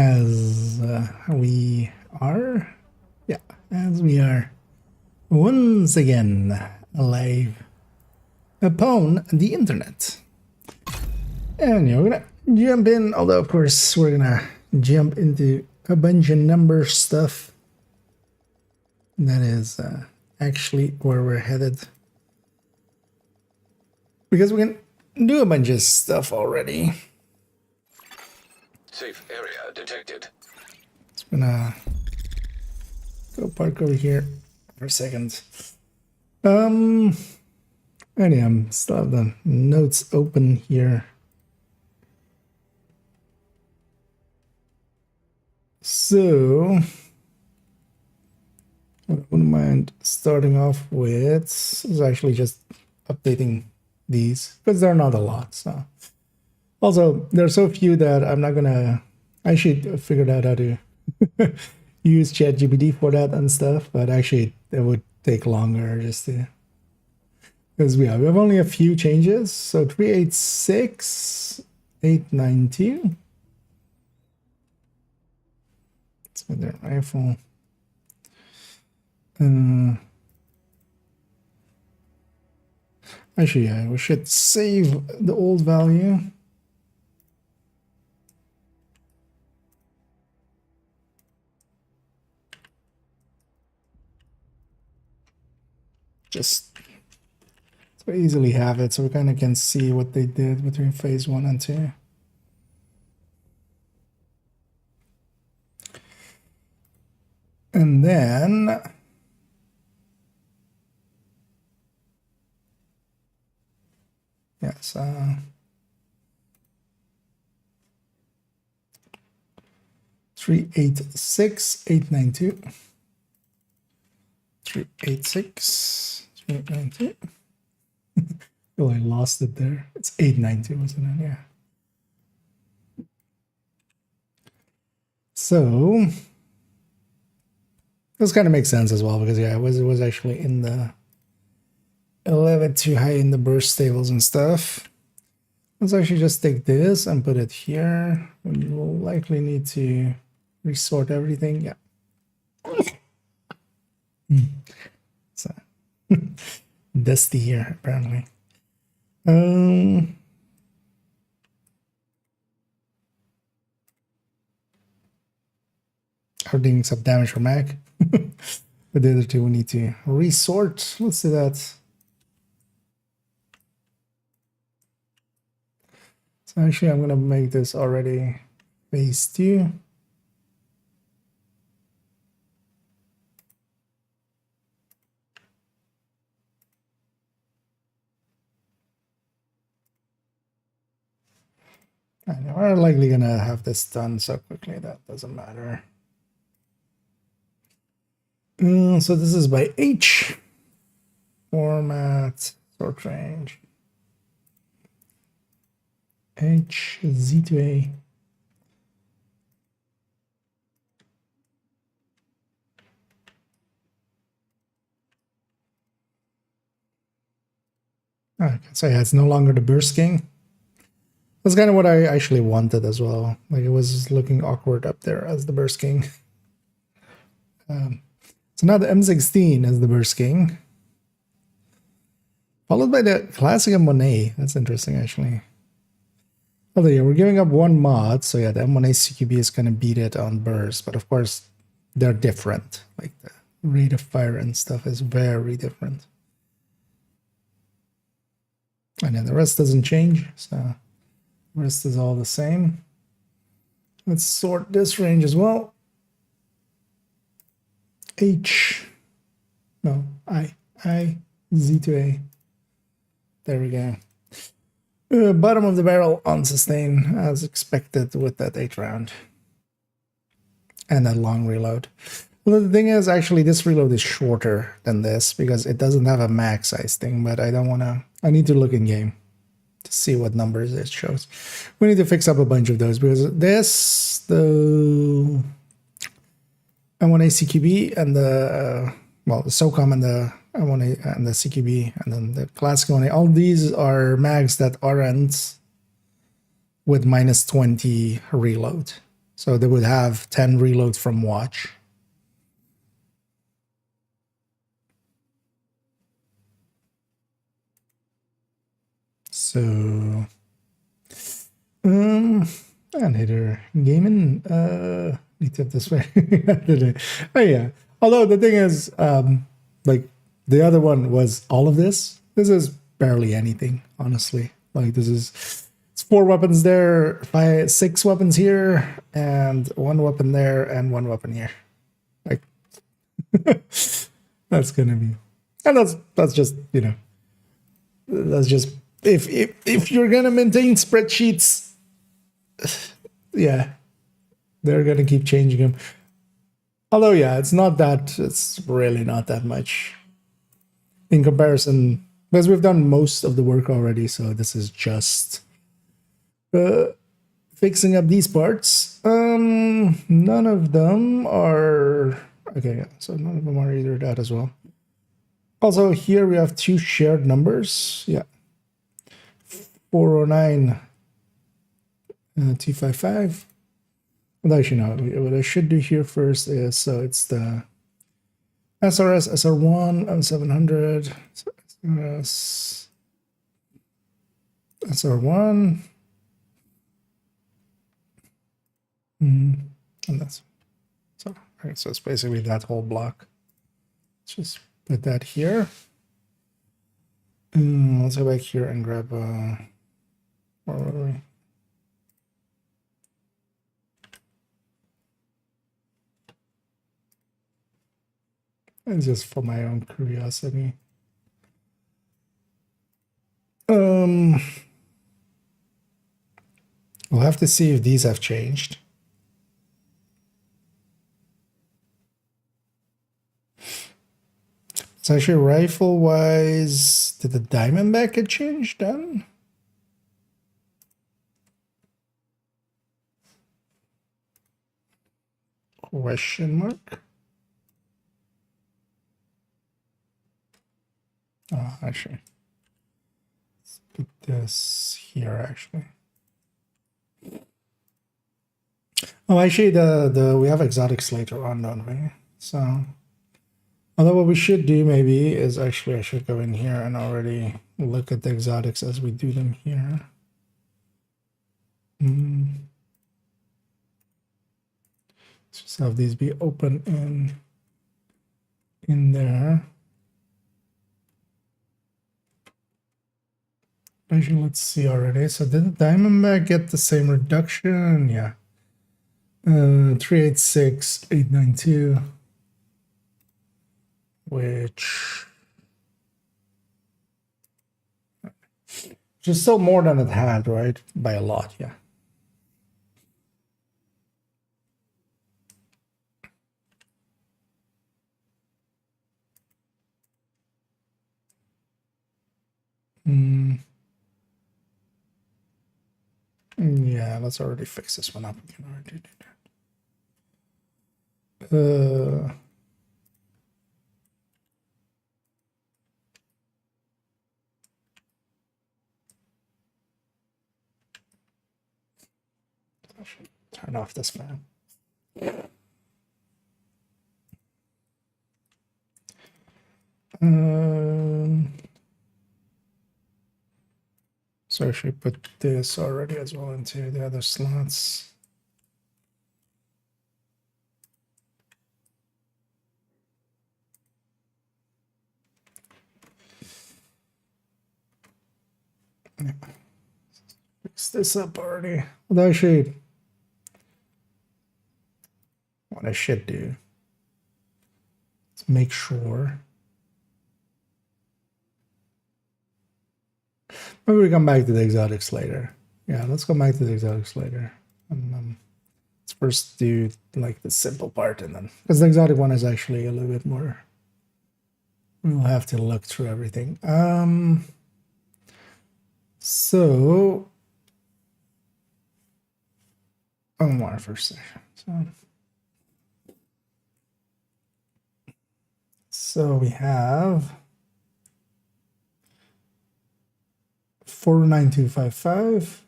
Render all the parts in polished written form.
as we are, yeah, as we are once again live upon the internet. And yeah, we're gonna jump in, although of course we're gonna jump into a bunch of number stuff. That is actually where we're headed, because we can do a bunch of stuff already. Safe area detected. It's gonna go park over here for a second. Anyway, I'm still have the notes open here. So what I wouldn't mind starting off with is actually just updating these, because there are not a lot. So also, there are so few that I'm not gonna. I should figure out how to use ChatGPT for that and stuff, but actually it would take longer just to, because we have only a few changes. So 386, 892. Let's get their rifle. Actually, yeah, we should save the old value. Just so easily have it, so we kind of can see what they did between phase 1 and 2. And then yes, 386, 892. 386, 392. Oh, I lost it there. It's 892, wasn't it? Yeah. So this kind of makes sense as well, because yeah, it was actually in the a little bit too high in the burst tables and stuff. Let's actually just take this and put it here. We will likely need to resort everything. Yeah. So dusty here apparently. Are doing some damage for Mac. But the other two we need to resort. Let's do that. So actually I'm gonna make this already phase 2. I know we're likely gonna have this done so quickly that doesn't matter. So this is by H format, sort range, H, Z to A. Okay, so yeah, it's no longer the burst king. That's kind of what I actually wanted as well. Like, it was looking awkward up there as the burst king. So now the M16 as the burst king, followed by the classic M1A. That's interesting, actually. Although yeah, we're giving up one mod, so yeah, the M1A CQB is gonna beat it on burst, but of course they're different. Like the rate of fire and stuff is very different. And then the rest doesn't change, so the rest is all the same. Let's sort this range as well. H, no, I, Z to A. There we go. Bottom of the barrel on sustain, as expected with that 8 round. And that long reload. Well, the thing is, actually, this reload is shorter than this, because it doesn't have a max size thing, but I don't want to, I need to look in game to see what numbers it shows. We need to fix up a bunch of those, because this, the M1A CQB and the, well, the SOCOM and the M1A and the CQB and then the classic M1A, all these are mags that aren't with -20 reload. So they would have 10 reloads from watch. So and hitter gaming need to have this way. Oh yeah. Although the thing is, like the other one was all of this. This is barely anything, honestly. Like this is it's 4 weapons there, 6 weapons here, and 1 weapon there, and 1 weapon here. Like that's gonna be, and that's just, you know, that's just if you're gonna maintain spreadsheets, yeah, they're gonna keep changing them. Although yeah, it's really not that much in comparison, because we've done most of the work already. So this is just fixing up these parts. None of them are okay. Yeah, so none of them are either that as well. Also here we have 2 shared numbers. Yeah, 409 255. Well, actually, no. What I should do here first is, so it's the SRS SR1 700 SRS SR1, and that's so. Right, so it's basically that whole block. Let's just put that here. Let's go back here and grab where were we? And just for my own curiosity. We'll have to see if these have changed. So actually, rifle-wise, did the Diamondback get changed then? Question mark. Oh, actually, let's put this here. Actually, oh, actually, we have exotics later on, don't we? So, although what we should do maybe is actually I should go in here and already look at the exotics as we do them here. Let's just have these be open in there. Actually, let's see already. So did the Diamondback get the same reduction? Yeah. 386892, which is still more than it had, right? By a lot, yeah. Yeah, let's already fix this one up. We can already do that. I should turn off this fan. So I should put this already as well into the other slots. Yeah. Fix this up already. Although I should, what I should do is make sure. Maybe we come back to the exotics later. Yeah, let's come back to the exotics later. Let's first do like the simple part, and then because the exotic one is actually a little bit more. We'll have to look through everything. So more first section. So we have 49255,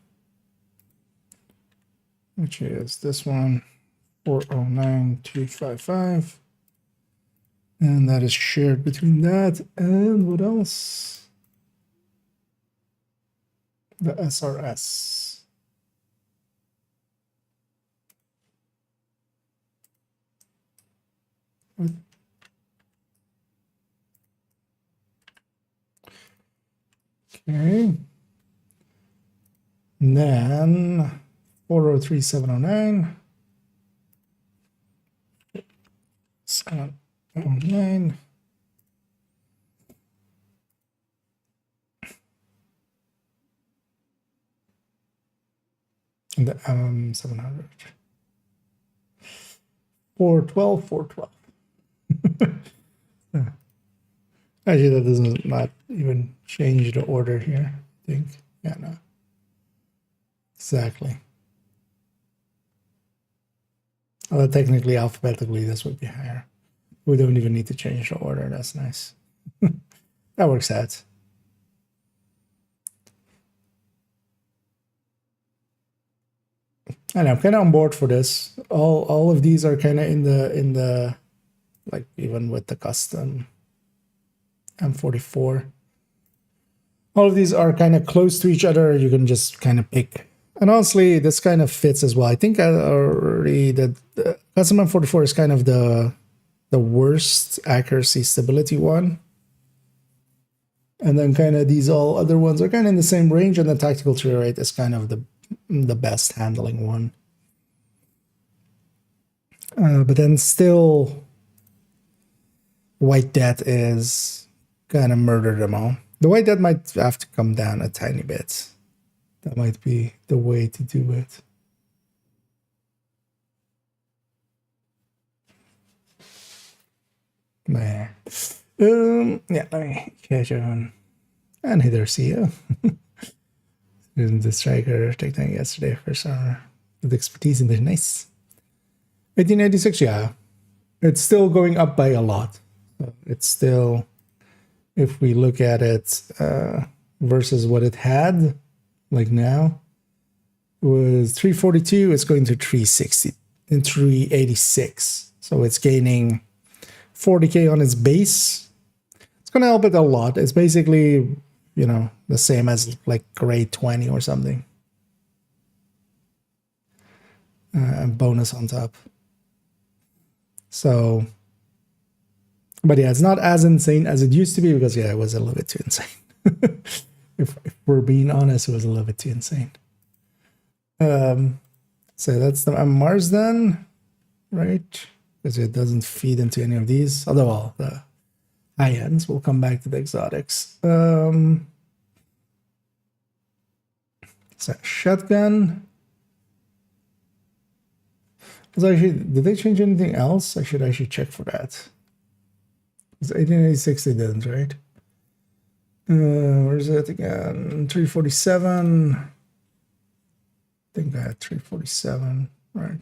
which is this one, 409,255. And that is shared between that and what else? The SRS. Okay. And then 403,709. 709. And the 700. 412, 412. Actually, that doesn't not even change the order here, I think. Yeah, no. Exactly. Although technically, alphabetically, this would be higher. We don't even need to change the order. That's nice. That works out. And I'm kind of on board for this. All of these are kind of in the like even with the custom M44. All of these are kind of close to each other. You can just kind of pick. And honestly, this kind of fits as well. I think I already the custom M44 is kind of the worst accuracy stability one. And then kind of these all other ones are kind of in the same range, and the tactical tree rate is kind of the best handling one. But then still, White Death is gonna murder them all. The White Death might have to come down a tiny bit. That might be the way to do it. Nah. Yeah, let me catch on. And hither see you. The striker takedown yesterday for summer with expertise in the nice. 1886, yeah. It's still going up by a lot. So it's still, if we look at it versus what it had, like now, it was 342, it's going to 360 and 386. So it's gaining 40k on its base. It's going to help it a lot. It's basically, you know, the same as like grade 20 or something. And bonus on top. So, but yeah, it's not as insane as it used to be because, yeah, it was a little bit too insane. if we're being honest, it was a little bit too insane. So that's the Mars then, right? Because it doesn't feed into any of these. Although all the high ends, we'll come back to the exotics. So shotgun. So actually, did they change anything else? I should actually check for that. It's 1886 they didn't, right? Where's it again? 347. I think I had 347, right?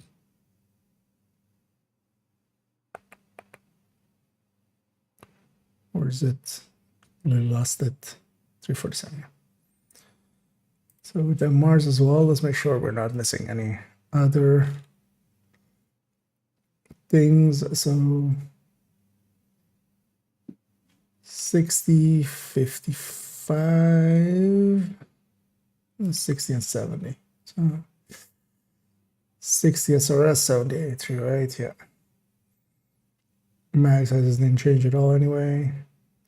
Or is it? I lost it. 347. So with that Mars as well, let's make sure we're not missing any other things. So 60, 55, 60 and 70. So 60 SRS, 78, 308, yeah. Mag sizes didn't change at all anyway.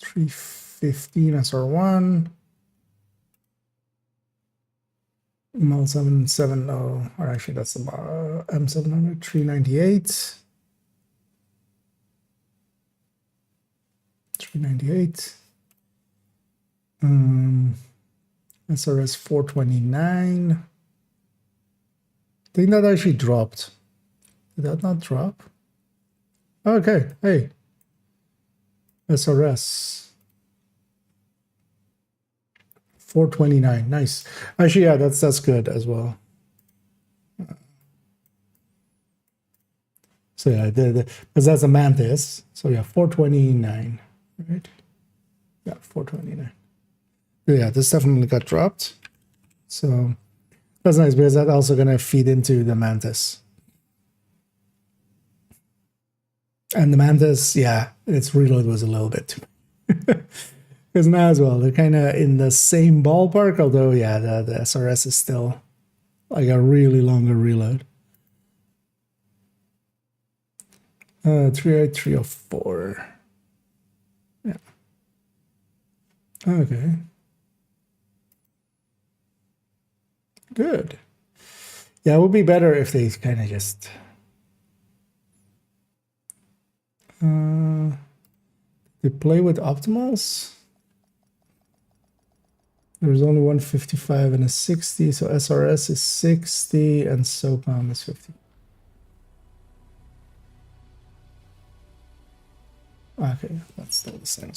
315 SR1. Mul 770, or actually that's the M700, 398. 398. SRS 429. I think that actually dropped. Did that not drop? Okay, hey. SRS 429. Nice. Actually, yeah, that's good as well. So yeah, because that's a Mantis. So yeah, 429. Right? Yeah, 429. Yeah, this definitely got dropped. So That's nice because that's also going to feed into the mantis. And the mantis, yeah, its reload was a little bit too. Because now as well, they're kind of in the same ballpark, although, yeah, the SRS is still like a really longer reload. 308, 304. Yeah. Okay. Good. Yeah, it would be better if they kind of just... they play with optimals. There's only 155 and a 60, so SRS is 60 and SOCOM is 50. Okay, that's still the same.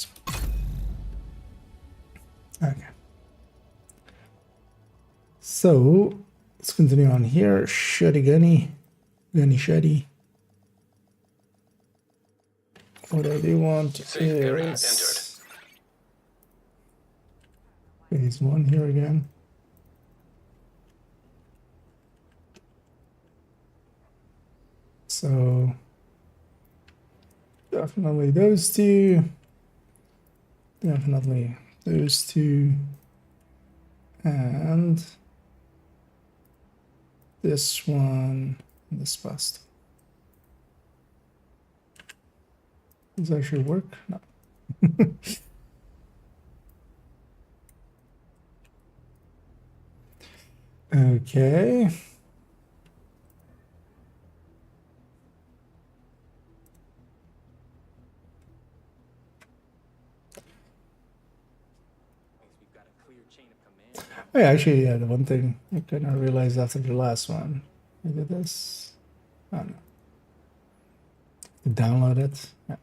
Okay. So let's continue on here. Shuddy gunny. Gunny shuddy. What I do want here is phase 1 here again. So definitely those two. Definitely those two. And this one, this past. Does that actually work? No. Okay. Oh, yeah, actually, yeah, the one thing I kind of realized after the last one, I did this. I don't know. Download it. Yeah.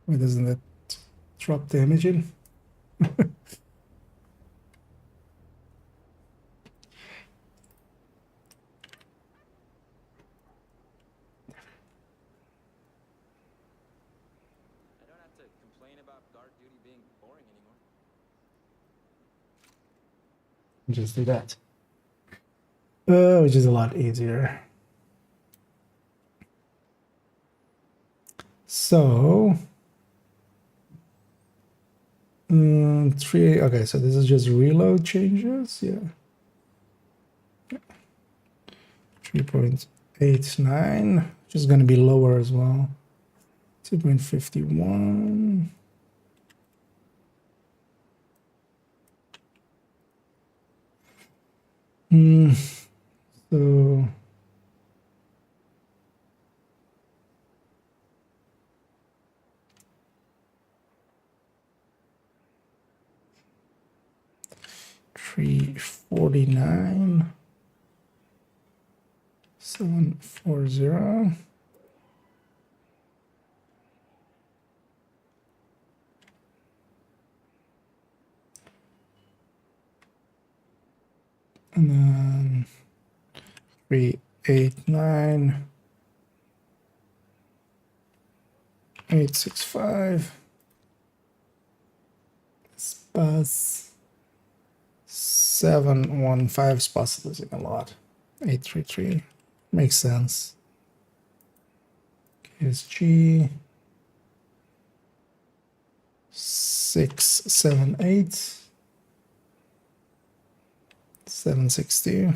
Why doesn't it drop the image in? Just do that. Which is a lot easier. So, 3, okay, so this is just reload changes, yeah. 3.89, which is going to be lower as well. 2.51. So 349 740. And then 389 865. Spas 715. Spas losing a lot. 833 makes sense. KSG 678 760.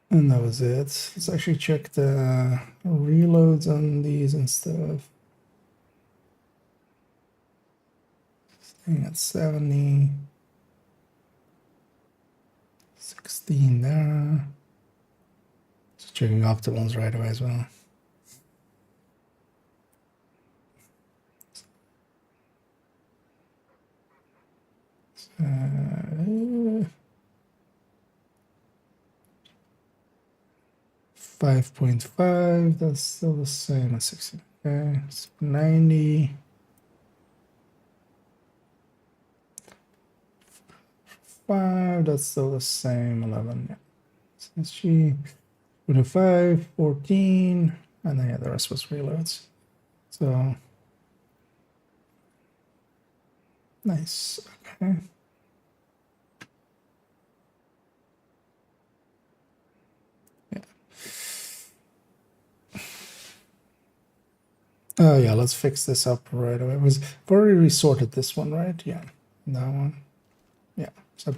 And that was it. Let's actually check the reloads on these and stuff. Staying at 70. 16 there. Just checking optimals right away as well. Uh, 5.5, that's still the same as 60. Okay, it's 90. 5, that's still the same, 11, yeah. SG, with a 5, 14, and then yeah, the rest was reloads. So, nice, okay. Yeah. Oh yeah, let's fix this up right away. I've already resorted this one, right? Yeah, that one. Yeah, so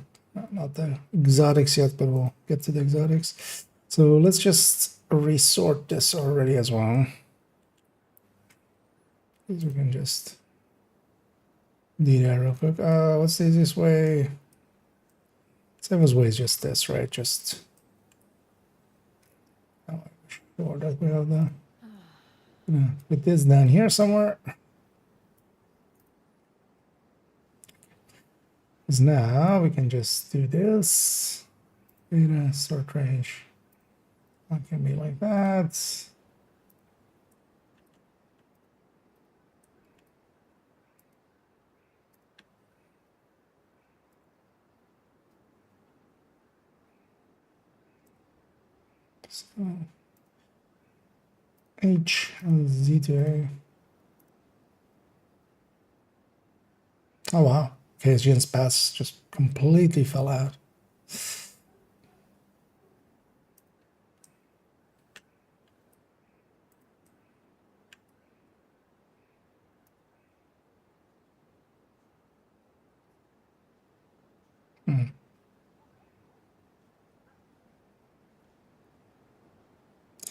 not the exotics yet, but we'll get to the exotics. So let's just resort this already as well. We can just do that real quick. What's the easiest way? Safest way is just this, right? Just sure that we have the. Put this down here somewhere. Because now we can just do this. Data sort range. That can be like that. So H and Z to A. Oh wow. KSGN's pass just completely fell out.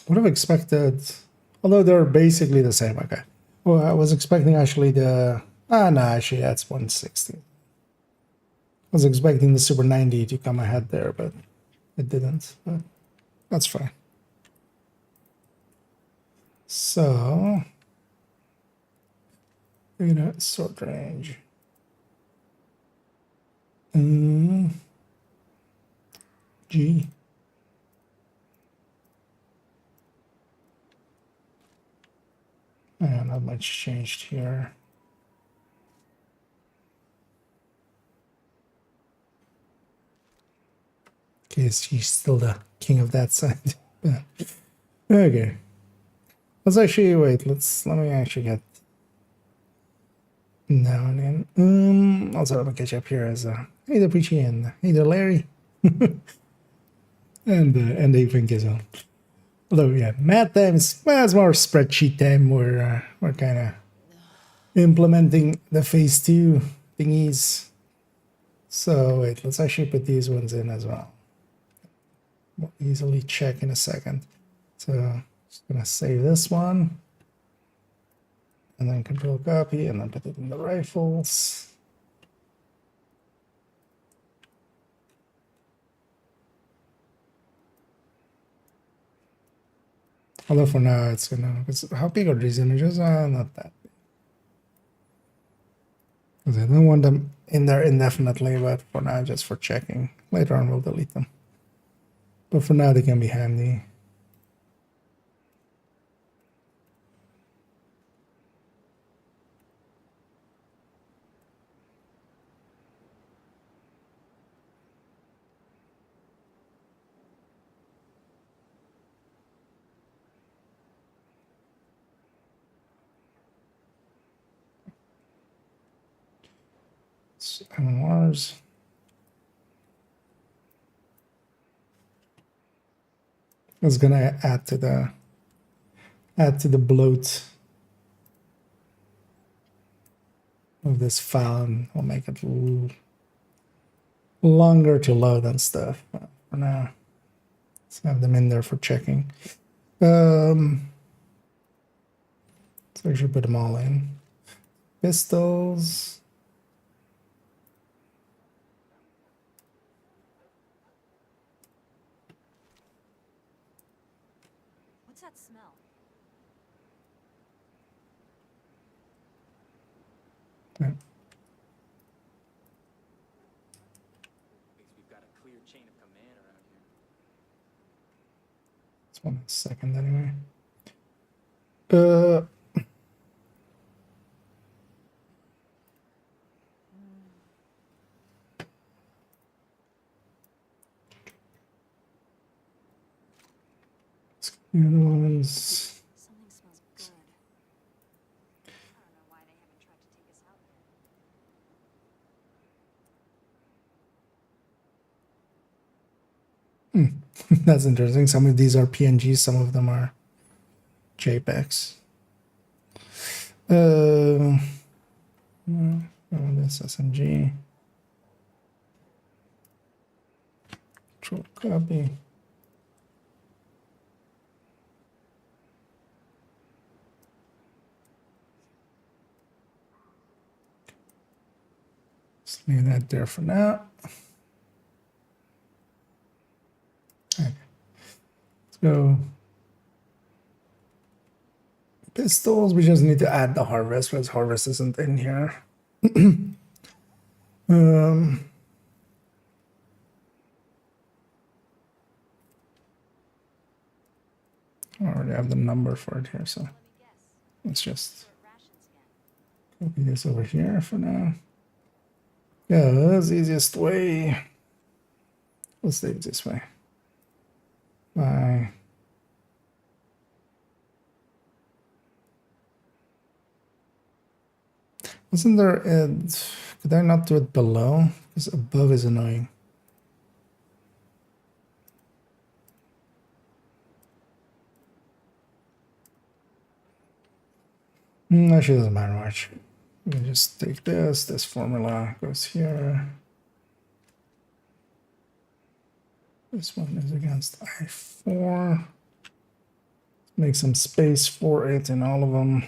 Would have expected, although they're basically the same. Okay. Well, I was expecting actually the. No, actually that's 160. I was expecting the Super 90 to come ahead there, but it didn't. But that's fine. So, sort range. G. Not much changed here. Okay, he's still the king of that side. Okay. Let's actually wait. Let me actually get down in. Also, let me catch up here as hey there, Preachy, and hey there, Larry, and even Gizmo. Although yeah, math time is it's more spreadsheet time. We're kind of implementing the phase 2 thingies. So wait, let's actually put these ones in as well. We'll easily check in a second. So just gonna save this one. And then control copy and then put it in the rifles. Although for now it's gonna, how big are these images? Not that big. Because I don't want them in there indefinitely, but for now, just for checking. Later on we'll delete them. But for now they can be handy. MMRs. I was gonna add to the bloat of this file, and we'll make it longer to load and stuff. But for now, let's have them in there for checking. So I should put them all in. Pistols. What's that smell? Yeah. We've got a clear chain of command around here. It's 1 second anyway. That's interesting. Some of these are PNGs, some of them are JPEGs. This SMG. Control copy. Just leave that there for now. Okay. Let's go. Pistols, we just need to add the harvest because harvest isn't in here. I already have the number for it here, so Let me guess. let's just Short rations again. copy this over here for now. Yeah, that's the easiest way. Let's do it this way. Bye. Wasn't there a... Could I not do it below? Because above is annoying. Actually, doesn't matter much. We just take this. This formula goes here. This one is against I4. Make some space for it in all of them.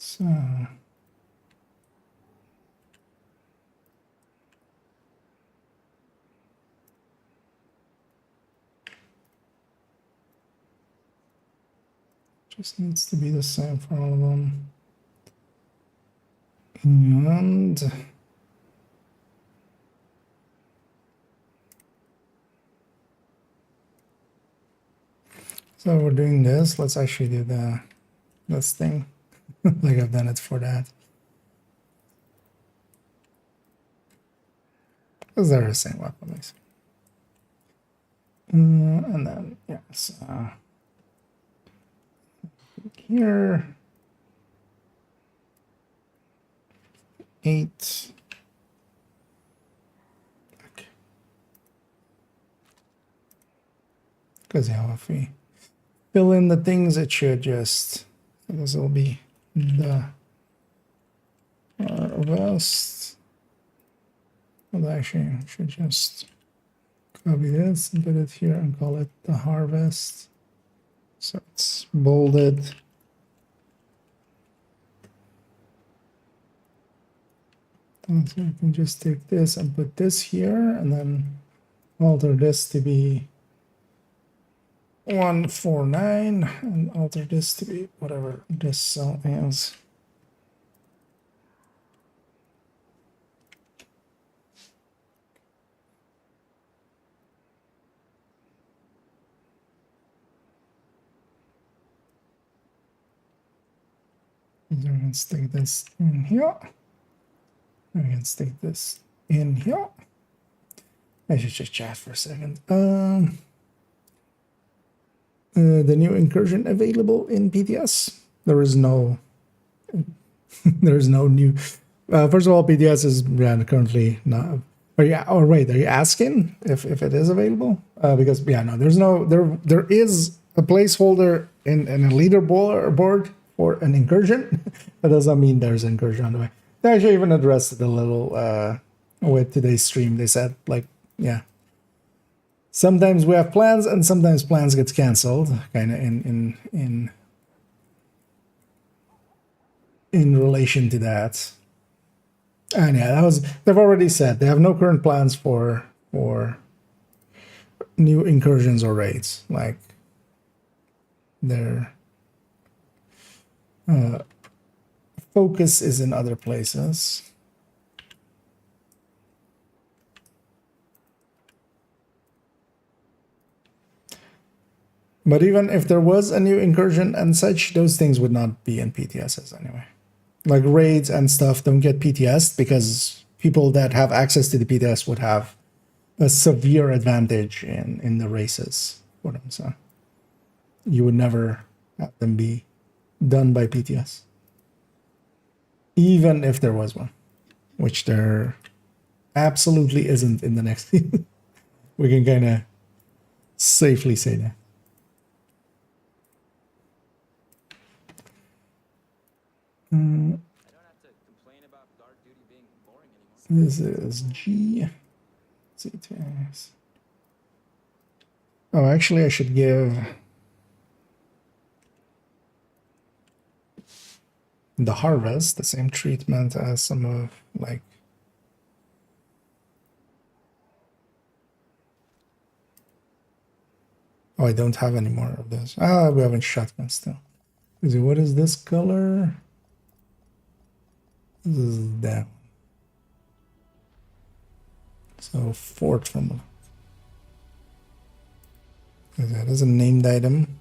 So just needs to be the same for all of them. And so we're doing this. Let's actually do this thing. Like I've done it for that. Because they're the same weapons. And then, yes. Here. 8. Okay. Because yeah, if we fill in the things, it should just... This will be the harvest. Well, actually, I should just copy this and put it here and call it the harvest. So it's bolded. And so I can just take this and put this here and then alter this to be 149 and alter this to be whatever this cell is. And then we can stick this in here. And we can stick this in here. I should just chat for a second. The new incursion available in PTS. There is no new. First of all, PTS is currently not. Are you asking if it is available? Because no, there is a placeholder in a leaderboard for an incursion. That doesn't mean there's an incursion on the way. They actually even addressed it a little with today's stream. They said sometimes we have plans and sometimes plans gets canceled, kind of in relation to that. And yeah, they've already said they have no current plans for new incursions or raids. Like their focus is in other places. But even if there was a new incursion and such, those things would not be in PTSs anyway. Like raids and stuff don't get PTS'd because people that have access to the PTS would have a severe advantage in the races for them. So you would never have them be done by PTS, even if there was one, which there absolutely isn't in the next. We can kind of safely say that. I don't have to complain about guard duty being boring anymore. This is G. C2S. Oh, actually, I should give the harvest the same treatment as some of, like, oh, I don't have any more of this. Ah, we haven't shotgun still. What is this color? This is down. So fort from that is a named item.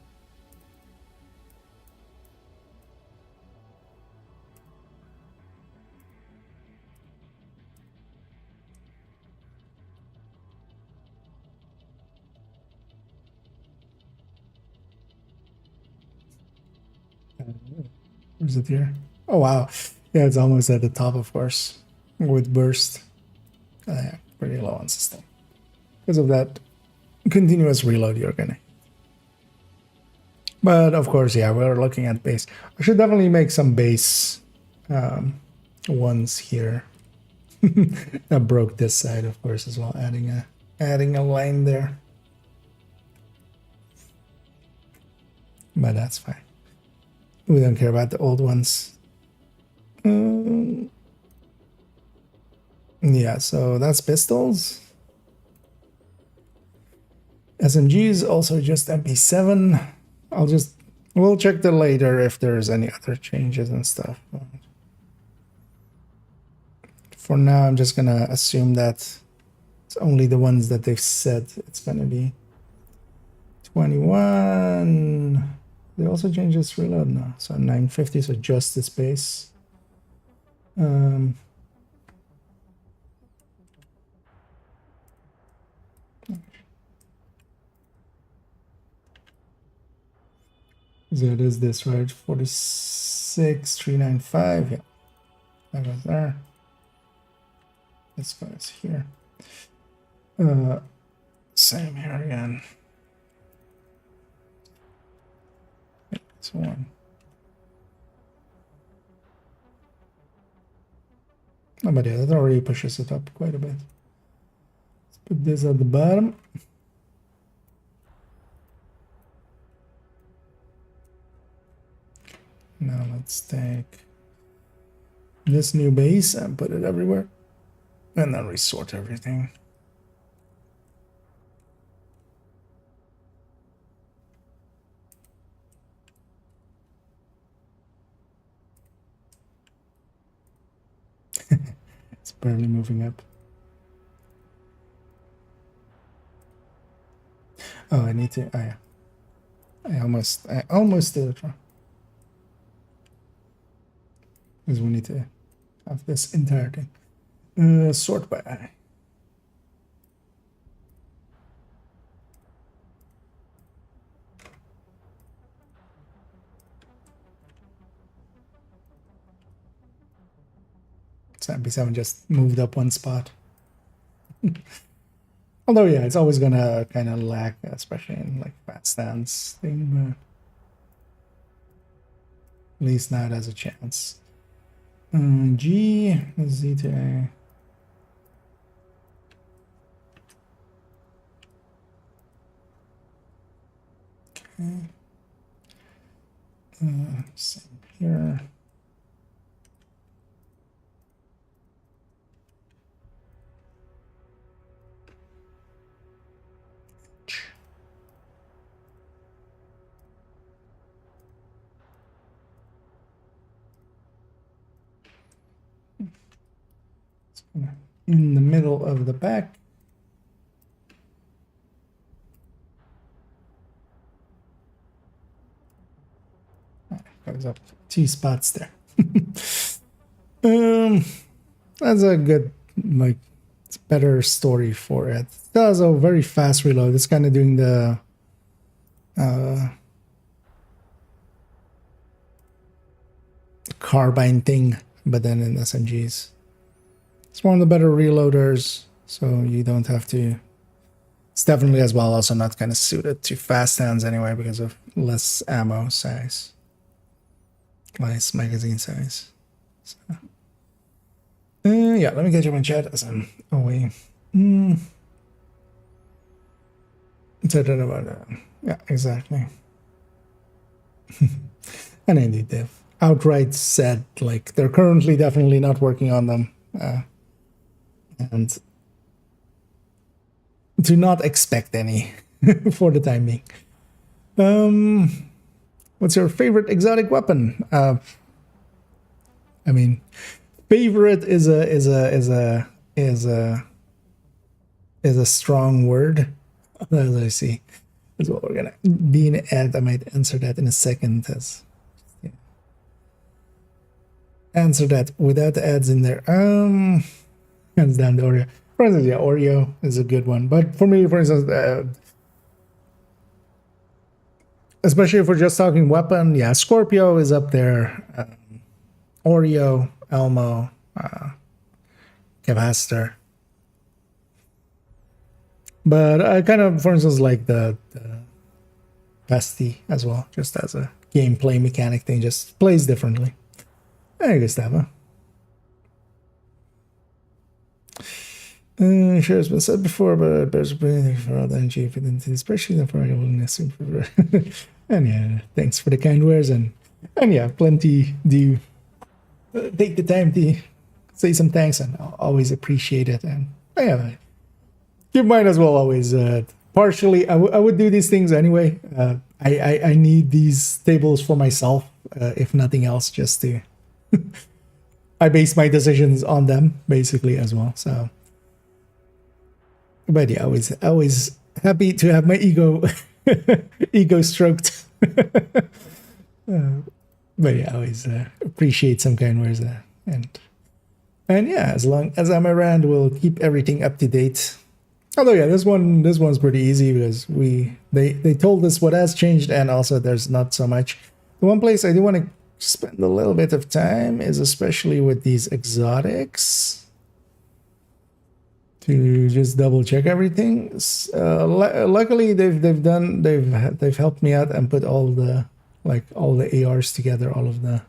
Where's it here? Oh wow, yeah, it's almost at the top, of course, with burst. Yeah, pretty low on system because of that continuous reload you're gonna. But of course, yeah, we're looking at base. I should definitely make some base ones here. I broke this side, of course, as well, adding a line there. But that's fine. We don't care about the old ones. Yeah, so that's pistols. SMGs also just MP7. We'll check that later if there's any other changes and stuff. For now, I'm just gonna assume that it's only the ones that they've said it's gonna be. 21. They also changed this reload now. So 950, so just this base. So it is this, right? 46395. Yeah, that goes there. This goes here. Same here again. It's one. Oh, but yeah, that already pushes it up quite a bit. Let's put this at the bottom. Now let's take this new base and put it everywhere. And then resort everything. It's barely moving up. Oh, I need to. Oh, yeah. I almost did it wrong. Because we need to have this entire thing. Sort by eye. So MP7 just moved up one spot. Although, yeah, it's always gonna kind of lack, especially in like fat stance thing, but at least now it has a chance. G, Z to A. Okay. Same here. In the middle of the back. Goes up 2 spots there. That's a good like it's better story for it. It does a very fast reload. It's kind of doing the carbine thing, but then in SMGs. It's one of the better reloaders, so you don't have to. It's definitely as well also not kind of suited to fast hands anyway because of less ammo size, less magazine size. So, yeah, let me get you my chat as I'm away. Said about that. Yeah, exactly. And indeed, they've outright said like they're currently definitely not working on them, and do not expect any for the time being. What's your favorite exotic weapon? I mean, favorite is a strong word. As I see, is what we're gonna be in ad. I might answer that in a second. As yeah. Answer that without the ads in there. Hands down the Oreo. For instance, yeah, Oreo is a good one. But for me, for instance, especially if we're just talking weapon, yeah, Scorpio is up there. Oreo, Elmo, Cavaster. But I kind of, for instance, like the Vesti as well, just as a gameplay mechanic thing, just plays differently. Hey, Gustavo. Sure, it's been said before, but there's been for all the energy fit into the spreadsheet and for your willingness. And yeah, thanks for the kind words, and yeah, plenty do take the time to say some thanks, and I'll always appreciate it. And yeah, you might as well always partially. I would do these things anyway. I need these tables for myself, if nothing else, just to. I base my decisions on them basically as well. So. But yeah, always happy to have my ego stroked. But yeah, I always appreciate some kind words there. And yeah, as long as I'm around, we'll keep everything up to date. Although yeah, this one's pretty easy because they told us what has changed, and also there's not so much. The one place I do want to spend a little bit of time is especially with these exotics. To just double check everything. Luckily, they've helped me out and put all the ARs together, all of the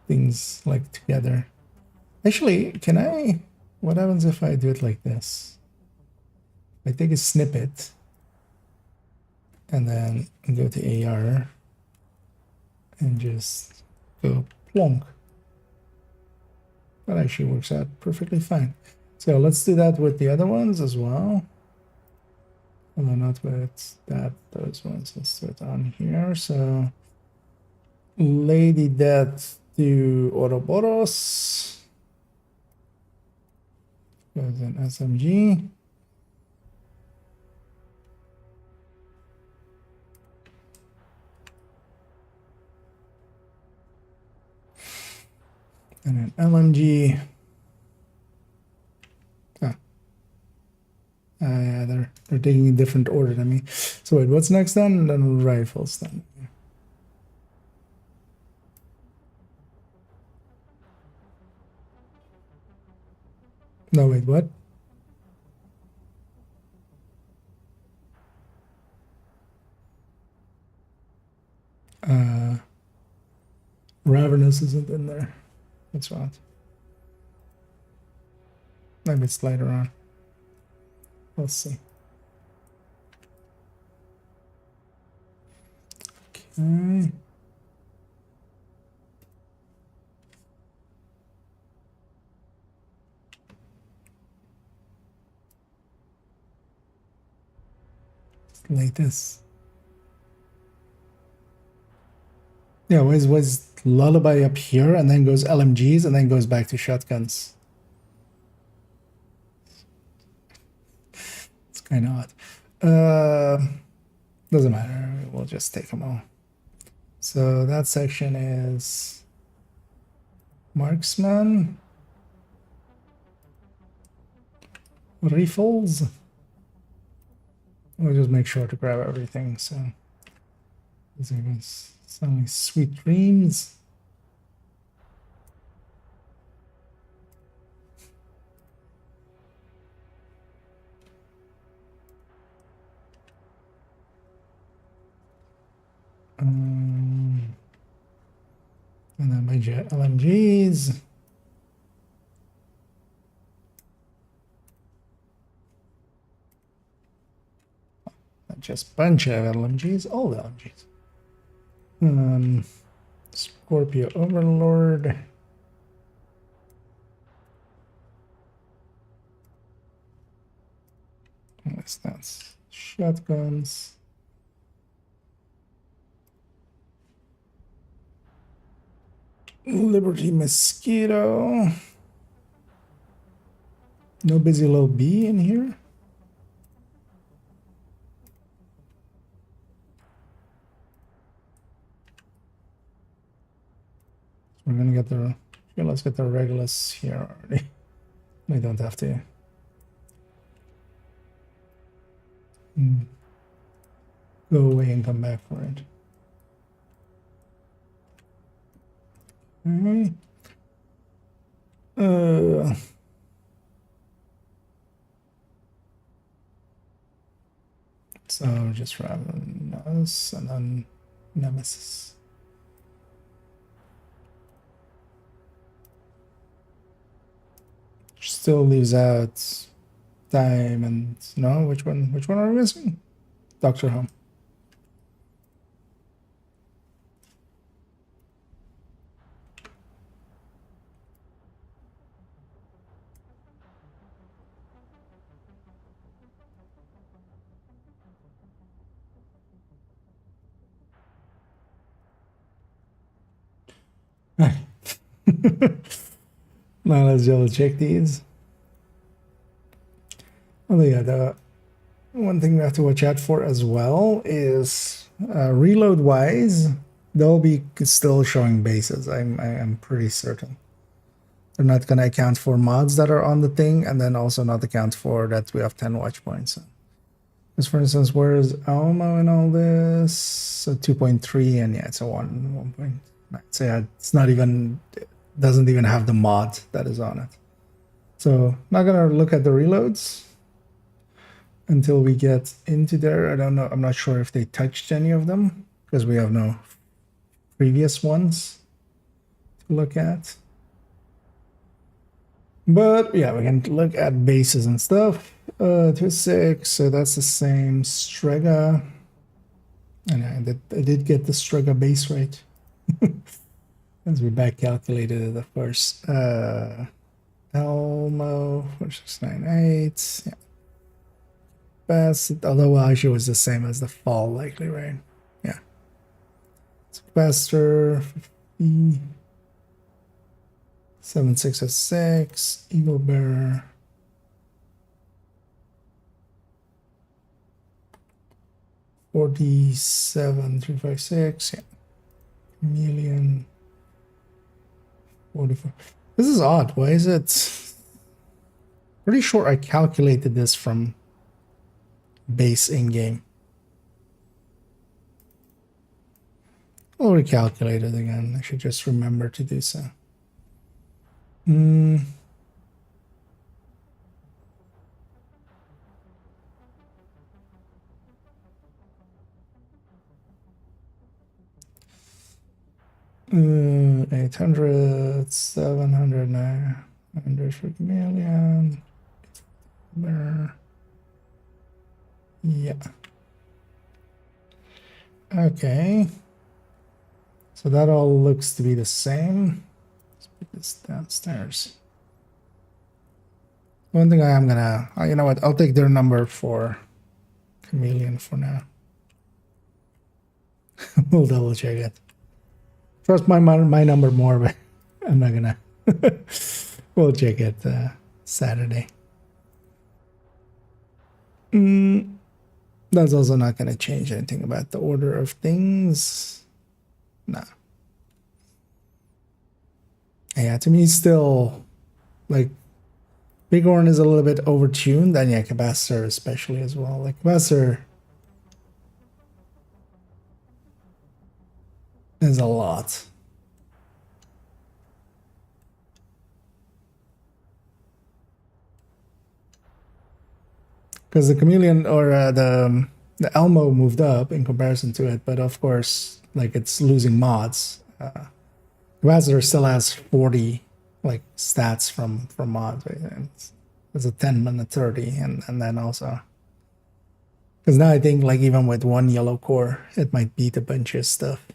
things like together. Actually, can I? What happens if I do it like this? I take a snippet and then go to AR and just go plonk. That actually works out perfectly fine. So let's do that with the other ones as well. Although not with those ones. Let's do it on here. So Lady Death to Ouroboros. Goes in SMG. And an LMG. Yeah, they're taking a different order than me. So wait, what's next then? Then rifles then. No, wait, what? Ravenous isn't in there. That's right. Maybe it's later on. Let's see. Okay. Latest. Yeah, was Lullaby up here and then goes LMGs and then goes back to shotguns. It's kind of odd. Doesn't matter. We'll just take them all. So that section is marksman. refills. We'll just make sure to grab everything. So these are suddenly sweet dreams. And then my LMGs. Not just bunch of LMGs, all the LMGs. Scorpio Overlord. That's shotguns. Liberty Mosquito. No busy little bee in here. We're gonna get the. Okay, let's get the Regulus here already. We don't have to. Go away and come back for it. Okay. So just Ravenous and then Nemesis. Still leaves out Diamond. No, which one? Which one are we missing? Dr. Home. Now let's double check these. Oh yeah, the one thing we have to watch out for as well is reload wise, they'll be still showing bases. I'm pretty certain. They're not gonna account for mods that are on the thing, and then also not account for that we have 10 watch points. Because for instance, where is Elmo and all this? So 2.3, and yeah, it's a 1 point. So yeah, it's not even, doesn't even have the mod that is on it. So not gonna look at the reloads until we get into there. I don't know, I'm not sure if they touched any of them because we have no previous ones to look at. But yeah, we can look at bases and stuff. 2-6, so that's the same Strega. And I did get the Strega base rate. As we back calculated it, of course. Elmo 4698. Yeah. Best, although actually was the same as the fall, likely, right? Yeah. Faster 50. 7606. Eagle Bearer. $47,356. Yeah. Chameleon. 44. This is odd. Why is it? Pretty sure I calculated this from base in game. I'll recalculate it again. I should just remember to do so. 800, 700, 900 million. There. Yeah. Okay. So that all looks to be the same. Let's put this downstairs. One thing I am gonna, you know what? I'll take their number for Chameleon for now. We'll double check it. Trust my number more, but I'm not gonna. We'll check it Saturday. That's also not gonna change anything about the order of things. Nah. Yeah, to me, still like Bighorn is a little bit overtuned, and yeah, capacitor especially as well. Like capacitor is a lot. Because the chameleon or the Elmo moved up in comparison to it, but of course, like it's losing mods. Capacitor still has 40 like stats from mods, right? And it's a 10 and a 30, and then also because now I think like even with one yellow core, it might beat a bunch of stuff.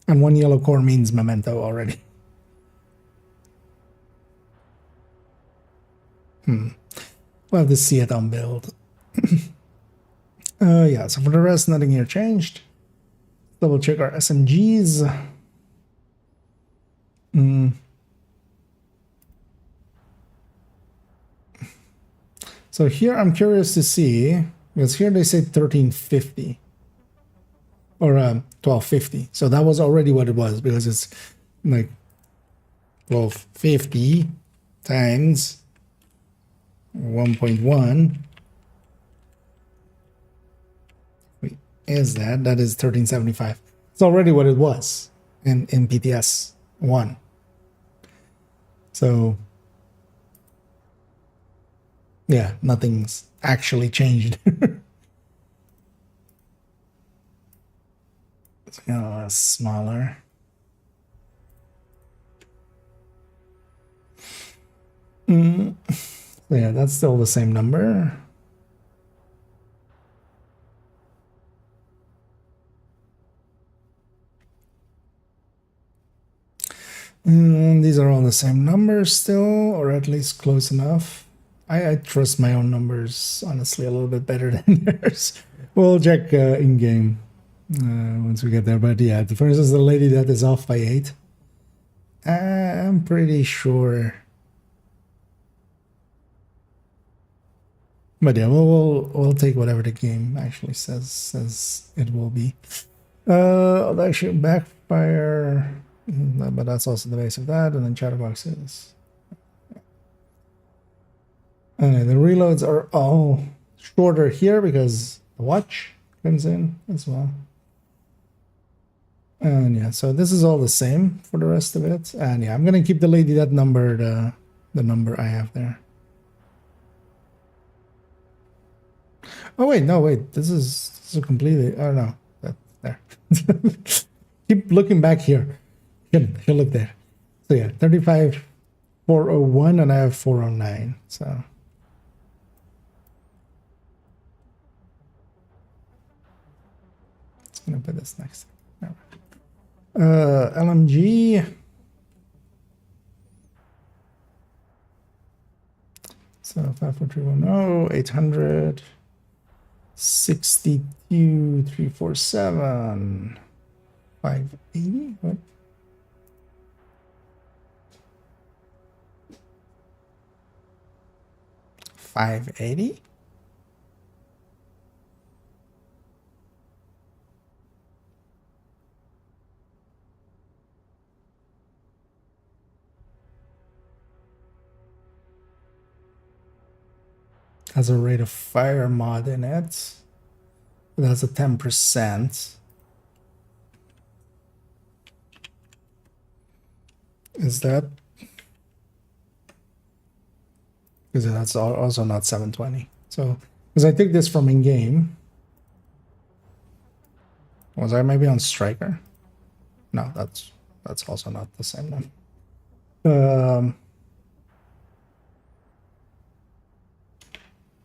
And one yellow core means memento already. We'll have to see it on build. Yeah, so for the rest, nothing here changed. Double check our SMGs. So here I'm curious to see, because here they say 1350 or 1250. So that was already what it was, because it's like 1250 times 1.1. Wait, is that? That is 1375. It's already what it was in PTS 1. So yeah, nothing's actually changed. It's smaller. Yeah, that's still the same number. These are all the same numbers still, or at least close enough. I trust my own numbers, honestly, a little bit better than theirs. We'll check in-game once we get there. But yeah, for instance, the lady that is off by 8. I'm pretty sure. But yeah, we'll take whatever the game actually says it will be. Actually, backfire, but that's also the base of that, and then chatterboxes. And the reloads are all shorter here because the watch comes in as well. And yeah, so this is all the same for the rest of it. And yeah, I'm gonna keep the lady that number, the number I have there. Oh wait, no wait, this is completely. Oh no, that there. Keep looking back here. Here, look there. So yeah, 35,401, and I have 409. So. Gonna put this next. LMG. So 54310, 800, 62, 347, 580. What? $580? Has a rate of fire mod in it. It has a 10%. Is that? Because that's also not 720. So, because I took this from in-game. Was I maybe on Striker? No, that's also not the same one.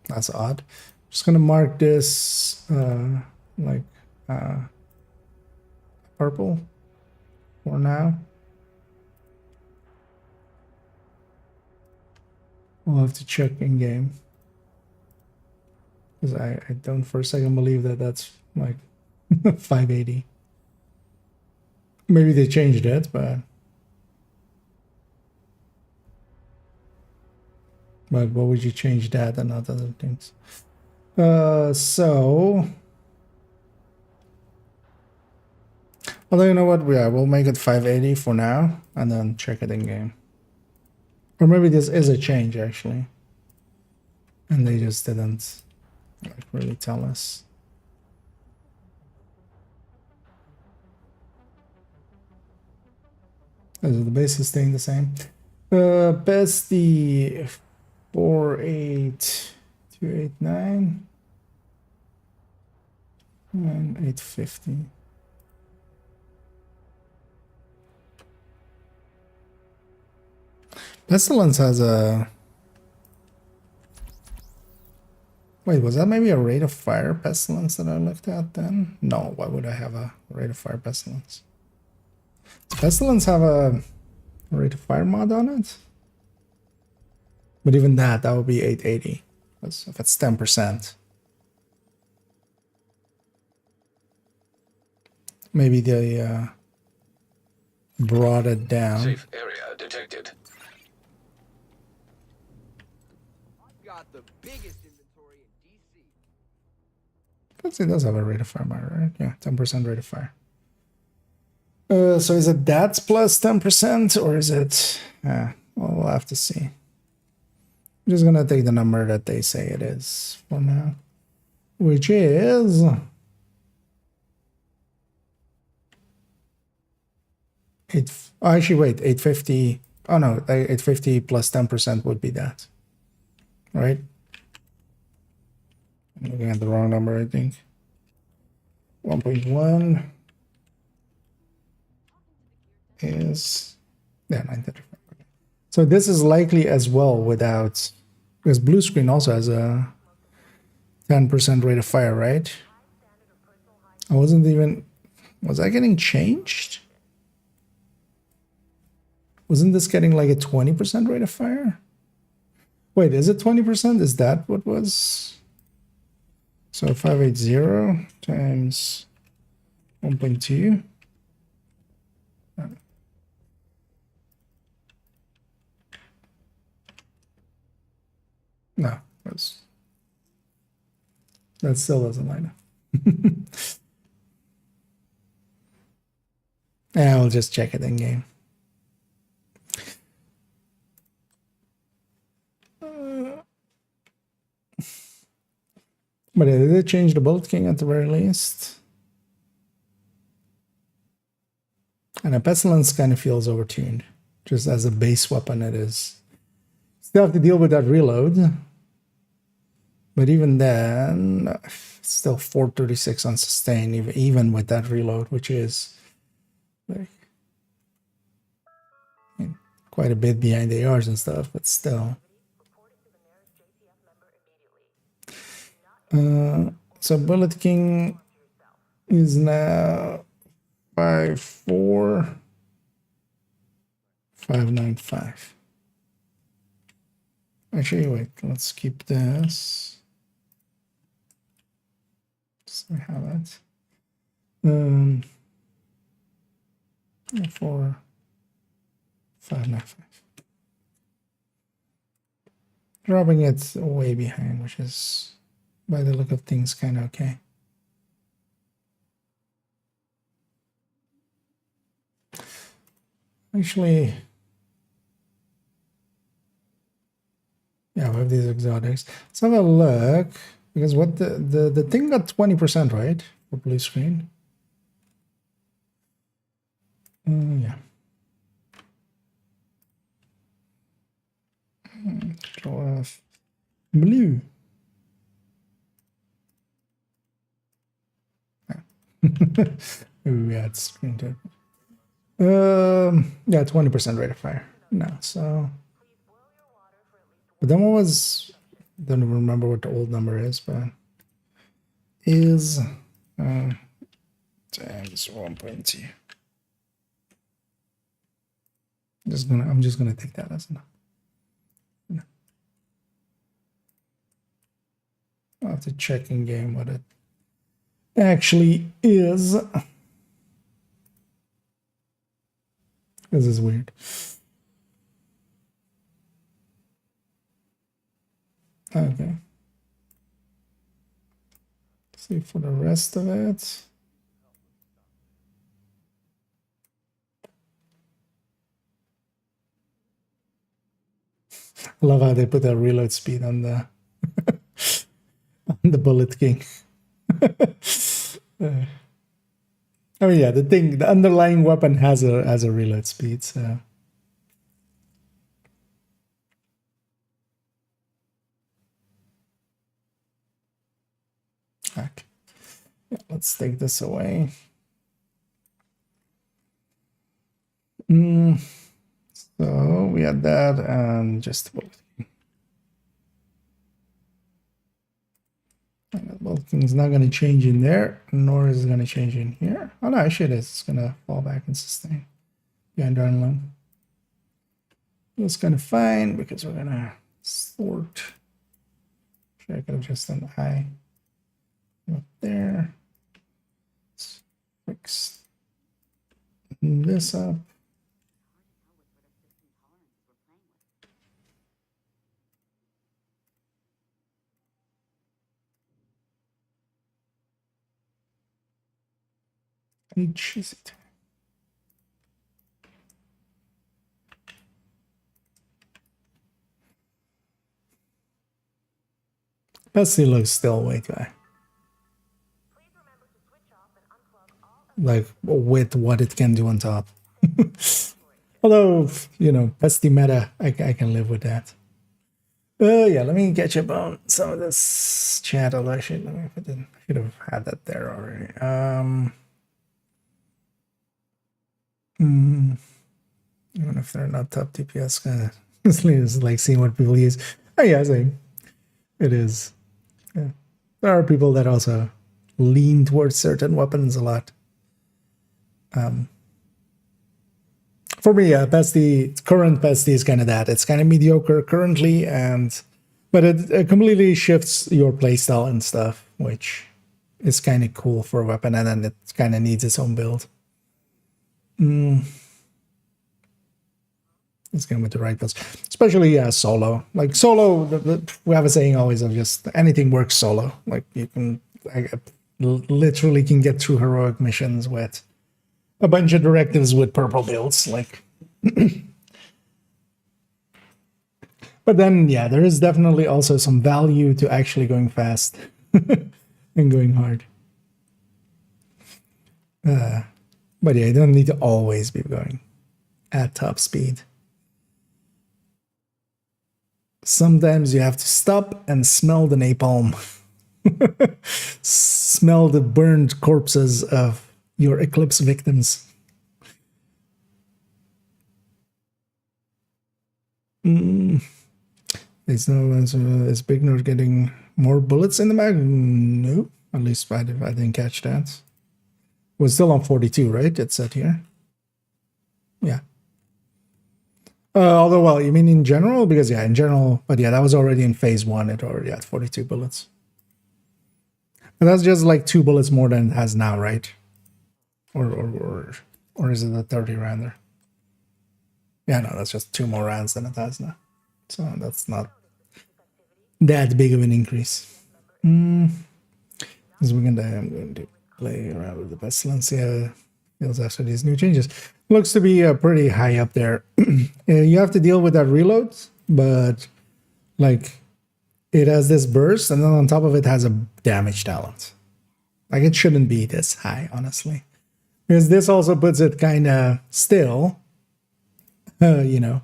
That's odd. Just gonna mark this like purple for now. We'll have to check in game because I don't for a second believe that that's like 580. Maybe they changed it, but what would you change that and not other things? So, although you know what, we'll make it 580 for now and then check it in game. Or maybe this is a change actually, and they just didn't like really tell us. Is the base is staying the same? Best the 48289 and 850. Pestilence has a... Wait, was that maybe a rate of fire pestilence that I looked at then? No, why would I have a rate of fire pestilence? Does pestilence have a rate of fire mod on it? But even that would be 880. If it's 10%. Maybe they brought it down. Safe area detected. I've got the biggest inventory in DC. But it does have a rate of fire mod, right? Yeah, 10% rate of fire. So is it that plus 10% or is it... well, we'll have to see. I'm just gonna take the number that they say it is for now. Which is... actually, wait, 850. Oh no, 850 plus 10% would be that. Right? I'm looking at the wrong number, I think. 1.1 is... yeah, 935. So this is likely as well without... because blue screen also has a 10% rate of fire, right? I wasn't even... was that getting changed? Wasn't this getting like a 20% rate of fire? Wait, is it 20%? Is that what was? So 580 times 1.2. No, that still doesn't line up. Yeah, I'll just check it in game. But did they change the Bullet King at the very least? And a Pestilence kind of feels overtuned. Just as a base weapon it is. Still have to deal with that reload. But even then, it's still 436 on sustain, even with that reload, which is like, quite a bit behind the ARs and stuff, but still. So Bullet King is now 54595. Actually, wait, let's keep this. So we have that. 4595. Dropping it way behind, which is, by the look of things, kind of okay. Actually, yeah, we have these exotics. Let's have a look, because what the thing got 20%, right, for blue screen. Yeah. Control F. Blue. Maybe we had screen tip. Yeah, 20% rate of fire. No, so. But then what was? Don't even remember what the old number is, but is times 1.2. I'm just gonna take that as enough. No. I'll have to check in game what it actually is. This is weird. Okay. See for the rest of it. I love how they put a reload speed on the on the Bullet King. I mean, yeah, the underlying weapon has a reload speed, so. Okay. Yeah, let's take this away. So we had that and just Bullet King. And the Bullet King's not going to change in there, nor is it going to change in here. Oh no, actually it is. It's going to fall back and sustain behind our line. That's kind of fine because we're going to sort. Actually, I could have just done I up there. Let's fix this up. H is it? Pesty looks still way too high. Like with what it can do on top. Although, you know, Pesty meta, I can live with that. Yeah, let me catch up on some of this chat. Actually, let me if I didn't. I should have had that there already. Even if they're not top DPS, it's like seeing what people use. Oh yeah, same. It is. Yeah. There are people that also lean towards certain weapons a lot. For me, current Pesty is kind of that. It's kind of mediocre currently, but it completely shifts your playstyle and stuff, which is kind of cool for a weapon, and then it kind of needs its own build. It's going with the right builds, especially solo. Like solo, we have a saying always of just anything works solo. Like you can literally can get through heroic missions with a bunch of directives with purple builds. Like, but then yeah, there is definitely also some value to actually going fast and going hard. But yeah, you don't need to always be going at top speed. Sometimes you have to stop and smell the napalm. Smell the burned corpses of your Eclipse victims. Is Big Nord getting more bullets in the mag? No, at least I didn't catch that. Was still on 42, right? It said here. Yeah. Although, well, you mean in general? Because yeah, in general, but yeah, that was already in phase 1. It already had 42 bullets. But that's just like 2 bullets more than it has now, right? Or is it a 30 rounder? Yeah, no, that's just 2 more rounds than it has now. So that's not that big of an increase. Because I'm going to play around with the pestilence. Yeah, feels after these new changes. Looks to be pretty high up there. You have to deal with that reload, but like it has this burst, and then on top of it has a damage talent. Like it shouldn't be this high, honestly, because this also puts it kind of still, you know,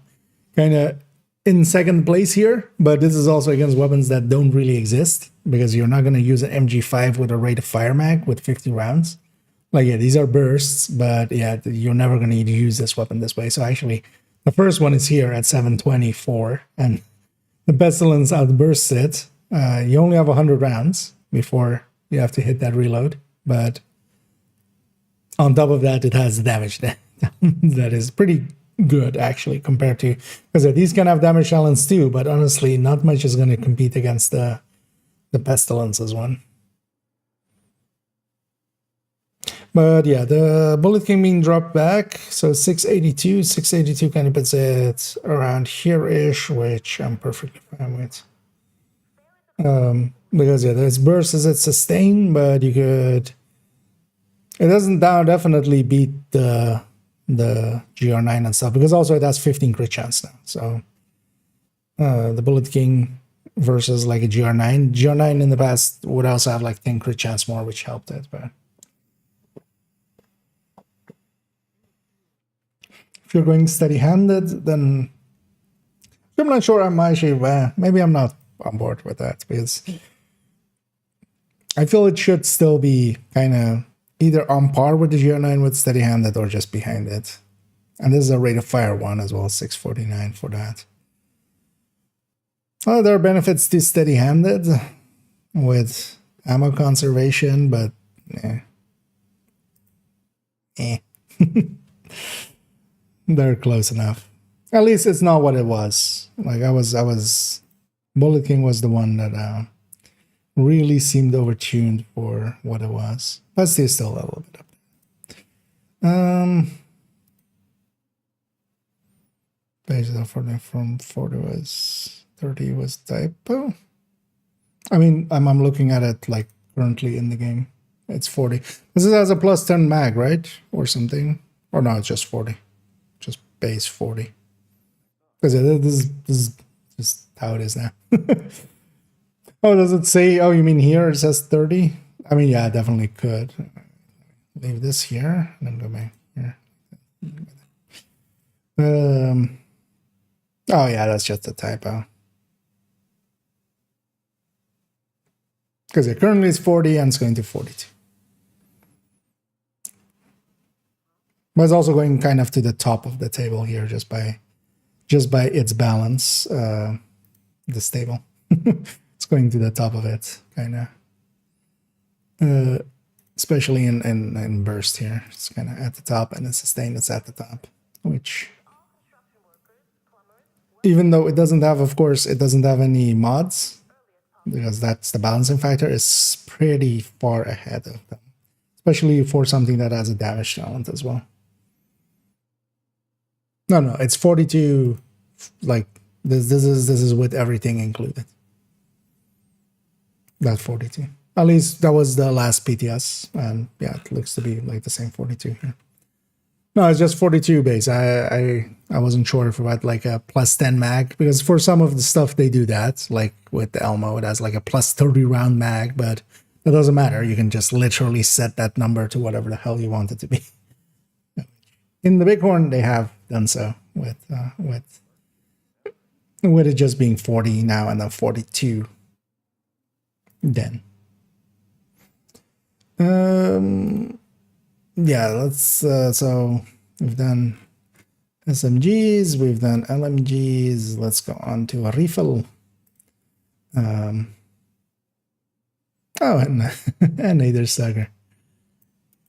kind of in second place here. But this is also against weapons that don't really exist, because you're not going to use an MG5 with a rate of fire mag with 50 rounds. Like, yeah, these are bursts, but yeah, you're never going to need to use this weapon this way. So actually, the first one is here at 724, and the Pestilence outbursts it. You only have 100 rounds before you have to hit that reload, but on top of that, it has damage that is pretty good, actually, compared to... Because these can have damage challenge too, but honestly, not much is going to compete against the Pestilence's one. But yeah, the Bullet King being dropped back, so 682 kind of puts it around here-ish, which I'm perfectly fine with. Because yeah, there's bursts as it sustain, but you could... It doesn't definitely beat the GR9 and stuff, because also it has 15 crit chance now, so... the Bullet King versus like a GR9. GR9 in the past would also have like 10 crit chance more, which helped it, but if you're going steady-handed, then I'm not sure I'm actually, maybe I'm not on board with that, because I feel it should still be kind of either on par with the GR9 with steady-handed or just behind it. And this is a rate of fire one as well, 649 for that. Well, there are benefits to steady-handed with ammo conservation, but they're close enough. At least it's not what it was. Like I was Bullet King was the one that really seemed overtuned for what it was. But still a little bit up there. Pages of 40 from 40 was 30 was typo. I mean, I'm looking at it like currently in the game. It's 40. This has a plus 10 mag, right? Or something. Or no, it's just 40. Just base 40. Because this is just how it is now. Oh, does it say, oh, you mean here it says 30? I mean, yeah, I definitely could. Leave this here and then go back here. Oh, yeah, that's just a typo. Because it currently is 40 and it's going to 42. But it's also going kind of to the top of the table here just by its balance, this table. It's going to the top of it, kind of. Especially in burst here. It's kind of at the top, and in sustain it's at the top. Which, even though it doesn't have, of course, it doesn't have any mods, because that's the balancing factor, is pretty far ahead of them. Especially for something that has a damage talent as well. No, it's 42. Like this is with everything included. That 42. At least that was the last PTS, and yeah, it looks to be like the same 42 here. No, it's just 42 base. I wasn't sure if it had like a plus 10 mag, because for some of the stuff they do that, like with the Elmo, it has like a plus 30 round mag, but it doesn't matter. You can just literally set that number to whatever the hell you want it to be. In the Bighorn, they have done so with it just being 40 now and then 42 then. Yeah, let's so we've done SMGs, we've done LMGs. Let's go on to a refill. Oh, and and Nether Sucker.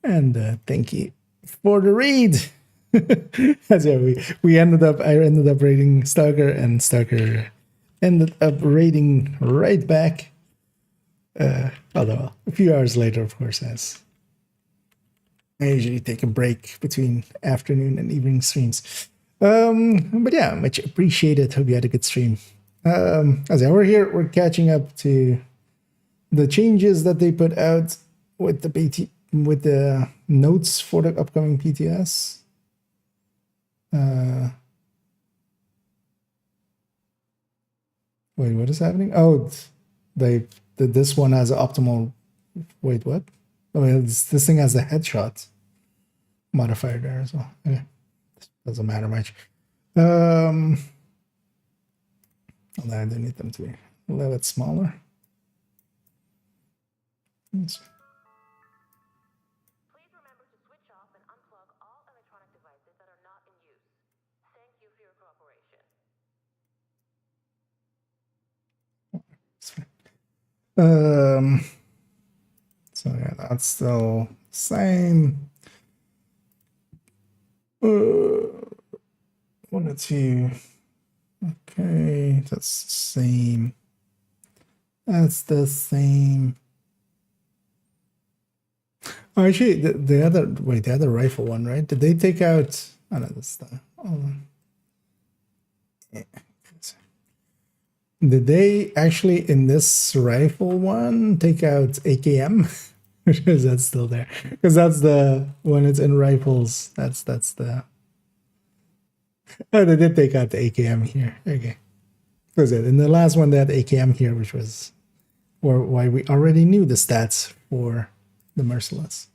And thank you for the raid. As yeah, I ended up raiding Stalker, and Stalker ended up raiding right back. Although a few hours later, of course, as I usually take a break between afternoon and evening streams. But yeah, much appreciated. Hope you had a good stream. As yeah, we're catching up to the changes that they put out with the notes for the upcoming PTS. Wait, what is happening? Oh, this one has an optimal. Wait, what? Oh, this thing has a headshot modifier there as well. Okay, doesn't matter much. I do need them to be a little bit smaller. Let's see. Please remember to switch off and unplug all electronic devices that are not in use. Thank you for your cooperation. So yeah, that's still the same. 1 or 2. Okay, that's the same. That's the same. Oh, actually, the other rifle one, right? Did they take out? Oh no, that's the. Yeah. Did they actually in this rifle one take out AKM? Is that still there? Because that's the when it's in rifles. That's the. Oh, they did take out the AKM here. Okay, Was it in the last one they had AKM here, which was why we already knew the stats for the Merciless.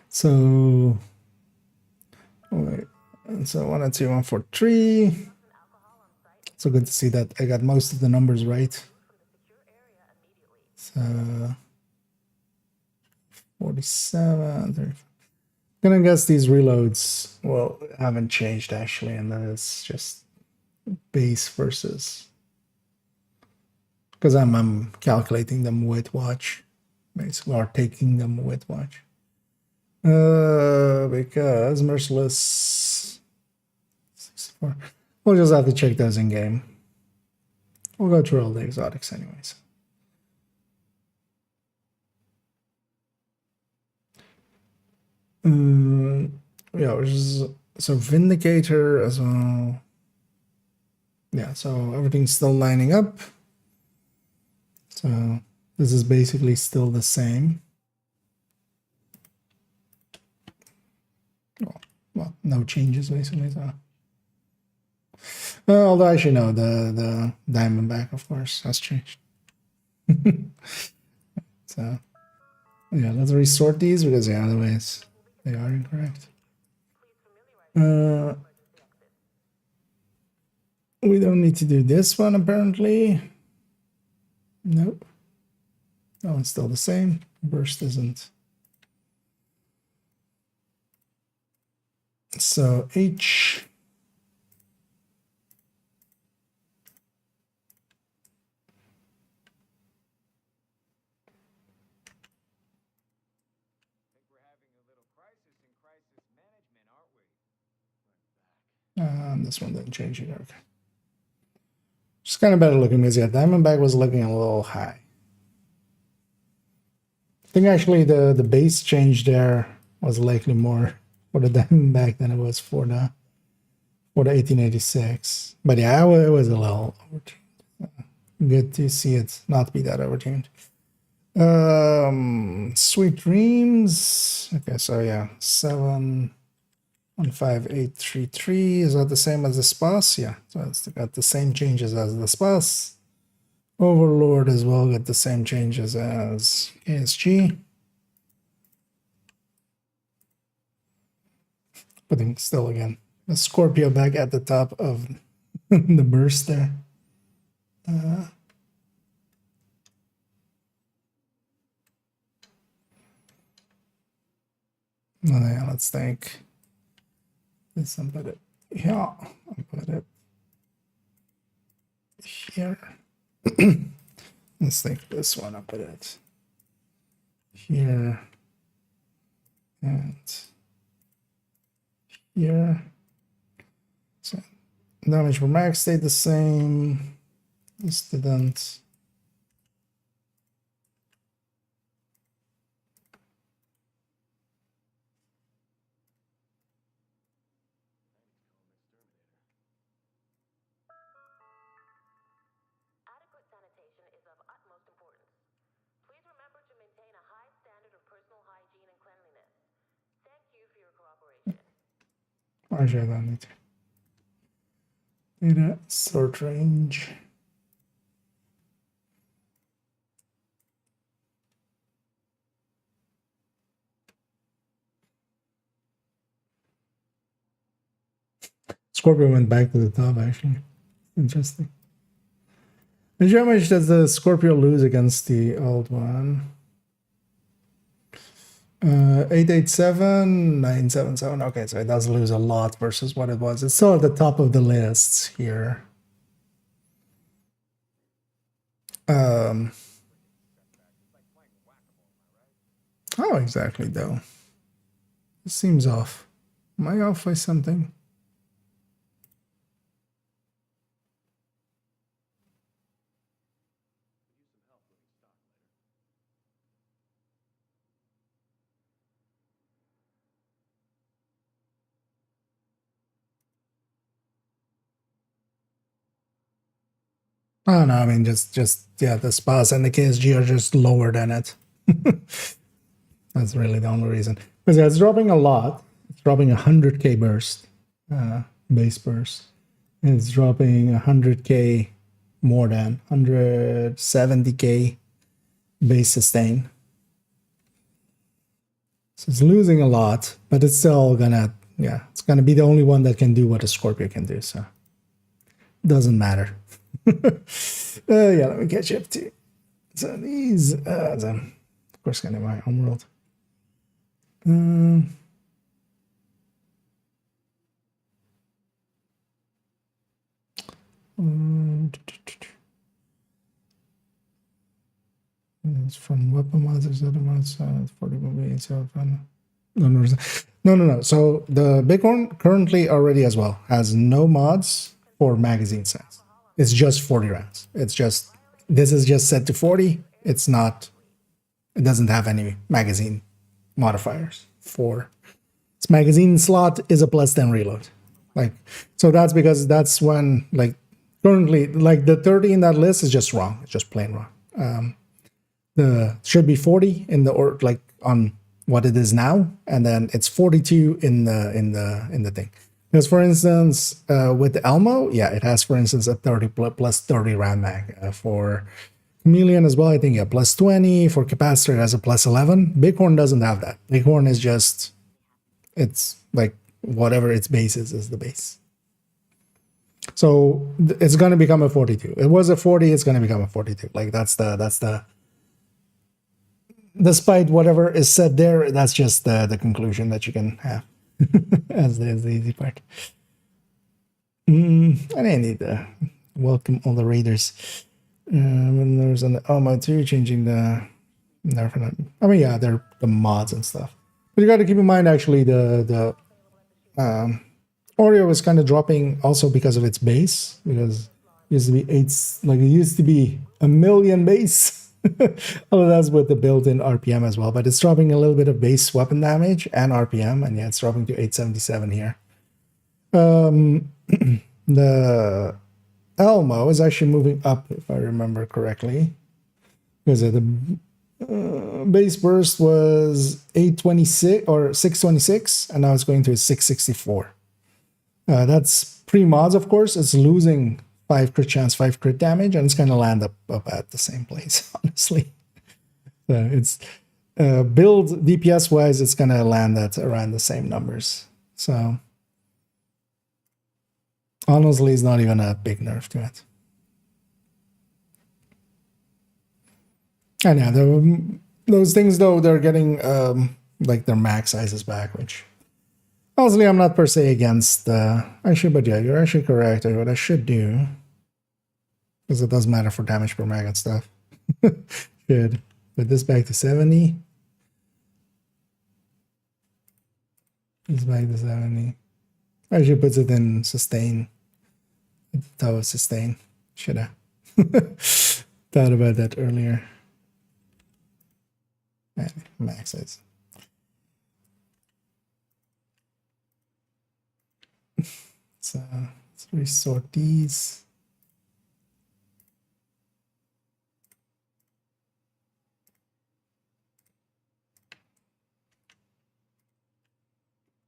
So wait, so 1 and 2, 1, 4, 3. So good to see that I got most of the numbers right. So 47. 30. Gonna guess these reloads haven't changed actually, and then it's just base versus, because I'm calculating them with watch, basically, or taking them with watch. Because Merciless 64. We'll just have to check those in game. We'll go through all the exotics anyways. Yeah, which is so Vindicator as well. Yeah, so everything's still lining up. So this is basically still the same. Well, no changes basically. So, although actually no, the Diamondback of course has changed. So yeah, let's resort these because yeah, otherwise they are incorrect. We don't need to do this one apparently. Nope. That one's still the same. Burst isn't. So H. This one didn't change either. Okay. Just kind of better looking because yeah, Diamondback was looking a little high. I think actually the base change there was likely more for the Diamondback than it was for the 1886. But yeah, it was a little overtuned. Good to see it not be that overtuned. Sweet Dreams. Okay, so yeah, 715,833. Is that the same as the Spas? Yeah, so it's got the same changes as the Spas. Overlord as well got the same changes as KSG. Putting still again the Scorpio back at the top of the burst there. Yeah, let's think. This and put it here. I'll put it here. Let's think this one. I'll put it here and here. So damage per max stayed the same. This didn't. Adequate sanitation is of utmost importance. Please remember to maintain a high standard of personal hygiene and cleanliness. Thank you for your cooperation. Actually, I don't need to. Data sort range. Scorpio went back to the top, actually. Interesting. And how much does the Scorpio lose against the old one? 887, 977. Okay, so it does lose a lot versus what it was. It's still at the top of the lists here. How exactly though? It seems off. Am I off by something? Oh no, I mean just yeah, the Spas and the KSG are just lower than it. That's really the only reason. Because yeah, it's dropping a lot. dropping 100k burst, base burst. It's dropping 100k more than 170k base sustain. So it's losing a lot, but it's still gonna, yeah, it's gonna be the only one that can do what a Scorpio can do. So doesn't matter. Yeah, let me catch up to. So these, of course, gonna my homeworld. It's from weapon mods, other mods, 40 movie, so no. So the Bighorn currently already as well has no mods for magazine size. It's just 40 rounds. It's just, this is just set to 40. It's not, it doesn't have any magazine modifiers for its magazine slot is a +10 reload. Like, so that's because that's when, like, currently, like the 30 in that list is just wrong. It's just plain wrong. The should be 40 in the, or like on what it is now, and then it's 42 in the thing. Because for instance, with the Elmo, yeah, it has, for instance, a 30 plus 30 round mag. For Chameleon as well, I think, yeah, +20. For Capacitor, it has a +11. Bighorn doesn't have that. Bighorn is just, it's like whatever its base is the base. So it's going to become a 42. It was a 40, it's going to become a 42. Like that's the despite whatever is said there, that's just the conclusion that you can have as the easy part. And I need to welcome all the raiders. When there's an Elmo too, changing the, I mean, yeah, they're the mods and stuff. But you got to keep in mind, actually, the Oreo is kind of dropping also because of its base, because it used to be it used to be 1 million base. Although that's with the built-in RPM as well, but it's dropping a little bit of base weapon damage and RPM, and yeah, it's dropping to 877 here. The Elmo is actually moving up, if I remember correctly, because the base burst was 826 or 626, and now it's going to 664. That's pre-mods, of course. It's losing 5 crit chance, 5 crit damage, and it's going to land up at the same place, honestly. So it's build DPS wise, it's going to land at around the same numbers. So honestly, it's not even a big nerf to it. And yeah, those things though, they're getting like their max sizes back, which honestly I'm not per se against. Actually, but yeah, you're actually correct. What I should do, because it does matter for damage per mag and stuff, should put this back to 70. This back to 70. Actually puts it in sustain. At the top of sustain. Should have thought about that earlier. Max size. So let's resort these.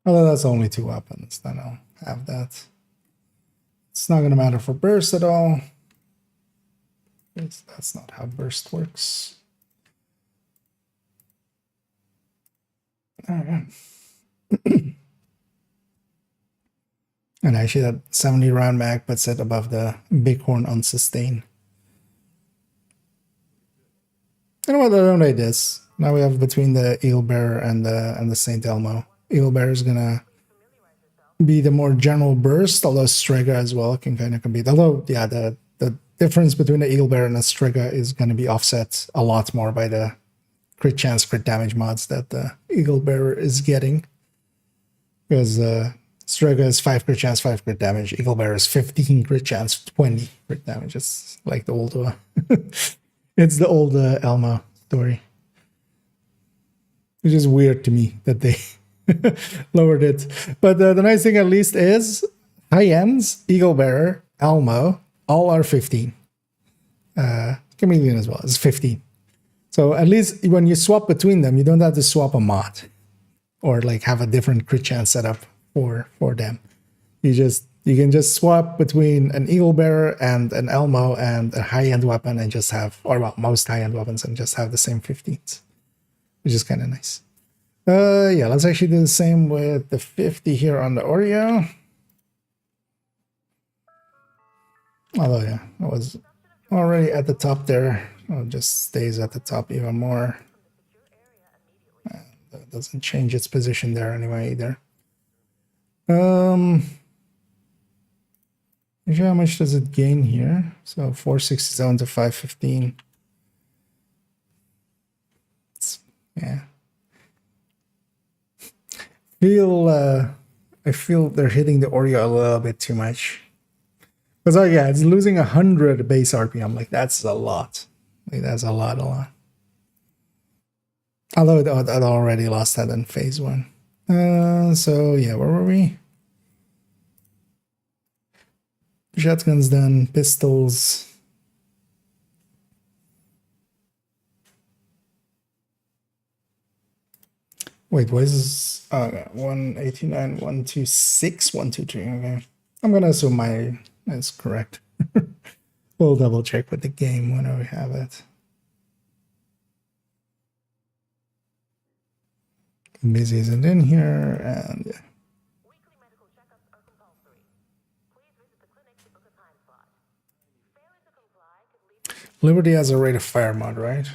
Although that's only 2 weapons, then I'll have that. It's not going to matter for burst at all. That's not how burst works. All right. And actually that 70 round mag puts it above the Bighorn on sustain. You know what, I don't like this. Now we have between the Eel Bearer and the Saint Elmo. Eel Bearer is gonna be the more general burst, although Strega as well can kind of compete. Although, yeah, the difference between the Eel Bearer and the Strega is going to be offset a lot more by the crit chance, crit damage mods that the Eagle Bearer is getting. Because Strega is 5 crit chance, 5 crit damage. Eagle Bearer is 15 crit chance, 20 crit damage. It's like the old it's the old Elmo story. Which is weird to me that they lowered it. But the nice thing at least is high ends, Eagle Bearer, Elmo, all are 15. Chameleon as well is 15. So at least when you swap between them, you don't have to swap a mod. or like have a different crit chance setup for them. You can just swap between an eagle bearer and an Elmo and a high-end weapon and just have, or well, most high-end weapons, and just have the same 15s, which is kind of nice. Yeah, let's actually do the same with the 50 here on the Oreo. Although, yeah, I was already at the top there. It just stays at the top even more. That doesn't change its position there anyway either. How much does it gain here? So 467 to 515. Yeah. I feel they're hitting the Oreo a little bit too much. Because oh yeah, it's losing 100 base RPM. Like that's a lot. Like that's a lot. Although it already lost that in phase 1. So yeah, where were we? Shotguns done, pistols. Wait, what is this? 189, 126, 123. Okay. I'm gonna assume my is correct. We'll double check with the game when we have it. Busy isn't in here, and yeah. Weekly medical checkups are compulsory. Please visit the clinic to book a time slot. Failure to comply could lead to Liberty has a rate of fire mod, right?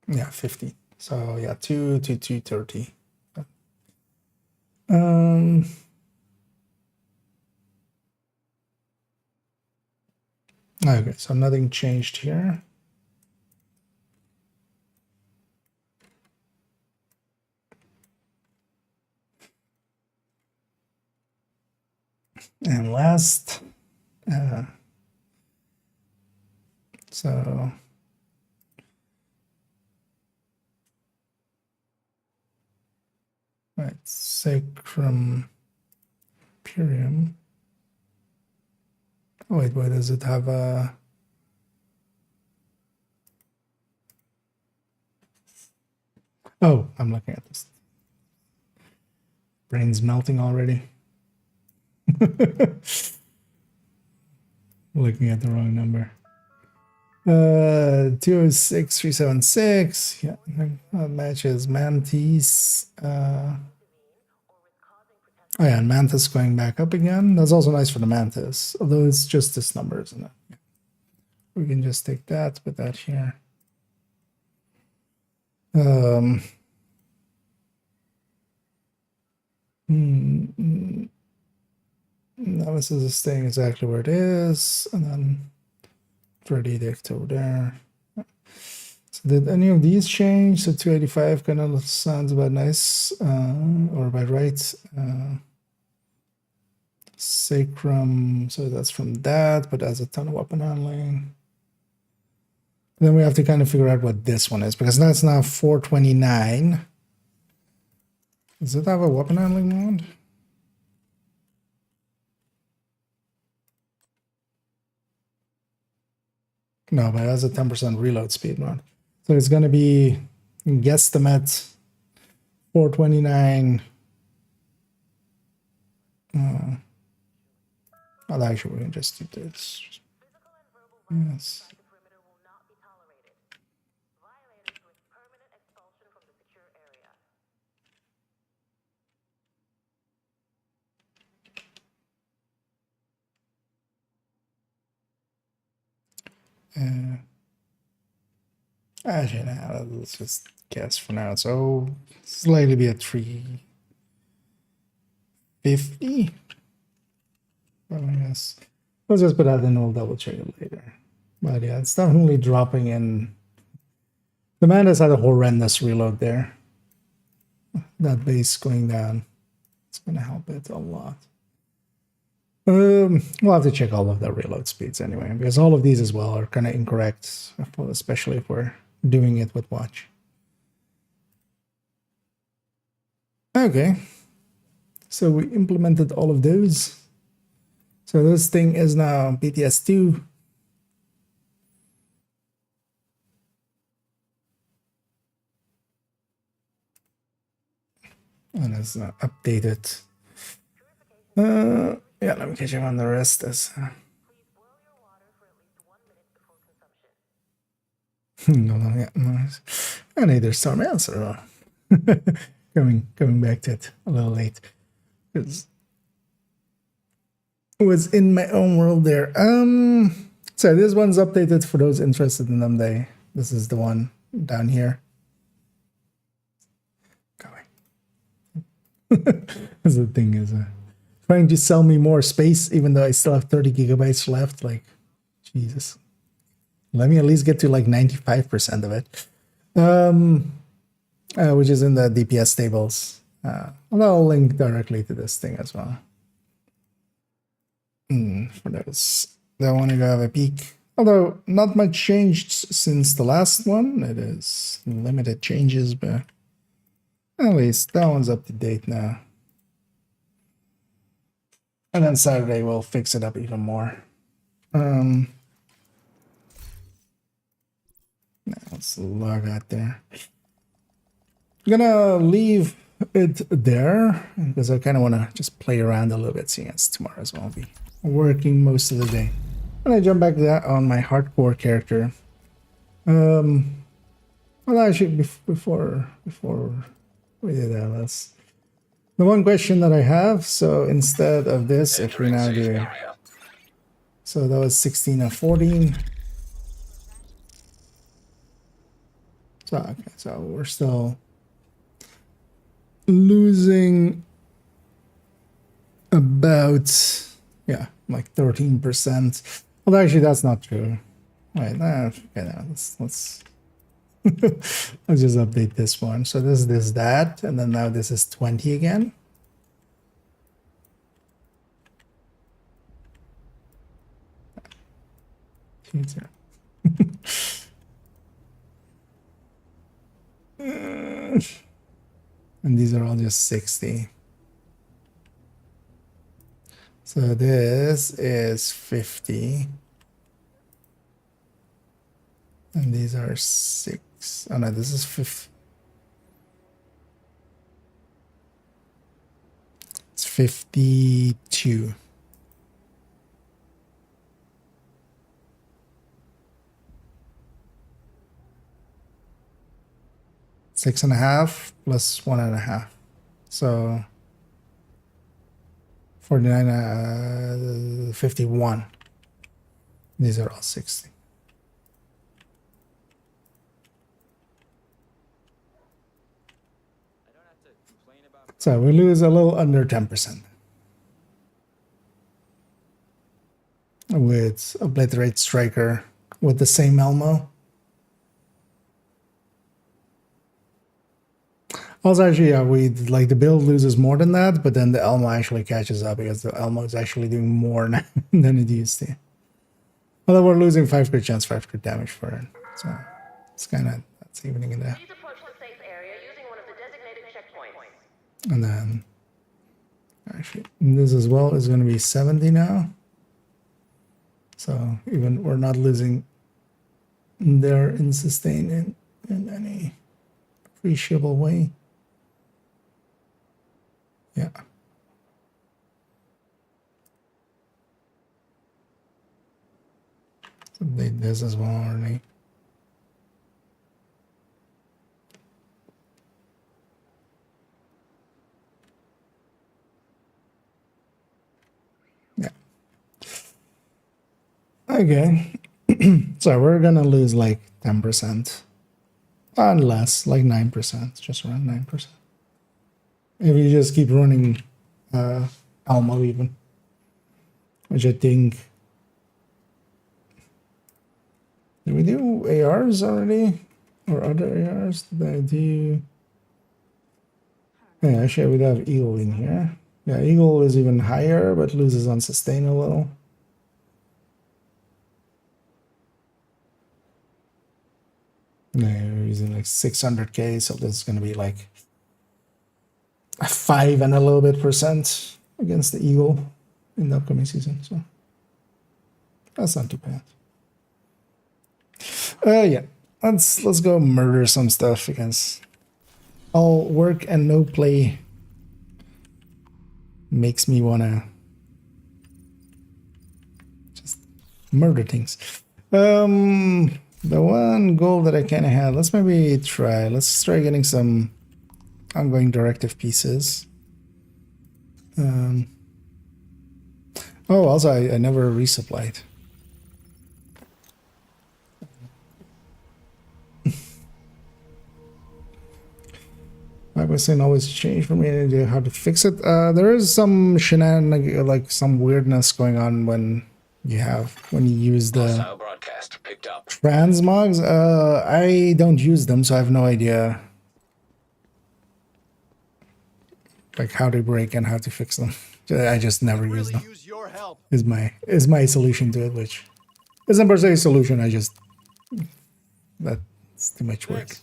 Yeah, 50. So yeah, 2 to 230. Okay, so nothing changed here. And last, so right, Sacrum Purium. Oh wait, why does it have a? Oh, I'm looking at this. Brain's melting already. Looking at the wrong number. 206376. Yeah, that matches Mantis. Oh yeah, and Mantis going back up again. That's also nice for the Mantis, although it's just this number, isn't it? Yeah. We can just take that, put that here. Nemesis is staying exactly where it is, and then 30 edict over there. So did any of these change? So 285 kind of sounds about nice, or about right. Sacrum, so that's from that, but has a ton of weapon handling. Then we have to kind of figure out what this one is, because that's now 429. Does it have a weapon handling mod? No, but it has a 10% reload speed mod. So it's going to be guesstimate 429. Well, actually, we can just do this. physical and verbal violence Yes. inside the perimeter will not be tolerated. Violators risk permanent expulsion from the secure area. Actually, nah, let's just guess for now. So it's likely to be a 350. Well, I guess we'll just put that in. We'll double check it later. But yeah, it's definitely dropping in. The Mantis had a horrendous reload there. That base going down, it's gonna help it a lot. We'll have to check all of the reload speeds anyway, because all of these as well are kind of incorrect, especially if we're doing it with watch. Okay, so we implemented all of those. So this thing is now BTS2. And it's updated. Yeah, let me catch up on the rest. As Please boil your water for at least 1 minute before consumption. no, yeah, nice. I need their storm answer. Coming back to it a little late. It was in my own world there. So this one's updated for those interested in them. This is the one down here. That's the thing is trying to sell me more space even though I still have 30 gigabytes left. Like, Jesus. Let me at least get to like 95% of it. Which is in the DPS tables. And I'll link directly to this thing as well. For those that want to go have a peek. Although not much changed since the last one. It is limited changes, but at least that one's up to date now. And then Saturday we'll fix it up even more. Now let's log out there. I'm gonna leave it there because I kind of want to just play around a little bit, seeing as tomorrow as well. I'll be working most of the day. And I jump back to that on my hardcore character. Well, actually, before we did that, let's. The one question that I have, so instead of this, if we now do, so that was 16 and 14. So okay, so we're still losing about, yeah, like 13%. Well, actually, that's not true. Wait, okay, now let's let's just update this one. So this is that, and then now this is 20 again. And these are all just 60. So this is 50. And these are 6. Oh no, this is 50. It's 52. Six and a half plus 1.5. So 49, 51. These are all 60. So we lose a little under 10% with Obliterate Striker with the same Elmo. Also, actually, yeah, we like the build loses more than that, but then the Elmo actually catches up because the Elmo is actually doing more now than it used to. Although we're losing 5 crit chance, 5 crit damage for it, so it's kind of that's evening in there. Please approach the safe area using one of the designated checkpoints. And then actually this as well is going to be 70 now. So even we're not losing there in sustain in any appreciable way. Yeah. So they did this as well already. Yeah. Okay. So we're gonna lose like 10%. And less, like 9%, just around 9%. If you just keep running Almo even. Which I think... Did we do ARs already? Or other ARs? Did I do... Yeah, actually I would have Eagle in here. Yeah, Eagle is even higher, but loses on sustain a little. No, we're using like 600k, so this is going to be like 5 and a little bit % against the Eagle in the upcoming season. So that's not too bad. Yeah, let's go murder some stuff against all work and no play makes me wanna just murder things. The one goal that I kind of had, let's try getting some ongoing directive pieces. Oh, also I never resupplied. I was saying always change for me to do how to fix it. There is some shenanigans, like some weirdness going on when you use the Hostile broadcast picked up. transmogs. I don't use them, so I have no idea like how they break and how to fix them. I just never use them. Use your help. Is my solution to it, which isn't per se a solution. That's too much work. Thanks.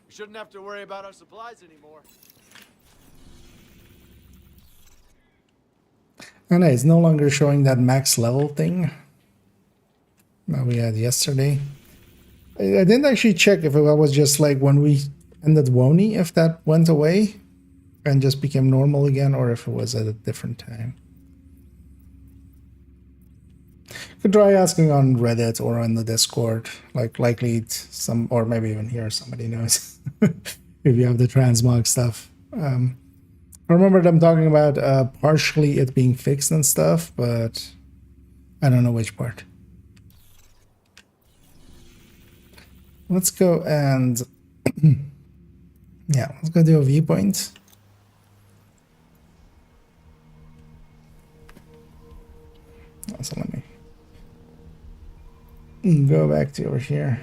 We shouldn't have to worry about our supplies anymore. Oh no, it's no longer showing that max level thing that we had yesterday. I didn't actually check if it was just like when we ended WONI, if that went away and just became normal again, or if it was at a different time. Could try asking on Reddit or on the Discord, like likely some, or maybe even here somebody knows if you have the transmog stuff. I remember them talking about partially it being fixed and stuff, but I don't know which part. Let's go and yeah, let's go do a viewpoint. So let me go back to over here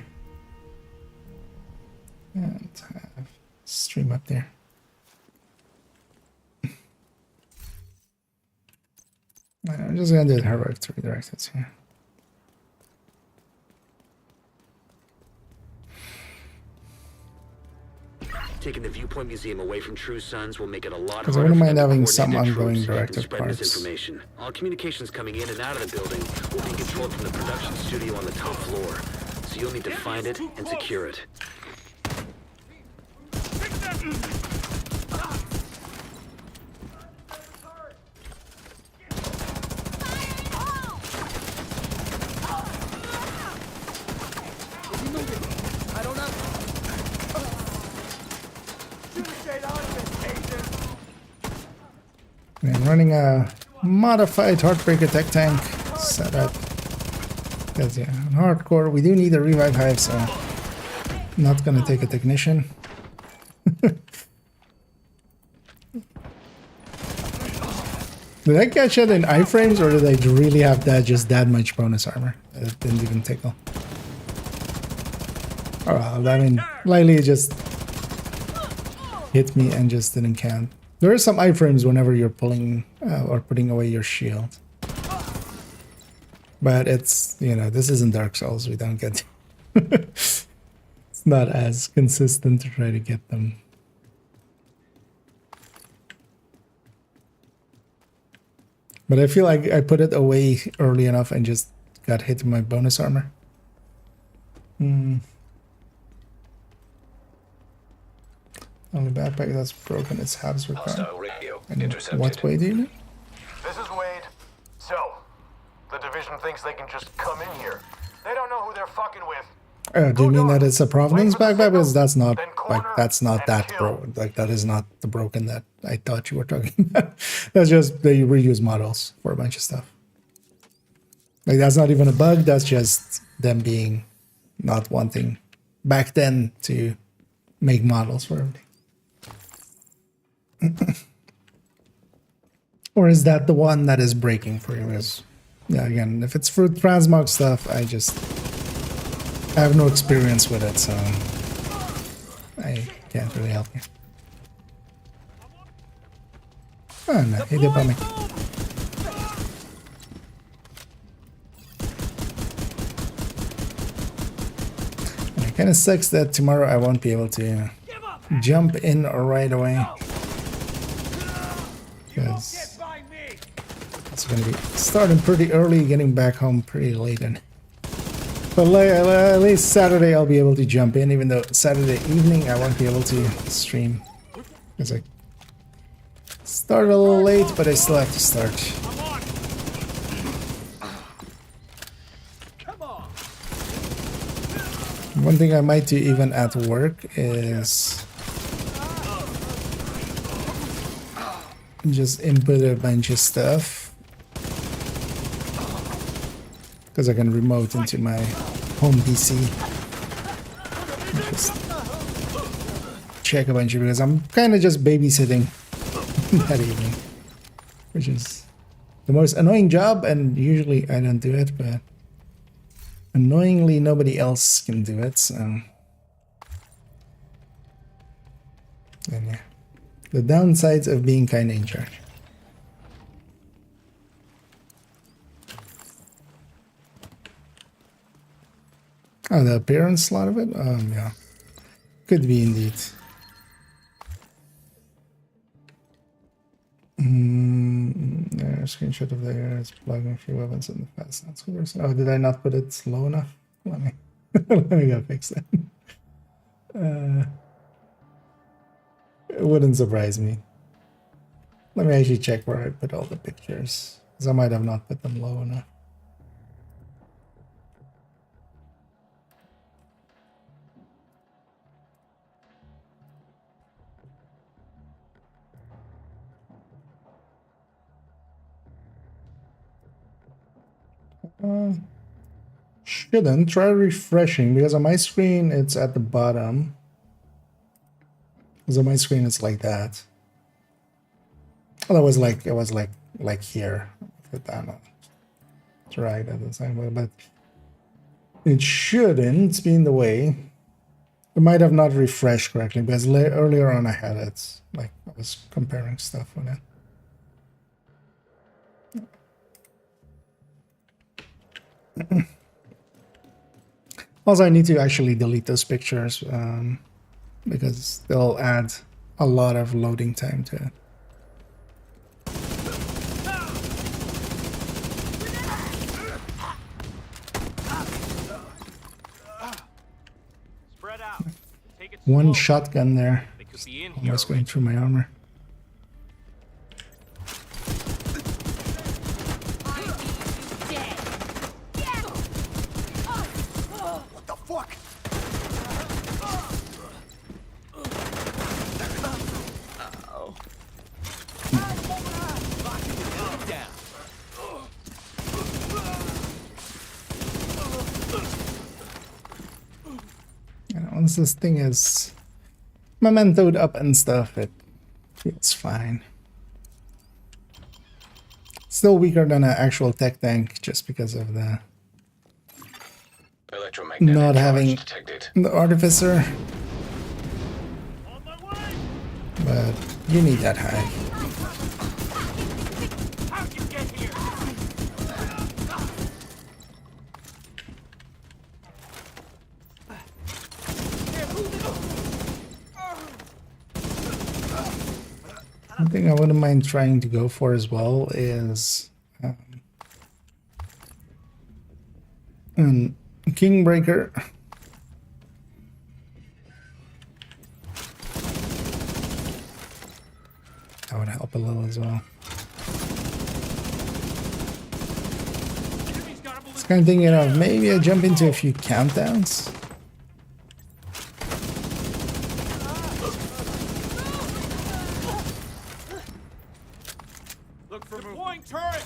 and have stream up there. I'm just gonna do it heroic to redirect it here. Taking the Viewpoint Museum away from True Sons will make it a lot Because I harder wouldn't for mind them to having some coordinate their ongoing troops so they can directive spread parts. misinformation. All communications coming in and out of the building will be controlled from the production studio on the top floor, so you'll need to find it and secure it. I don't know. Stay out of it, agent. I'm running a modified Heartbreaker tech tank setup. Because yeah, on hardcore we do need a revive hive, so I'm not gonna take a technician. Did I catch that in iframes, or did I really have that much bonus armor? It didn't even tickle. Oh, well, I mean, lightly just hit me and just didn't count. There are some iframes whenever you're pulling or putting away your shield. But it's, you know, this isn't Dark Souls. We don't get... It's not as consistent to try to get them. But I feel like I put it away early enough and just got hit with my bonus armor. Only backpack that's broken its habits required. Hostile radio And intercepted. what way do you do? This is Wade. So, the division thinks they can just come in here. They don't know who they're fucking with. Do you mean that it's a Providence Wait for the backpack? Because signal, that's not then like corner that's not and that kill. broken. Like that is not the broken that I thought you were talking about. That's just they reuse models for a bunch of stuff. Like that's not even a bug. That's just them being not wanting back then to make models for everything. Or is that the one that is breaking for you? Because yeah, again, if it's for transmog stuff, I have no experience with it, so I can't really help you. Oh no, he did me. It kind of sucks that tomorrow I won't be able to jump in right away. Because it's going to be starting pretty early, getting back home pretty late. But at least Saturday I'll be able to jump in, even though Saturday evening I won't be able to stream. Because I Started a little late, but I still have to start. One thing I might do even at work is just input a bunch of stuff, because I can remote into my home PC. Just check a bunch of, because I'm kind of just babysitting that evening, which is the most annoying job, and usually I don't do it, but annoyingly nobody else can do it, so. And yeah, the downsides of being kind of in charge. Oh, the appearance slot of it? Yeah. Could be indeed. There's a screenshot of the air. It's plugging a few weapons in the fast. That's good. Oh, did I not put it low enough? Let me let me go fix that. It wouldn't surprise me. Let me actually check where I put all the pictures, because I might have not put them low enough. Shouldn't. Try refreshing, because on my screen it's at the bottom. Because on my screen it's like that. Well, it was like here. Put that on. It's right at the same way, but it shouldn't be in the way. It might have not refreshed correctly, because earlier on I had it. Like, I was comparing stuff with it. Also, I need to actually delete those pictures, because they'll add a lot of loading time to it. Spread out. Take it One slow. shotgun there, They could be in here. almost going through my armor. What the fuck? And once this thing is mementoed up and stuff, it feels fine. Still weaker than an actual tech tank, just because of the not having the artificer. On my way. But you need that high. How'd you get here? One thing I wouldn't mind trying to go for as well is Kingbreaker. That would help a little as well. It's kind of thinking of maybe I jump into a few countdowns. Look for deploying turret.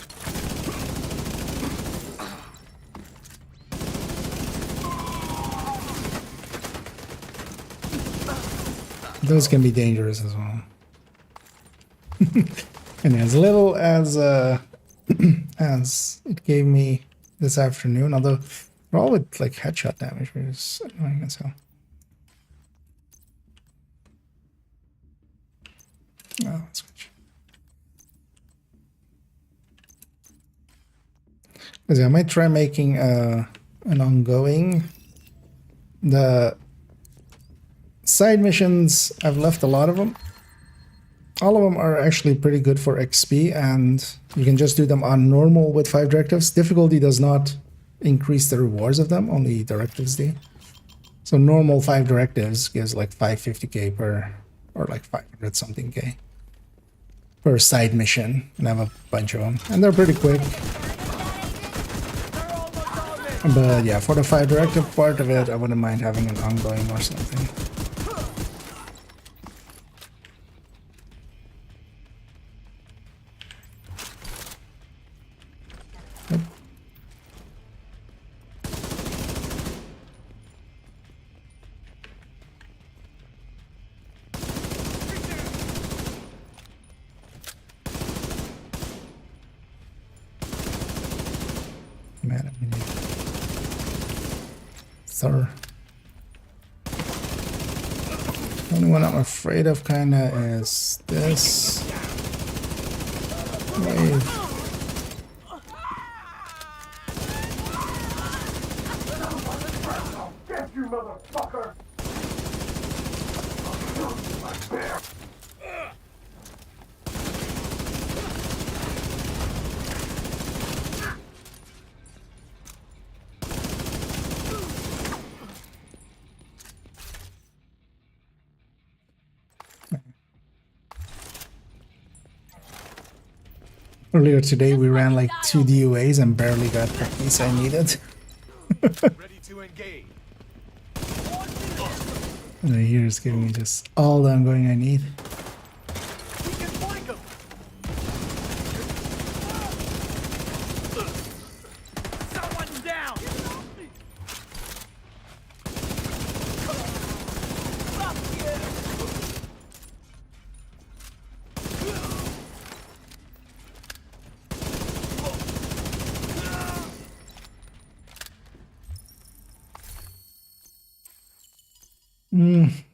Those can be dangerous as well. And as little as as it gave me this afternoon, although they're all with like headshot damage, which is annoying as hell. Oh, that's good. I might try making an ongoing. The side missions, I've left a lot of them. All of them are actually pretty good for XP, and you can just do them on normal with 5 directives. Difficulty does not increase the rewards of them, only directives do. So normal 5 directives gives like 550k per, or like 500 something k. per side mission, and I have a bunch of them, and they're pretty quick. But yeah, for the fire directive part of it, I wouldn't mind having an ongoing or something. Yep. Man, I mean, sir. The only one I'm afraid of kinda is this wave. Earlier today we ran like 2 DOAs and barely got the piece I needed. Ready to engage. And here is giving me just all the ongoing I need. We can flank 'em. Someone's down.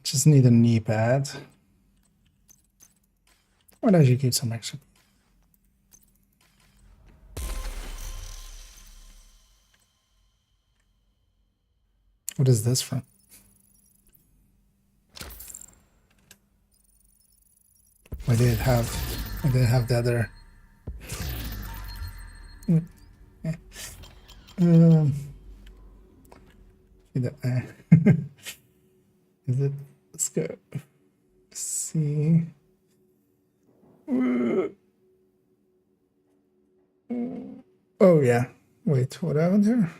Just need a knee pad. Why don't you keep some extra? What is this from? I did have the other. Yeah. Is it? Let's go. See. Oh yeah. Wait, what happened here?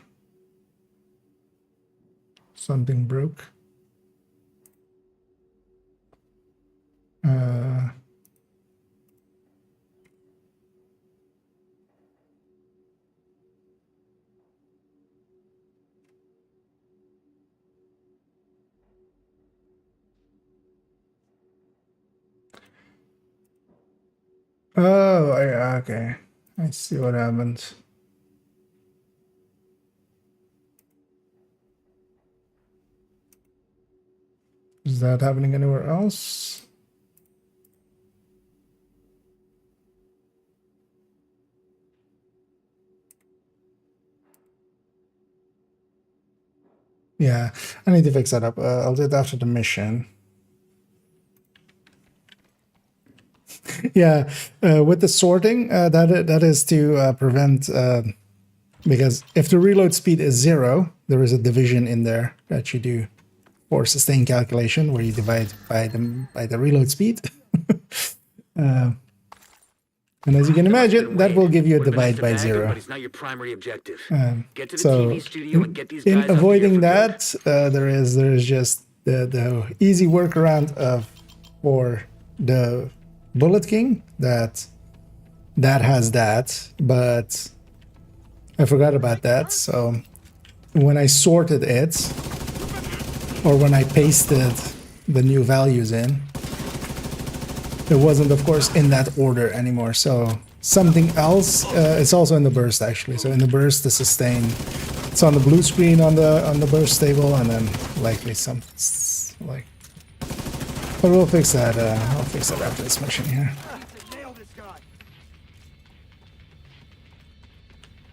Something broke. Oh, okay. I see what happened. Is that happening anywhere else? Yeah, I need to fix that up. I'll do it after the mission. Yeah, with the sorting, that is to prevent, because if the reload speed is 0, there is a division in there that you do for sustain calculation, where you divide by the reload speed. And as you can imagine, that will give you a divide by 0. But it's not your primary objective. Get to the So TV studio and get these in guys up here avoiding for that, there is just the easy workaround for the Bullet King that has that, but I forgot about that. So when I sorted it, or when I pasted the new values in, it wasn't, of course, in that order anymore. So something else, it's also in the burst actually. So in the burst, the sustain, it's on the blue screen on the burst table, and then likely some like. But we'll fix that. I'll fix that after this mission here. Nail this guy.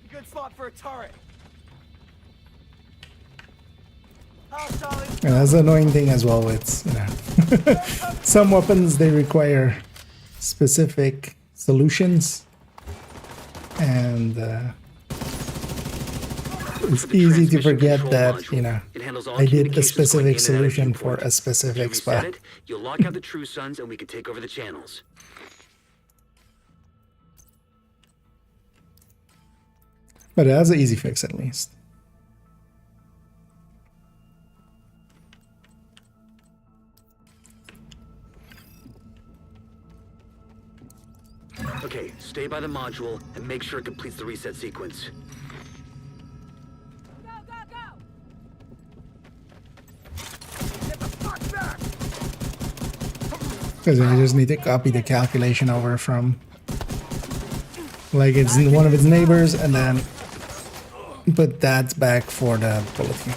Good spot for a turret. Yeah, that's the annoying thing as well with, some weapons, they require specific solutions, and it's easy to forget that, I did a specific solution for a specific spot. You'll lock out the True Sons and we can take over the channels. But it has an easy fix at least. Okay, stay by the module and make sure it completes the reset sequence. Go, go, go! Get the fuck back! Because I just need to copy the calculation over from, like, it's one of its neighbors, and then put that back for the bulletin.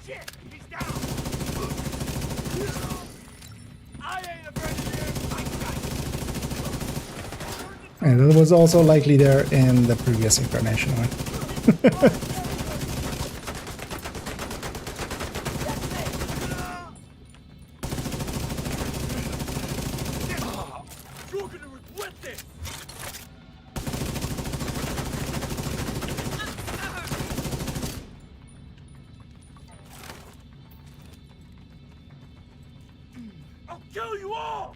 Shit! He's down! I ain't afraid of you! And that was also likely there in the previous incarnation one. You're gonna regret this! I'll kill you all!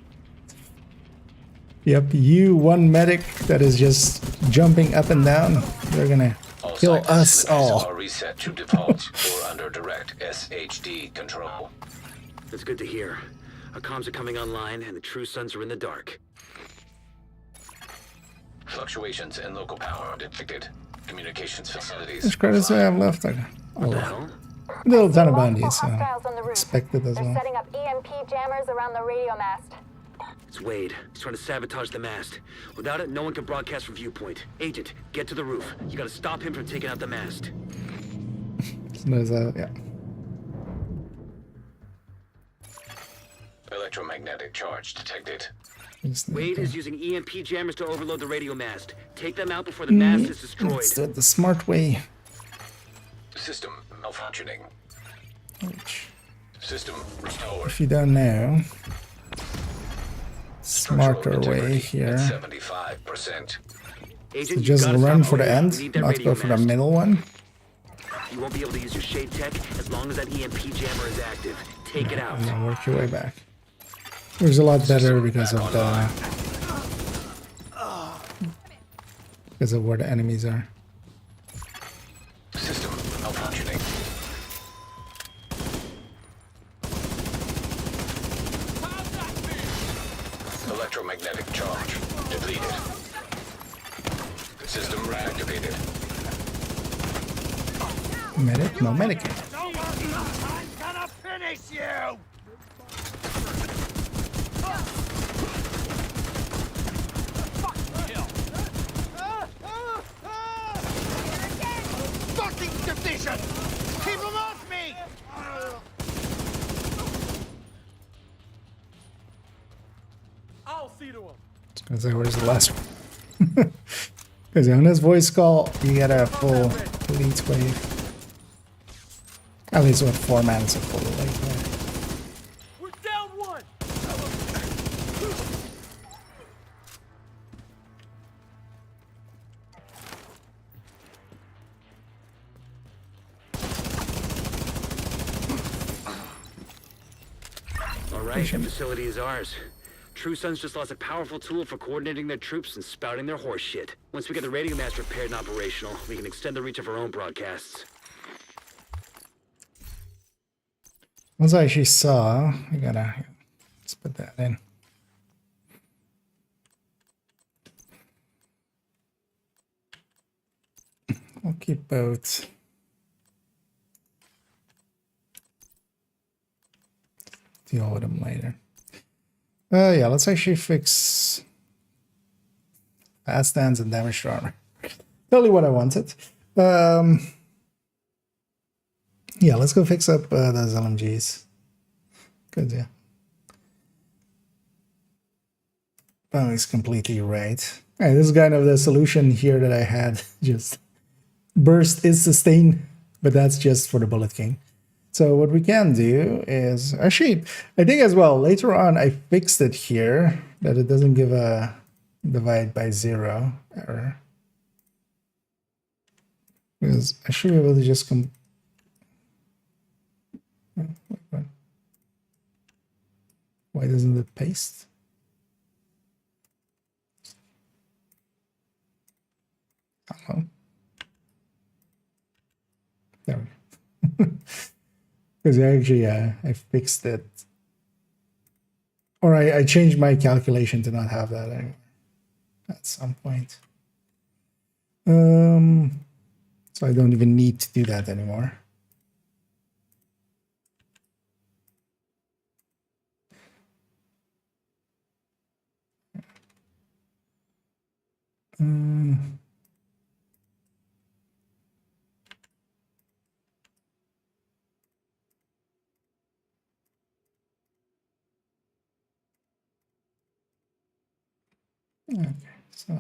Yep, you one medic that is just jumping up and down. They're gonna kill site us facilities all. are reset to default or under direct SHD control. That's good to hear. Our comms are coming online and the true suns are in the dark. Fluctuations in local power detected. Communications facilities. Which credits do I have left? What the hell? Little ton of Multiple bounties, so hostiles on the roof. expected as They're well. setting up EMP jammers around the radio mast. It's Wade. He's trying to sabotage the mast. Without it, no one can broadcast from viewpoint. Agent, get to the roof. You gotta stop him from taking out the mast. So there's a, yeah. Electromagnetic charge detected. Just need Wade to- is using EMP jammers to overload the radio mast. Take them out before the mast is destroyed. Let's do it the smart way. System malfunctioning. Which, System restored. if you don't know, Structural smarter way integrity here. at 75%. Agent, So you just gotta run stop for the Wade. end, We need that not radio go for the mast. middle one. You won't be able to use your shade tech as long as that EMP jammer is active. Take it out. And then work your way back. It was a lot better because of the where the enemies are. System malfunctioning. Electromagnetic charge depleted. System reactivated. Medic? No medic. Don't worry, I'm gonna finish you! Fucking division! Keep them off me! I'll see to him. Because I was the last one. Because on this voice call, you get a full elite wave. At least with 4 man, it's a full elite wave. We're down one! All right, the facility is ours. True Sons just lost a powerful tool for coordinating their troops and spouting their horse shit. Once we get the radio mast repaired and operational, we can extend the reach of our own broadcasts. Once I actually saw, I gotta, let's put that in. I'll keep both. Deal with them later. Yeah, let's actually fix fast stands and damage to armor. Totally what I wanted. Yeah, let's go fix up those LMGs. Good, yeah. Oh, it's completely right. Alright, this is kind of the solution here that I had. Just burst is sustain, but that's just for the Bullet King. So what we can do is, actually, I think as well, later on I fixed it here, that it doesn't give a divide by 0 error. Because I should be able to just Why doesn't it paste? Hello. There we go. Because actually, I fixed it. Or I changed my calculation to not have that anymore at some point. So I don't even need to do that anymore. Okay, so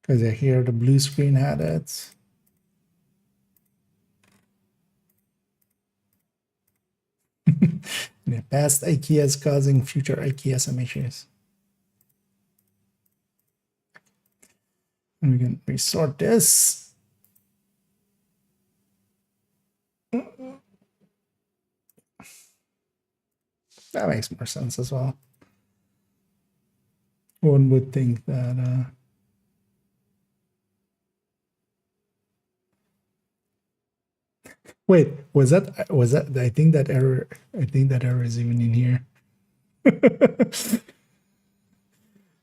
because I hear the blue screen had it. Yeah, past IKEAs causing future IKEA issues. And we can resort this. That makes more sense as well. One would think that wait, was that I think that error is even in here.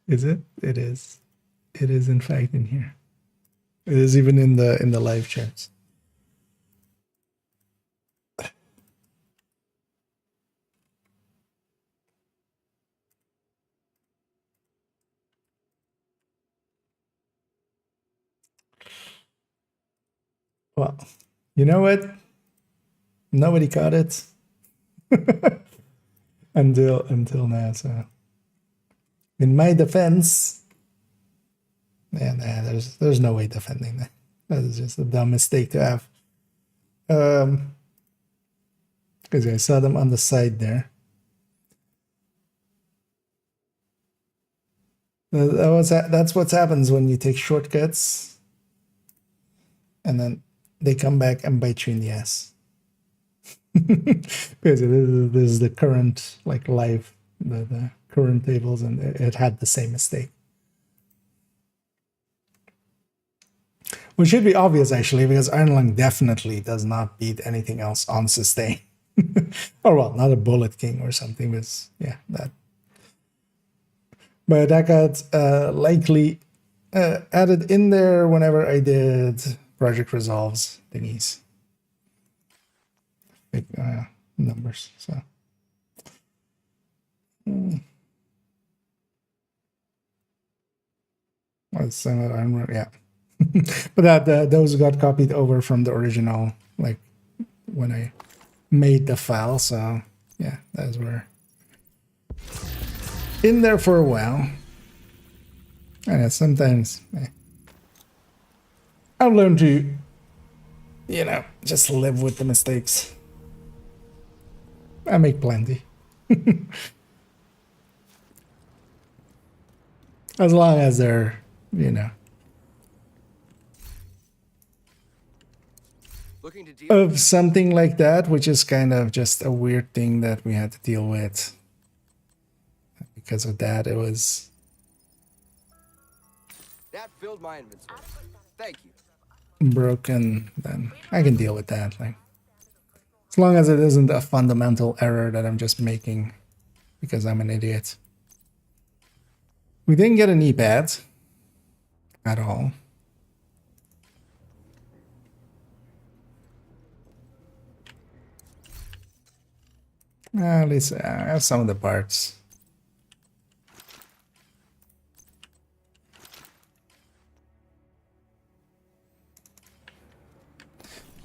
Is it? It is. It is in fact in here. It is even in the live chats. Well, you know what? Nobody caught it until now. So, in my defense, yeah, nah, there's no way defending that. That is just a dumb mistake to have. Because I saw them on the side there. That's what happens when you take shortcuts, and then they come back and bite you in the ass. Because this is the current live the current tables, and it had the same mistake. Which should be obvious actually, because Iron Lung definitely does not beat anything else on sustain. Or well, not a Bullet King or something, but yeah, that. But that got likely added in there whenever I did project resolves thingies. Big numbers, so. Let's yeah. But those got copied over from the original, like when I made the file. So yeah, those were in there for a while. And sometimes I've learned to, just live with the mistakes. I make plenty. As long as they're, of something like that, which is kind of just a weird thing that we had to deal with. Because of that, it was... That filled my inventory. Thank you. broken, then I can deal with that. As long as it isn't a fundamental error that I'm just making because I'm an idiot. We didn't get an e-pad at all. At least I have some of the parts.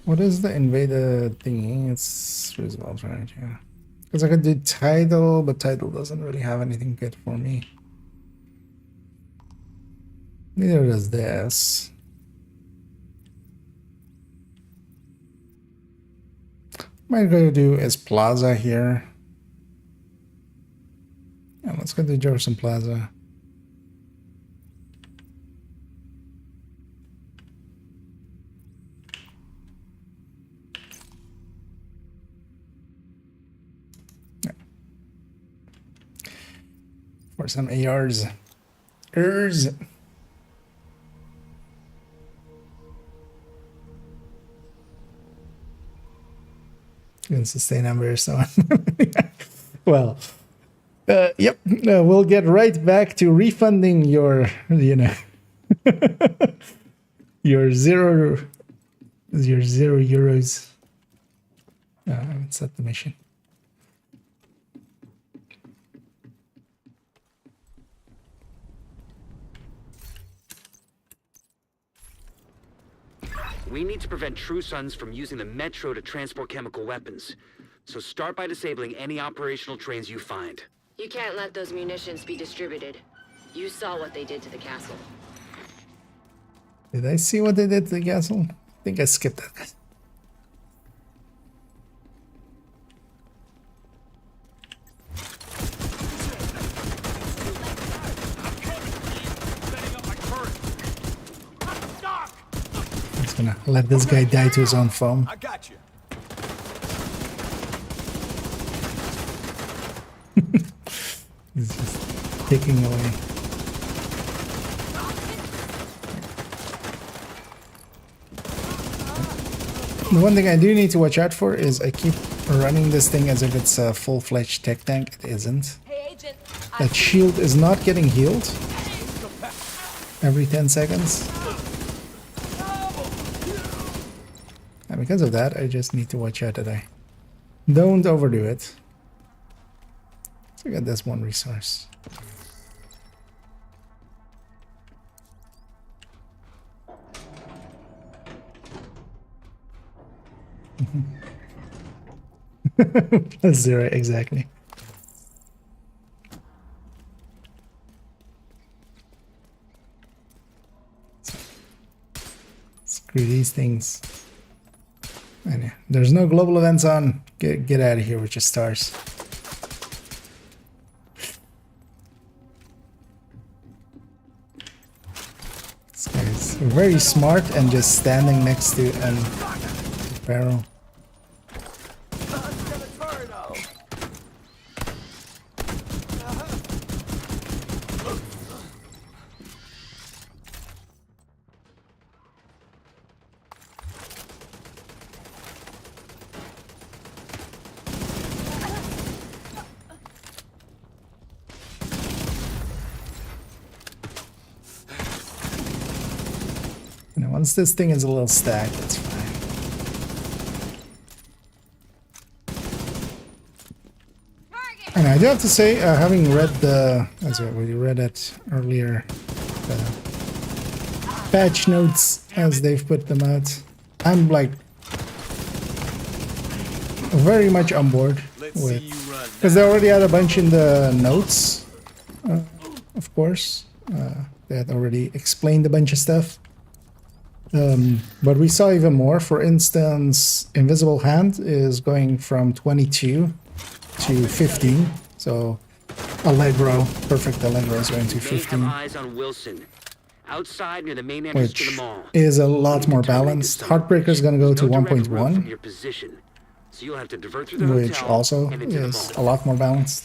What is the invader thingy? It's resolved, right? Yeah. Because I could do title, but title doesn't really have anything good for me. Neither does this. What I'm going to do is Plaza here. Yeah, let's go to Jefferson Plaza. for some ARs. ARs. And sustain number so on. Well, yep. We'll get right back to refunding your, you know, your zero euros. I haven't set the mission. We need to prevent True Sons from using the metro to transport chemical weapons. So start by disabling any operational trains you find. You can't let those munitions be distributed. You saw what they did to the castle. Did I see what they did to the castle? I think I skipped that. I'm just gonna let this guy die to his own foam. I got you. He's just taking away. The one thing I do need to watch out for is I keep running this thing as if it's a full-fledged tech tank. It isn't. Hey, Agent. That shield is not getting healed every 10 seconds. And because of that, I just need to watch out that I don't overdo it. So I got this one resource. Plus 0, exactly. Screw these things. And yeah, there's no global events on. Get out of here with your stars. This guy's very smart and just standing next to a barrel. Once this thing is a little stacked, it's fine. And I do have to say, having read the, as we read it earlier, the patch notes as they've put them out, I'm like very much on board with, because they already had a bunch in the notes, of course. They had already explained a bunch of stuff. But we saw even more. For instance, Invisible Hand is going from 22 to 15. So Allegro, perfect Allegro is going to 15. Eyes on Wilson. Outside near the main entrance to the Which mall. is a lot more balanced. Heartbreaker is going to go to 1.1, So you'll have to divert through the which hotel also and into the is mall. a lot more balanced.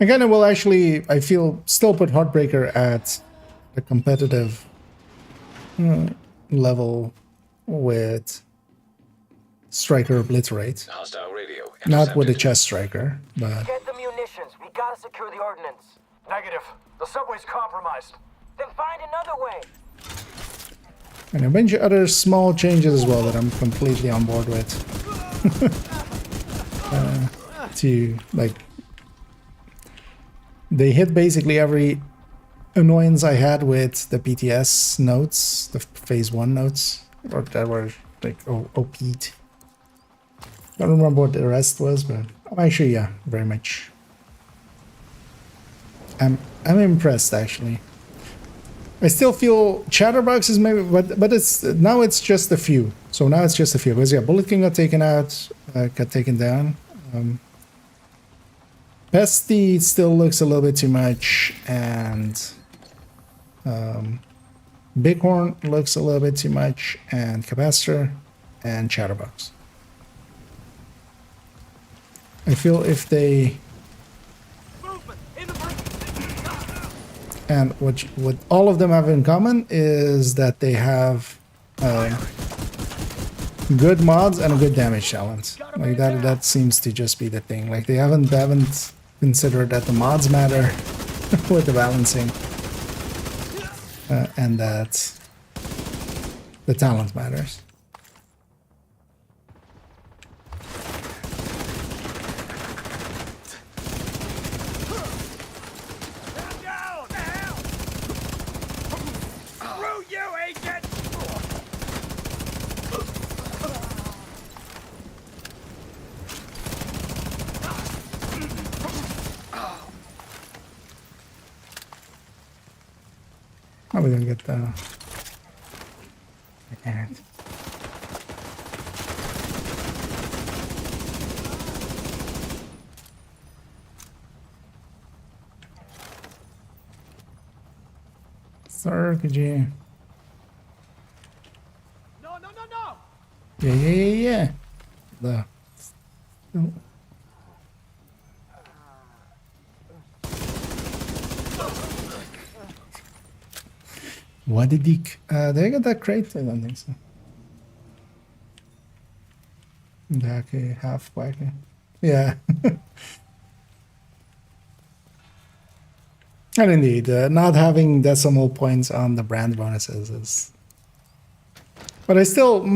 I kind of will actually, I feel, still put Heartbreaker at a competitive level with Striker Obliterate. Hostile radio. Not with the intercepted. chest striker, but Get the munitions. We gotta secure the ordnance. Negative. The subway's compromised. Then find another way. and a bunch of other small changes as well that I'm completely on board with. To like, they hit basically every annoyance I had with the PTS notes, the phase 1 notes, or that were like OP'd. I don't remember what the rest was, but I'm actually, yeah, very much. I'm impressed actually. I still feel Chatterbox is maybe, but it's now it's just a few. So now it's just a few because yeah, Bullet King got taken out, got taken down. Pesty still looks a little bit too much, and Bighorn looks a little bit too much, and Capacitor and Chatterbox. I feel if they Movement in the And what all of them have in common is that they have good mods and a good damage challenge. Like that seems to just be the thing. Like they haven't considered that the mods matter with the balancing, and that the talent matters. How are we gonna get the... I can't. Sir, could you... No, no, no, no! Yeah. The... What did he... did I get that crate? I don't think so. Okay, half wacky. Yeah. And indeed, not having decimal points on the brand bonuses is... But I still...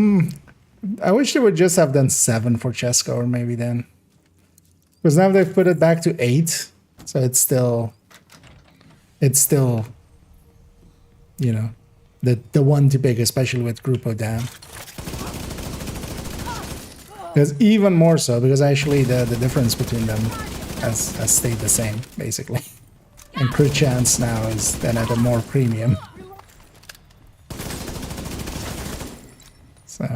I wish they would just have done 7 for Cheska, or maybe then. Because now they've put it back to 8. So it's still... you know, the one to pick, especially with Grupo Dam. Because even more so, because actually the difference between them has stayed the same, basically. And crit chance now is then at a more premium. So...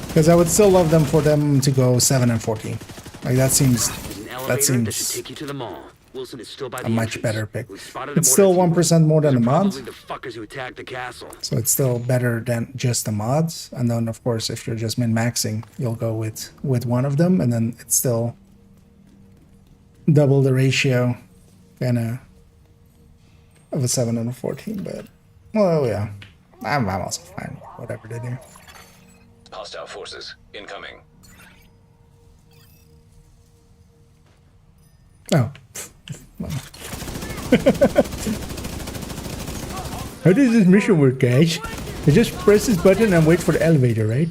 Because I would still love them for them to go 7 and 14. Like that seems That should take you to the mall. Wilson is still by the a much entrance. better pick. We spotted It's him still more than 1% more than the These are mods, probably the fuckers who attacked the castle. so it's still better than just the mods. And then of course, if you're just min-maxing, you'll go with one of them, and then it's still double the ratio, kinda, of a 7 and a 14. But well, yeah, I'm also fine with whatever they do. Hostile forces incoming. Oh. Well. How does this mission work, guys? I just press this button and wait for the elevator, right?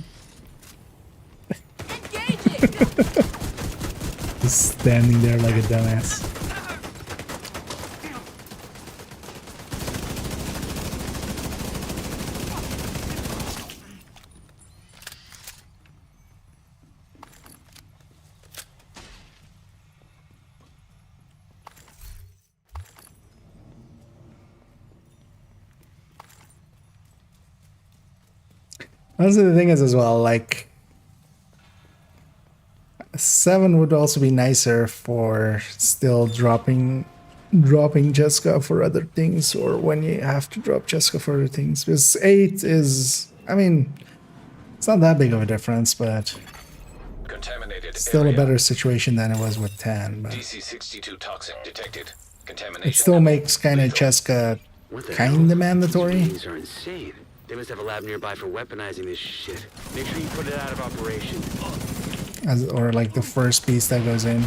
Just standing there like a dumbass. Honestly, the thing is as well, like 7 would also be nicer for still dropping Jessica for other things, or when you have to drop Jessica for other things. Because 8 is, I mean, it's not that big of a difference, but Contaminated still area. a better situation than it was with 10. But DC-62 toxin detected. Contamination. it still makes kind of Jessica What the kind hell? of mandatory. These are insane. They must have a lab nearby for weaponizing this shit. Make sure you put it out of operation. Or like the first piece that goes in.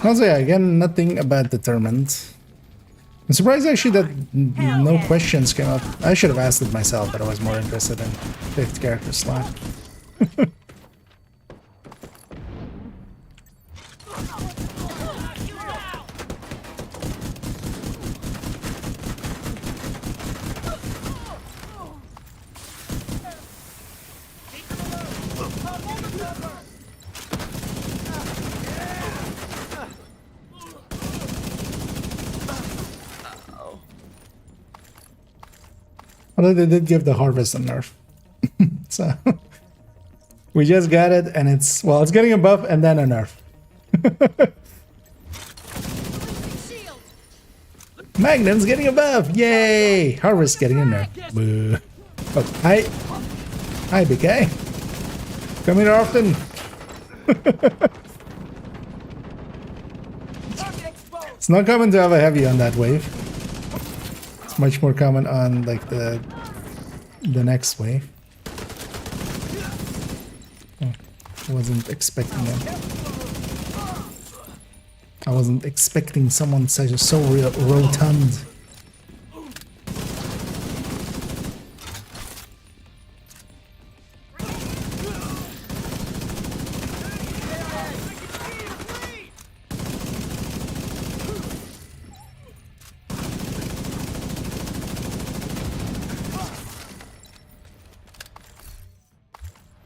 Also, yeah, again, nothing about determined. I'm surprised actually that no questions came up. I should have asked it myself, but I was more interested in 5th character slot. Although they did give the harvest a nerf. So We just got it, and it's, well, it's getting a buff and then a nerf. Magnum's getting a buff! Yay! Harvest getting a nerf. Boo. Oh, hi, BK. Come here often. It's not common to have a heavy on that wave. It's much more common on like the next wave. Oh, I wasn't expecting that. I wasn't expecting someone so rotund.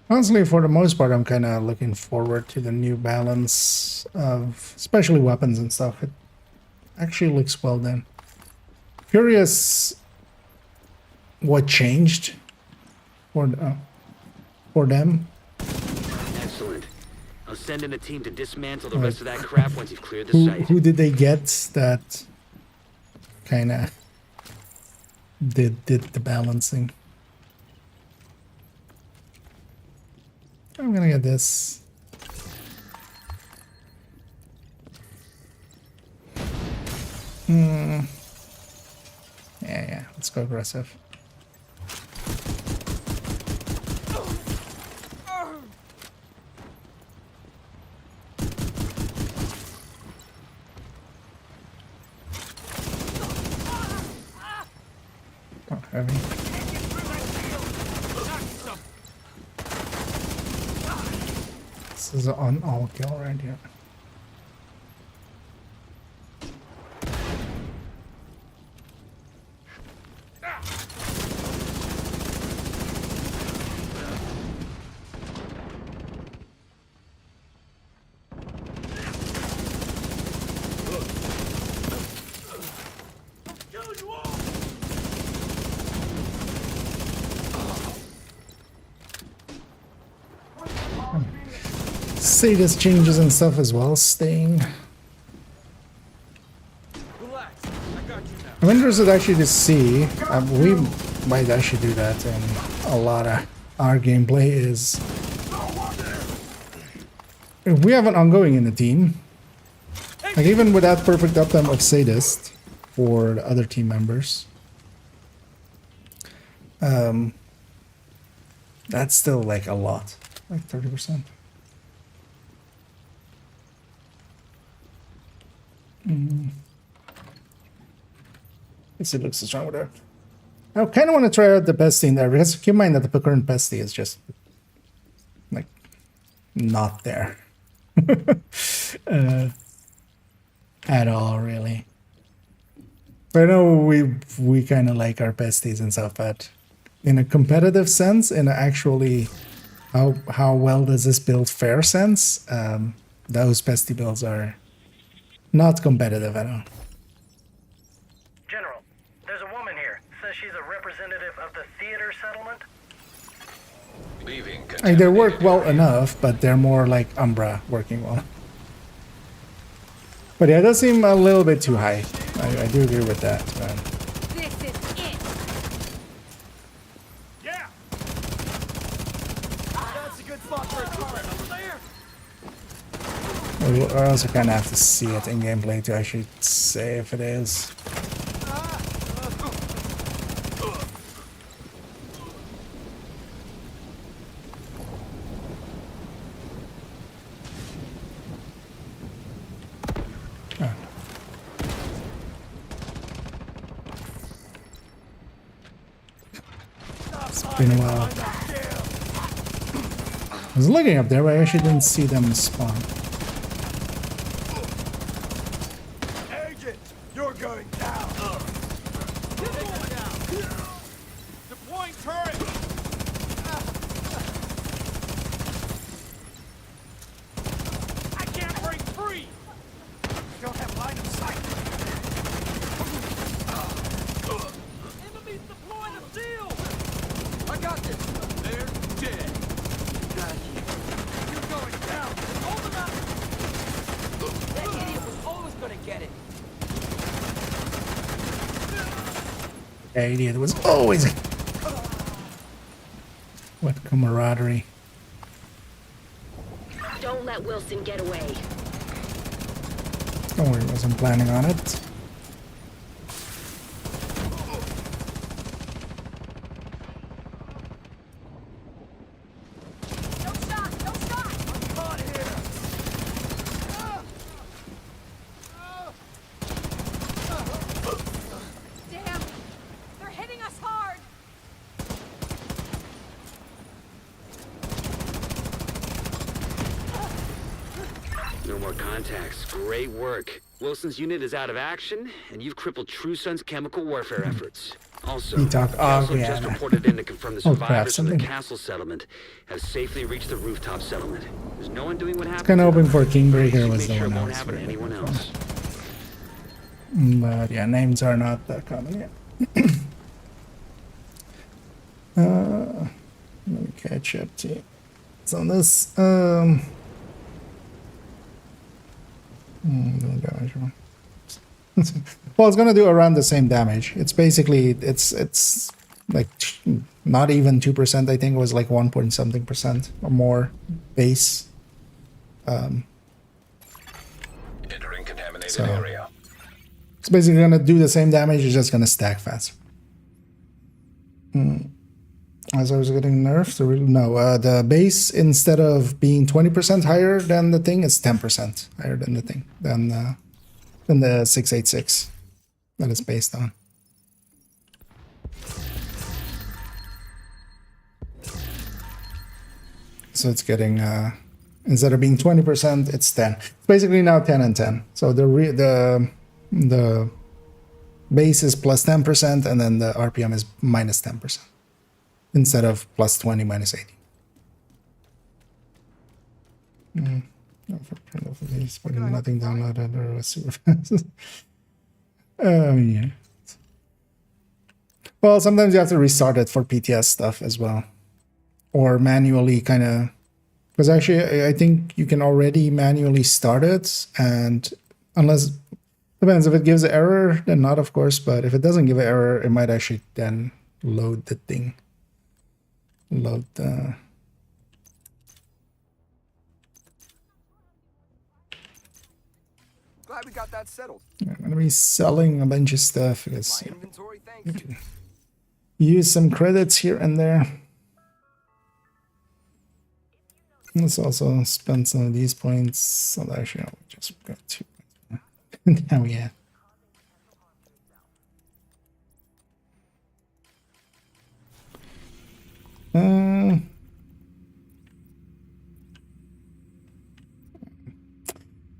Honestly, for the most part, I'm kind of looking forward to the new balance of especially weapons and stuff. It actually looks well done. Curious what changed for them. Excellent. I'll send in a team to dismantle the rest of that crap once you've cleared the site. Who did they get that kind of did the balancing? I'm gonna get this. Yeah, let's go aggressive. Oh, heavy. This is an all kill right here. See this changes and stuff as well, staying. I'm interested actually to see, we might actually do that in a lot of our gameplay, is if we have an ongoing in the team, like even without perfect uptime of sadist for the other team members, that's still like a lot, like 30%. Yes, it looks strong there. I kind of want to try out the pesty in there, because keep in mind that the current pesty is just like not there at all, really. But I know we kind of like our pesties and stuff, but in a competitive sense, in a actually how well does this build fare sense, those pesty builds are not competitive at all. General, there's a woman here. Says she's a representative of the theater settlement. Like, they work well enough, but they're more like Umbra working well. But yeah, it does seem a little bit too high. I do agree with that. This is it. Yeah. That's a good spot for a car over there. I also kind of have to see it in gameplay to actually say if it is. It's been a while. I was looking up there, but I actually didn't see them spawn. Agent, you're going down. Deploying turret. I can't break free. I don't have line of sight. Enemies deploying a shield. I got this. They're dead. Got you. idiot was always... What camaraderie. Don't let Wilson get away. Don't worry, wasn't planning on it. Damn! They're hitting us hard! No more contacts. Great work. Wilson's unit is out of action, and you've crippled True Sun's chemical warfare efforts. Also, Talk. we Oh, also yeah. just reported in to confirm the Oh, crap, survivors from the something- castle settlement have safely reached the rooftop settlement. There's no one doing what happened. Kind of to them. hoping for Kingbreaker Should was make the sure one it I won't was happen to really anyone looking for. else. But yeah, names are not that common yet. Let me catch up to you. So this, damage roll. Well, it's gonna do around the same damage. It's basically, it's like not even 2%. I think it was like 1 point something percent or more base. Entering contaminated So- area. It's basically gonna do the same damage. It's just gonna stack faster. As I was getting nerfed, the base, instead of being 20% higher than the thing, is 10% higher than the thing, than the 686 that it's based on. So it's getting, instead of being 20%, it's 10. It's basically now 10 and 10. So the base is plus 10%, and then the RPM is minus 10%. Instead of plus 20 minus 80. No, for these, but nothing downloaded or was super fast. Yeah. Well, sometimes you have to restart it for PTS stuff as well. Or manually kind of... Because actually, I think you can already manually start it, and unless... Depends, if it gives an error, then not, of course, but if it doesn't give an error, it might actually then load the thing. Load the... Glad we got that settled. I'm gonna be selling a bunch of stuff because My inventory, thanks. use some credits here and there. Let's also spend some of these points. So actually, I'll just go 2 points. Now we have.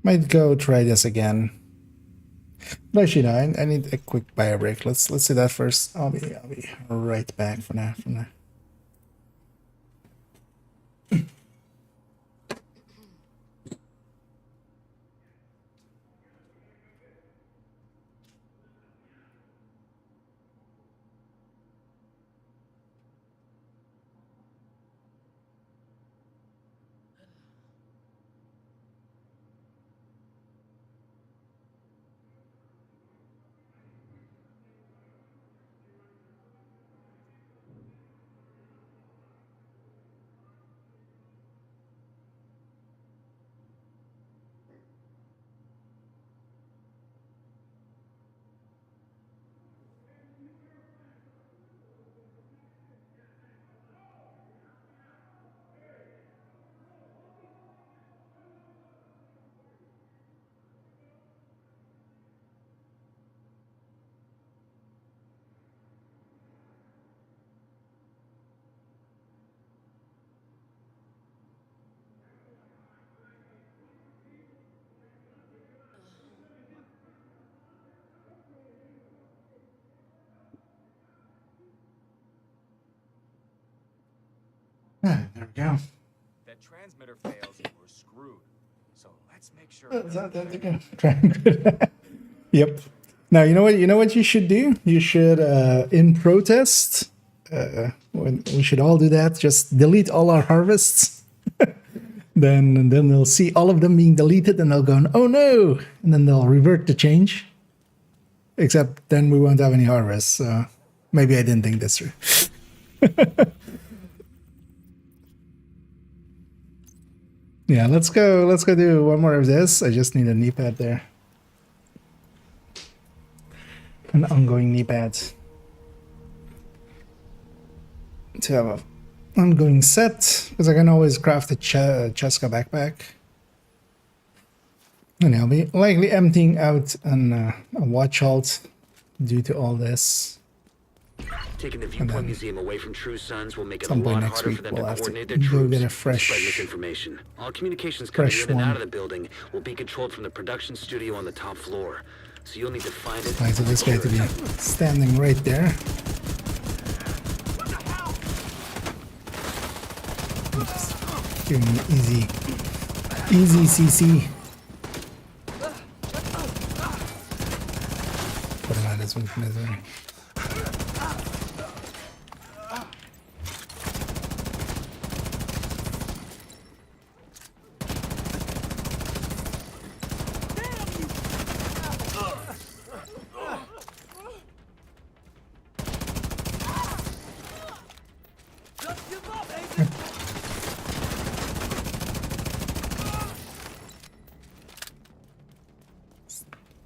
Might go try this again. But actually, no, I need a quick bio break. Let's do that first. I'll be right back for now. There we go. That transmitter fails, we're screwed. So let's make sure. Yep. Now you know what you should do. You should in protest. We should all do that. Just delete all our harvests. then they'll see all of them being deleted, and they'll go, "Oh no!" And then they'll revert the change. Except then we won't have any harvests. So Maybe I didn't think this through. Yeah, let's go do one more of this. I just need a knee pad there. An ongoing knee pad. To have an ongoing set, because I can always craft a Cheska backpack. And I'll be likely emptying out a watch halt due to all this. Taking the Viewpoint Museum away from True Sons will make it a Some point lot next harder week for them we'll to have to coordinate their go troops get a and spread fresh misinformation. All communications coming in and one. out of the building will be controlled from the production studio on the top floor. So you'll need to find it. Right, so this guy to be standing right there. Oops. Giving me easy CC. Put him out of his misery.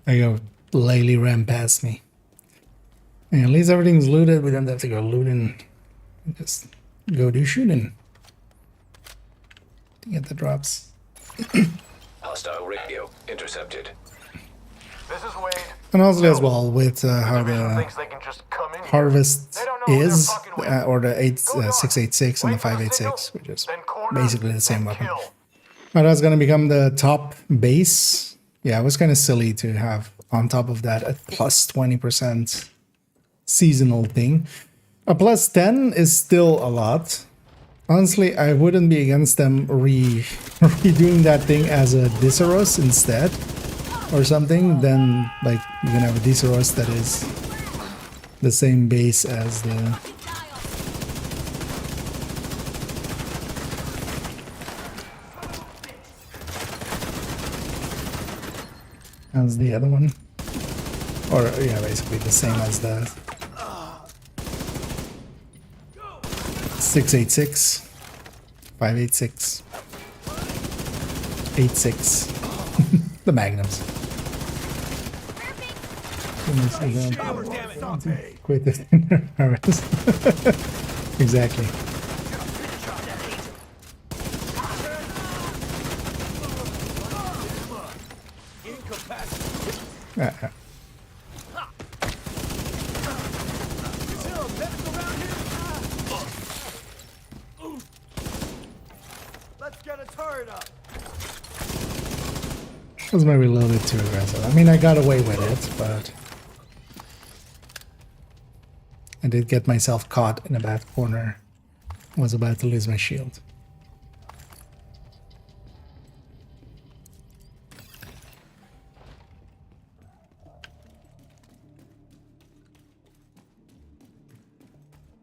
There you go. Laylee ran past me. And at least everything's looted. We don't have to go looting. Just go do shooting to get the drops. Hostile radio intercepted. This is Wade. And also as well with how Division the thinks they can just come in here. harvest They don't know who they're is, fucking with. or the Go north. 686 and the Wait for the 586, signal, which is then corner, basically the same then weapon. kill. Now that's going to become the top base. Yeah, it was kind of silly to have on top of that a plus 20% seasonal thing. A plus 10 is still a lot. Honestly, I wouldn't be against them redoing that thing as a Diceros instead or something. Then like you can have a Diceros that is the same base as the other one, or yeah, basically the same as the 686, 586, 86, the Magnums. Quit the thinner harvest. Exactly. Let's get a turret up. Was maybe a little bit too aggressive. I mean, I got away with it, but I did get myself caught in a bad corner. Was about to lose my shield.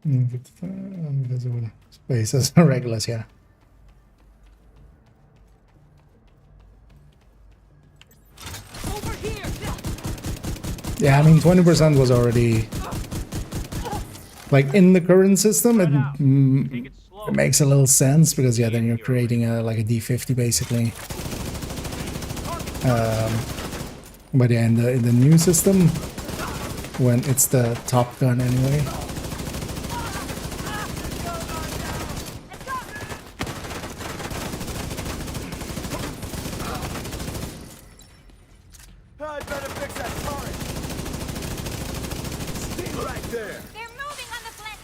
Invisible spaces, regulars, yeah. Yeah, I mean, 20% was already like in the current system. It makes a little sense because yeah, then you're creating like a D50 basically. But yeah, in the new system, when it's the top gun anyway. I'd better fix that turret. Stay right there. They're moving on the flank.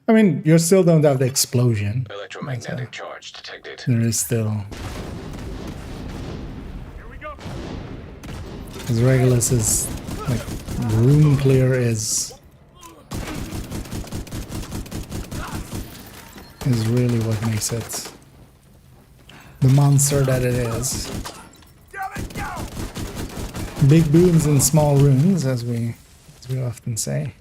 I mean, you still don't have the explosion. Electromagnetic charge detected. There is still. Here we go. Because Regulus is like room clear is really what makes it the monster that it is. Big booms in small rooms, as we often say.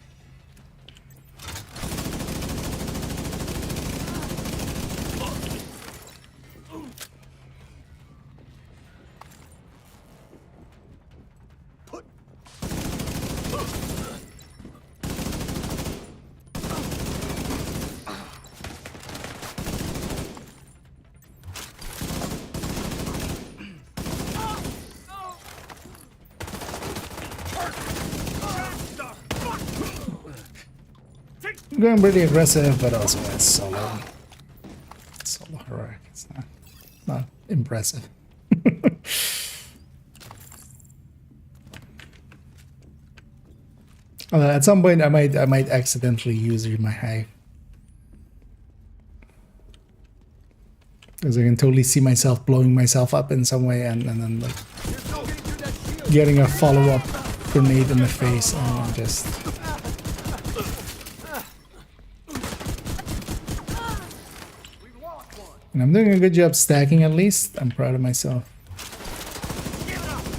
going pretty aggressive, but also it's solo heroic. It's not impressive. At some point, I might accidentally use my hive, because I can totally see myself blowing myself up in some way, and then like getting a follow-up grenade in the face, and just. And I'm doing a good job stacking, at least. I'm proud of myself.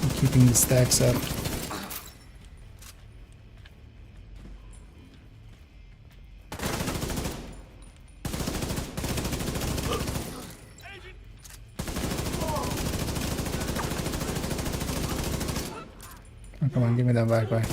I'm keeping the stacks up. Oh, come on, give me that backpack.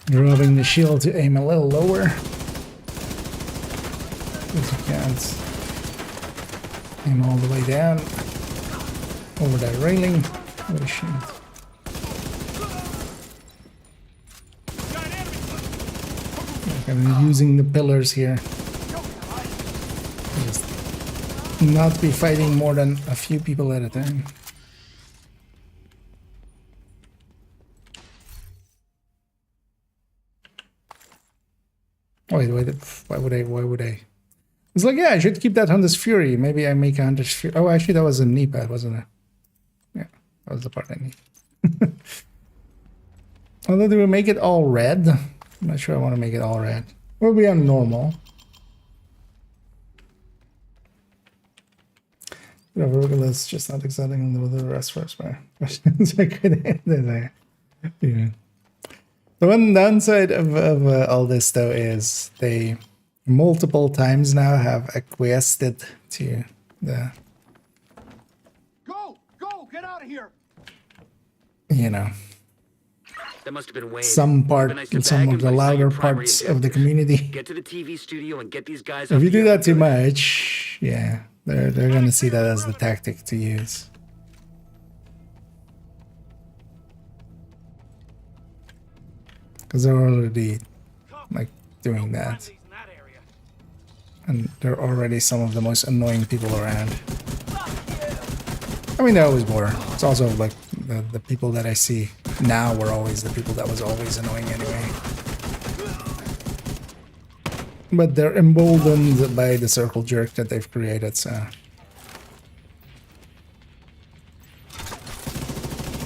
Dropping the shield to aim a little lower, because you can't aim all the way down over that railing. Oh shit. I'm using the pillars here. Just not be fighting more than a few people at a time. Wait, why would I? It's like, yeah, I should keep that Hunter's Fury. Maybe I make a Hunter's Fury. Oh, actually, that was a knee pad, wasn't it? Yeah, that was the part I need. Although, do we make it all red? I'm not sure I want to make it all red. We'll be on normal. Arugula's just not exciting with the rest first, right? Yeah. The one downside of all this, though, is they multiple times now have acquiesced it to the... Go! Get out of here! You know, That must have been Wayne. some part, Organize your some bag of the and let's sell your louder primary parts of the objectives. community. Get to the TV studio and get these guys. If up you do here. that too much, yeah, they're gonna see that as the tactic to use. Because they're already like doing that, and they're already some of the most annoying people around. I mean, they always were. It's also like the people that I see now were always the people that was always annoying anyway. But they're emboldened by the circle jerk that they've created, so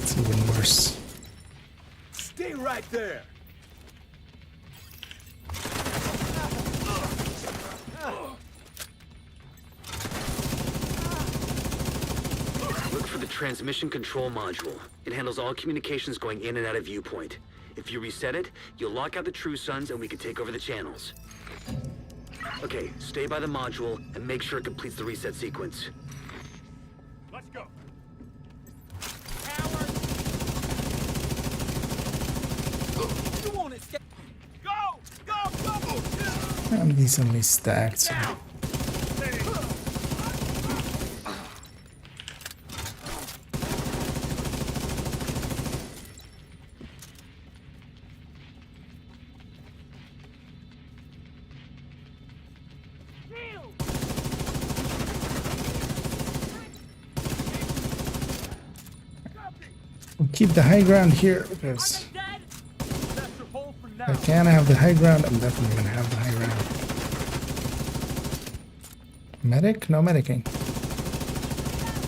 it's even worse. Stay right there! Look for the transmission control module. It handles all communications going in and out of viewpoint. If you reset it, you'll lock out the True Sons and we can take over the channels. Okay, stay by the module and make sure it completes the reset sequence. Let's go! You won't escape! Go! I'm decently stacked, so we'll keep the high ground here because if I can have the high ground, I'm definitely gonna have the high ground. Medic? No medicing.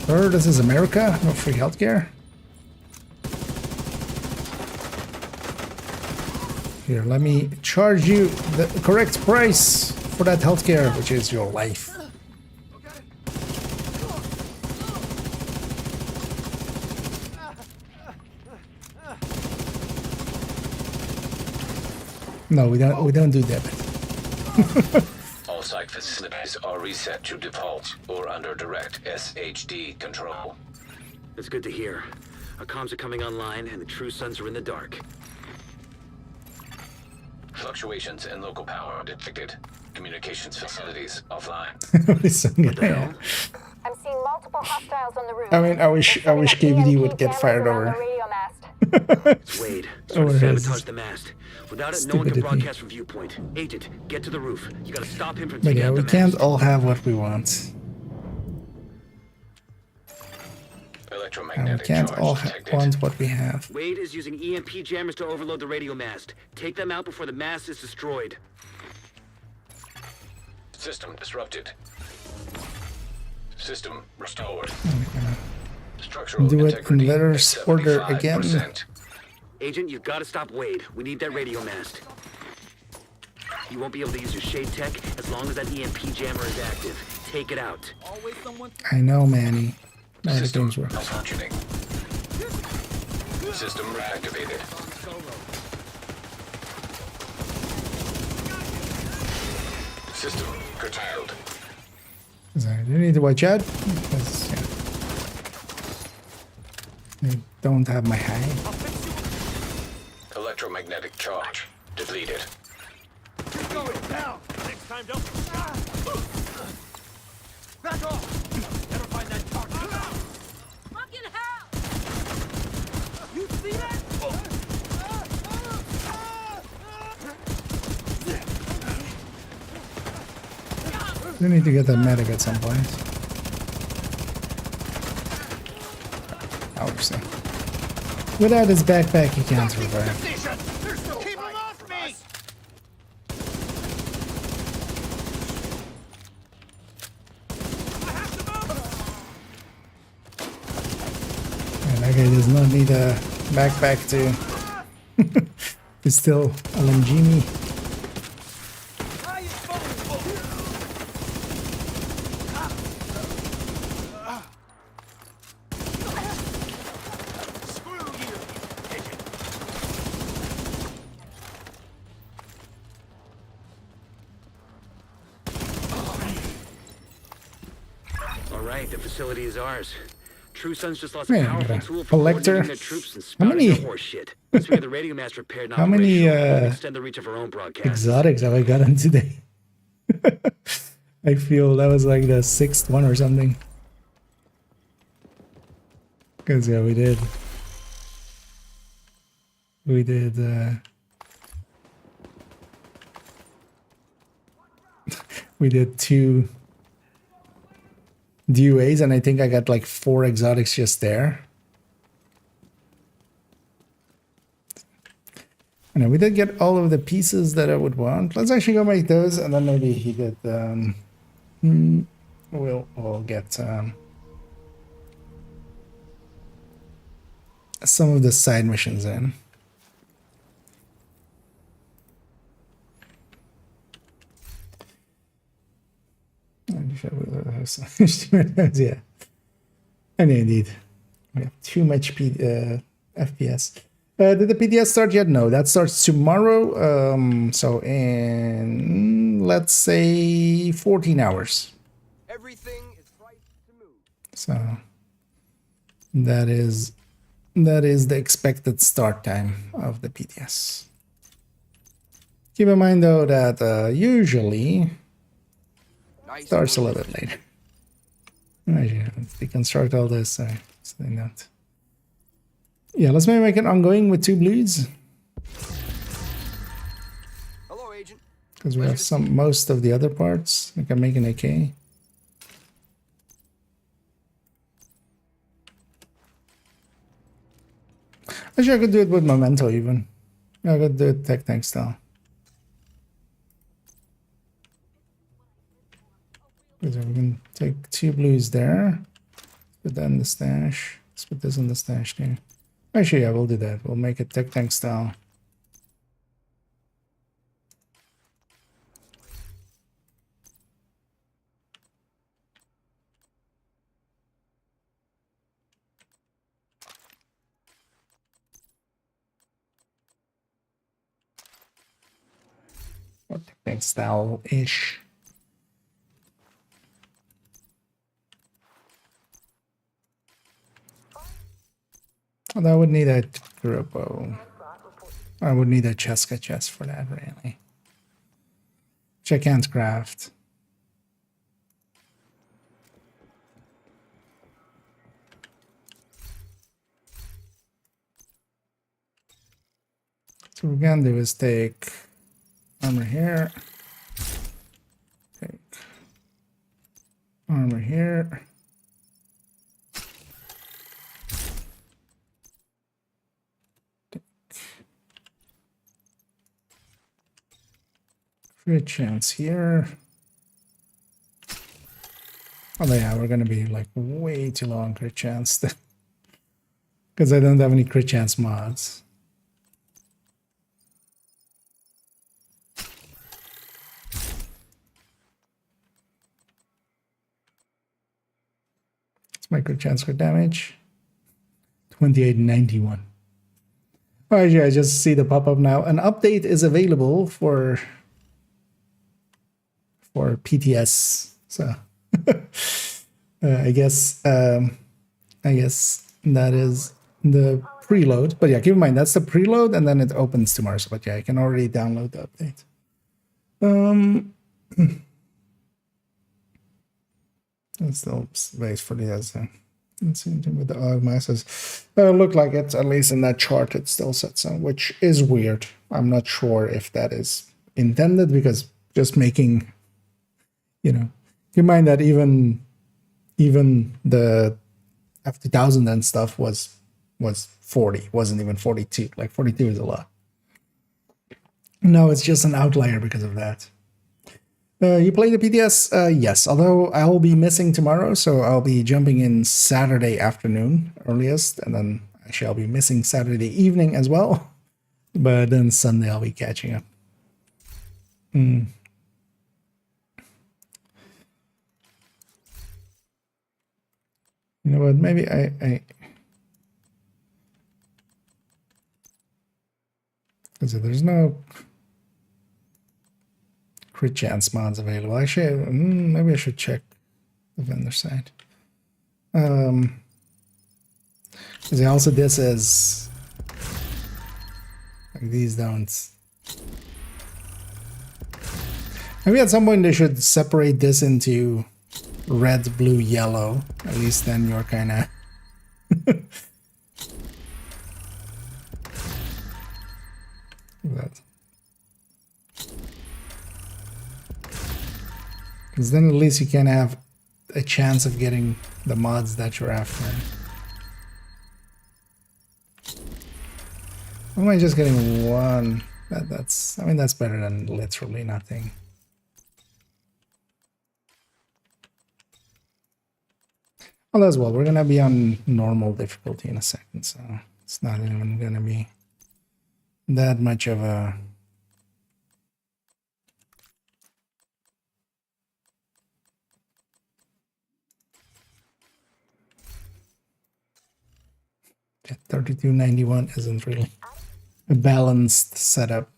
Sir, this is America, no free healthcare. Here, let me charge you the correct price for that healthcare, which is your life. No, we don't do that. All site facilities are reset to default or under direct SHD control. That's good to hear. Our comms are coming online and the True Sons are in the dark. Fluctuations in local power detected. Communications facilities offline. What the hell? I'm seeing multiple hostiles on the roof. I mean, I wish KVD would get fired over. Radio mast. It's Wade. He's trying to sabotage the mast. Without it, no one can Stupidity. broadcast from viewpoint. Agent, get to the roof. You gotta stop him from But taking yeah, out we the can't mast. all have what we want. And we Electromagnetic can't charge all detected. want what we have. Wade is using EMP jammers to overload the radio mast. Take them out before the mast is destroyed. System disrupted. System restored. Structural Do it in integrity at letters order 75%. again. Agent, you've got to stop Wade. We need that radio mast. You won't be able to use your shade tech as long as that EMP jammer is active. Take it out. Always someone. I know, Manny. How the System games work. malfunctioning. System reactivated. System curtailed. Do you need to watch out? Because, yeah. I don't have my high. Electromagnetic charge depleted. You're going down. Next time, don't. Back off. Never find that target. Fucking hell! You see that? You need to get that medic at some point. Obviously. Without his backpack, he can't survive. Keep him off me! And that guy does not need a backpack to still LMG me. All right, the facility is ours. True Sons just lost Man, a powerful a tool for collector. coordinating their troops and How spouting many- their horse shit. Once we get the radio mast repaired and How many, operational, we can extend the reach of our own broadcast. Exotics have I gotten today? I feel that was like the 6th one or something. Because, yeah, we did. We did 2 DUAs, and I think I got like 4 exotics just there. And we did get all of the pieces that I would want. Let's actually go make those, and then maybe he did. We'll get some of the side missions in. Yeah, and indeed, we have too much FPS. Did the PTS start yet? No, that starts tomorrow. So in, let's say, 14 hours. Everything is right to move. So that is the expected start time of the PTS. Keep in mind though that usually Nice. starts a little bit later. Actually, let's deconstruct all this. So they not. Yeah, let's maybe make it ongoing with 2 blues. Hello, Agent. Because we have most of the other parts. We can make an AK. Actually, I could do it with Memento even. I could do it tech tank style. So we can take 2 blues there. Put that in the stash. Let's put this in the stash too. Actually, yeah, we'll do that. We'll make it tech tank style. Or tech tank style-ish. That would need a turbo. I would need a Cheska chest for that, really. Which I can't craft. So what we're gonna do is take armor here. Take armor here. Crit chance here. Oh yeah, we're gonna be like way too low on crit chance because I don't have any crit chance mods. It's my crit chance, crit damage. 2891. Oh, yeah, I just see the pop-up now. An update is available for PTS. So I guess that is the preload. But yeah, keep in mind that's the preload, and then it opens tomorrow. So, but yeah, I can already download the update. It's still space for the other. Let's see with the AUG masses. Look like it's at least in that chart it still sets on, which is weird. I'm not sure if that is intended because just making, you know, keep in mind that even the F2000 and stuff was 40, wasn't even 42. Like 42 is a lot. No, it's just an outlier because of that. You play the PTS? Yes, although I'll be missing tomorrow, so I'll be jumping in Saturday afternoon earliest, and then actually I'll be missing Saturday evening as well. But then Sunday I'll be catching up. You know what? Maybe there's no crit chance mods available. Actually, maybe I should check the vendor side. Because also this is like these don't. Maybe at some point they should separate this into red, blue, yellow. At least then you're kind of. Because then at least you can have a chance of getting the mods that you're after. Or am I just getting one? That's I mean that's better than literally nothing. Well, as well, we're gonna be on normal difficulty in a second, so it's not even gonna be that much of a. Yeah, 3291 isn't really a balanced setup.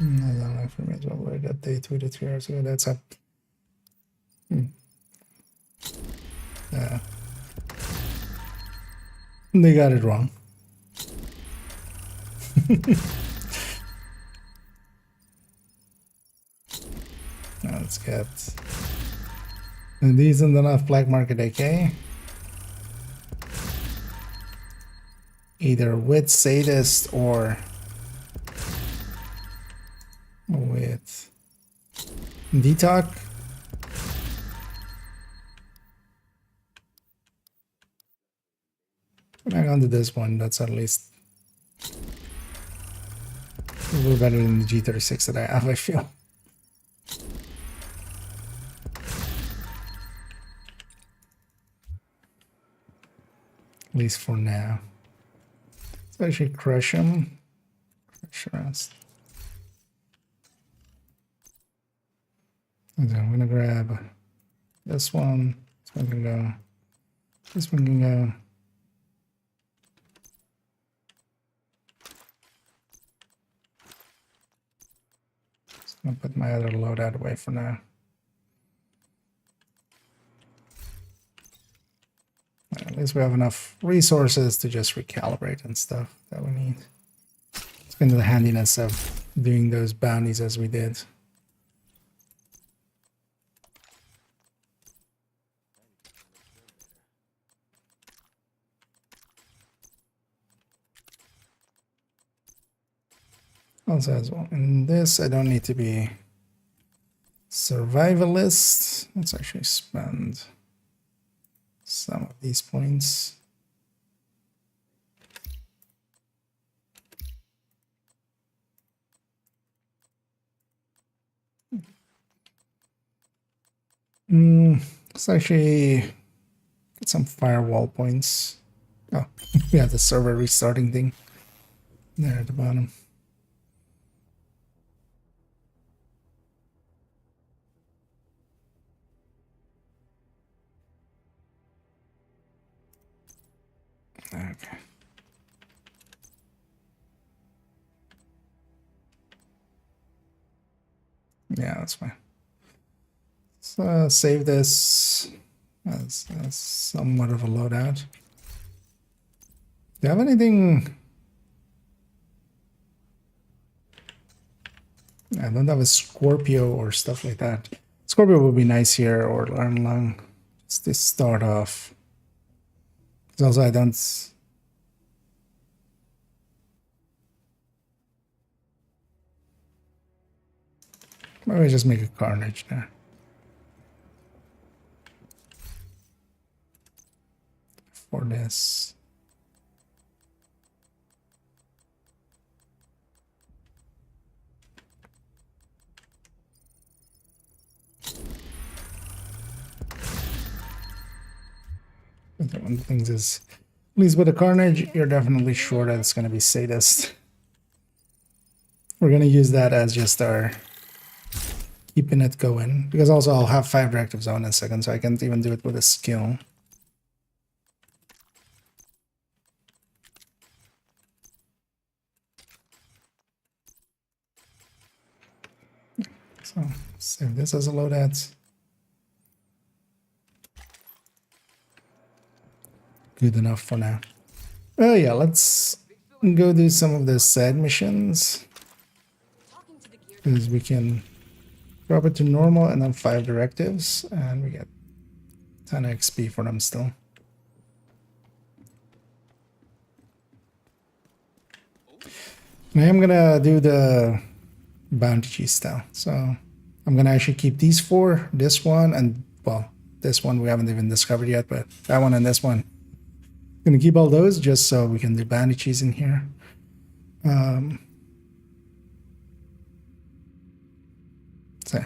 I don't know if I as well where that they tweeted 3 hours ago. That's up. Yeah. They got it wrong. Now let's get a decent enough black market AK. Either with Sadist or with Detox. Back onto this one, that's at least a little better than the G36 that I have, I feel. At least for now. So I should crush them. Crush the rest. And then I'm gonna grab this one. This one can go. This one can go. Just gonna put my other loadout away for now. least we have enough resources to just recalibrate and stuff that we need. It's kind of the handiness of doing those bounties as we did. Also, as well, in this, I don't need to be survivalist. Let's actually spend some of these points. Let's actually get some firewall points. Oh, we have the server restarting thing there at the bottom. Okay. Yeah, that's fine. Let's save this as somewhat of a loadout. Do you have anything? I don't have a Scorpio or stuff like that. Scorpio would be nice here, or Iron Lung, just to start off. Because also I don't... Maybe just make a Carnage there. For this. One of the things is, at least with the Carnage, you're definitely sure that it's going to be Sadist. We're going to use that as just our keeping it going. Because also I'll have 5 directives on in a second, so I can't even do it with a skill. So save this as a loadout. Good enough for now. Oh yeah, let's go do some of the side missions. Because we can drop it to normal and then 5 directives, and we get 10 XP for them still. And I am gonna do the bounty cheese style. So I'm gonna actually keep these 4, this one, and well, this one we haven't even discovered yet, but that one and this one. Gonna keep all those just so we can do bounty cheese in here. So,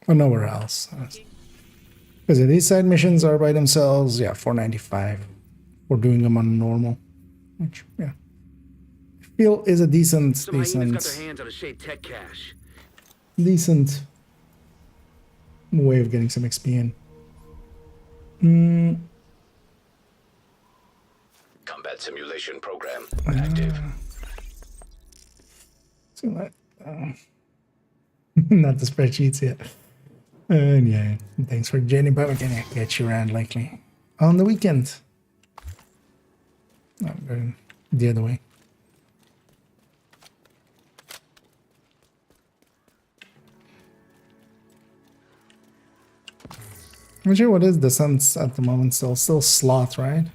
or nowhere else. Because these side missions are by themselves, yeah, 495. We're doing them on normal, which yeah, I feel is a decent Some hyenas got their hands on a Shade Tech cache. decent way of getting some XP in. Combat simulation program active. So not the spreadsheets yet. And yeah, thanks for joining, but we're gonna get you around likely on the weekend. I'm going the other way. I'm not sure what is the sun's at the moment. Still slot, right?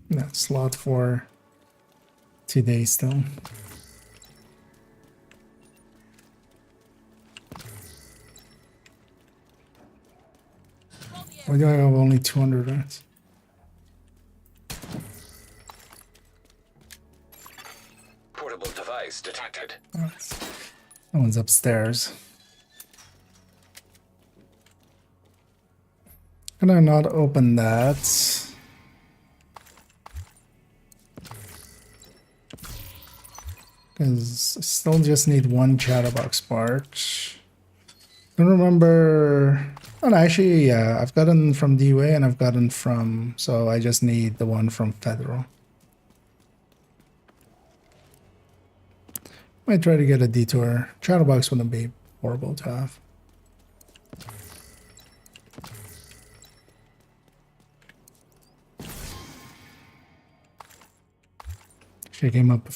No, slot for 2 days still. Why do I have only 200 rats? Portable device detected. Oh, that one's upstairs. Can I not open that? Because I still just need 1 chatterbox part. I don't remember. Oh, no, actually, yeah, I've gotten from DUA and I've gotten from. So I just need the one from Federal. Might try to get a detour. Chatterbox wouldn't be horrible to have. She came up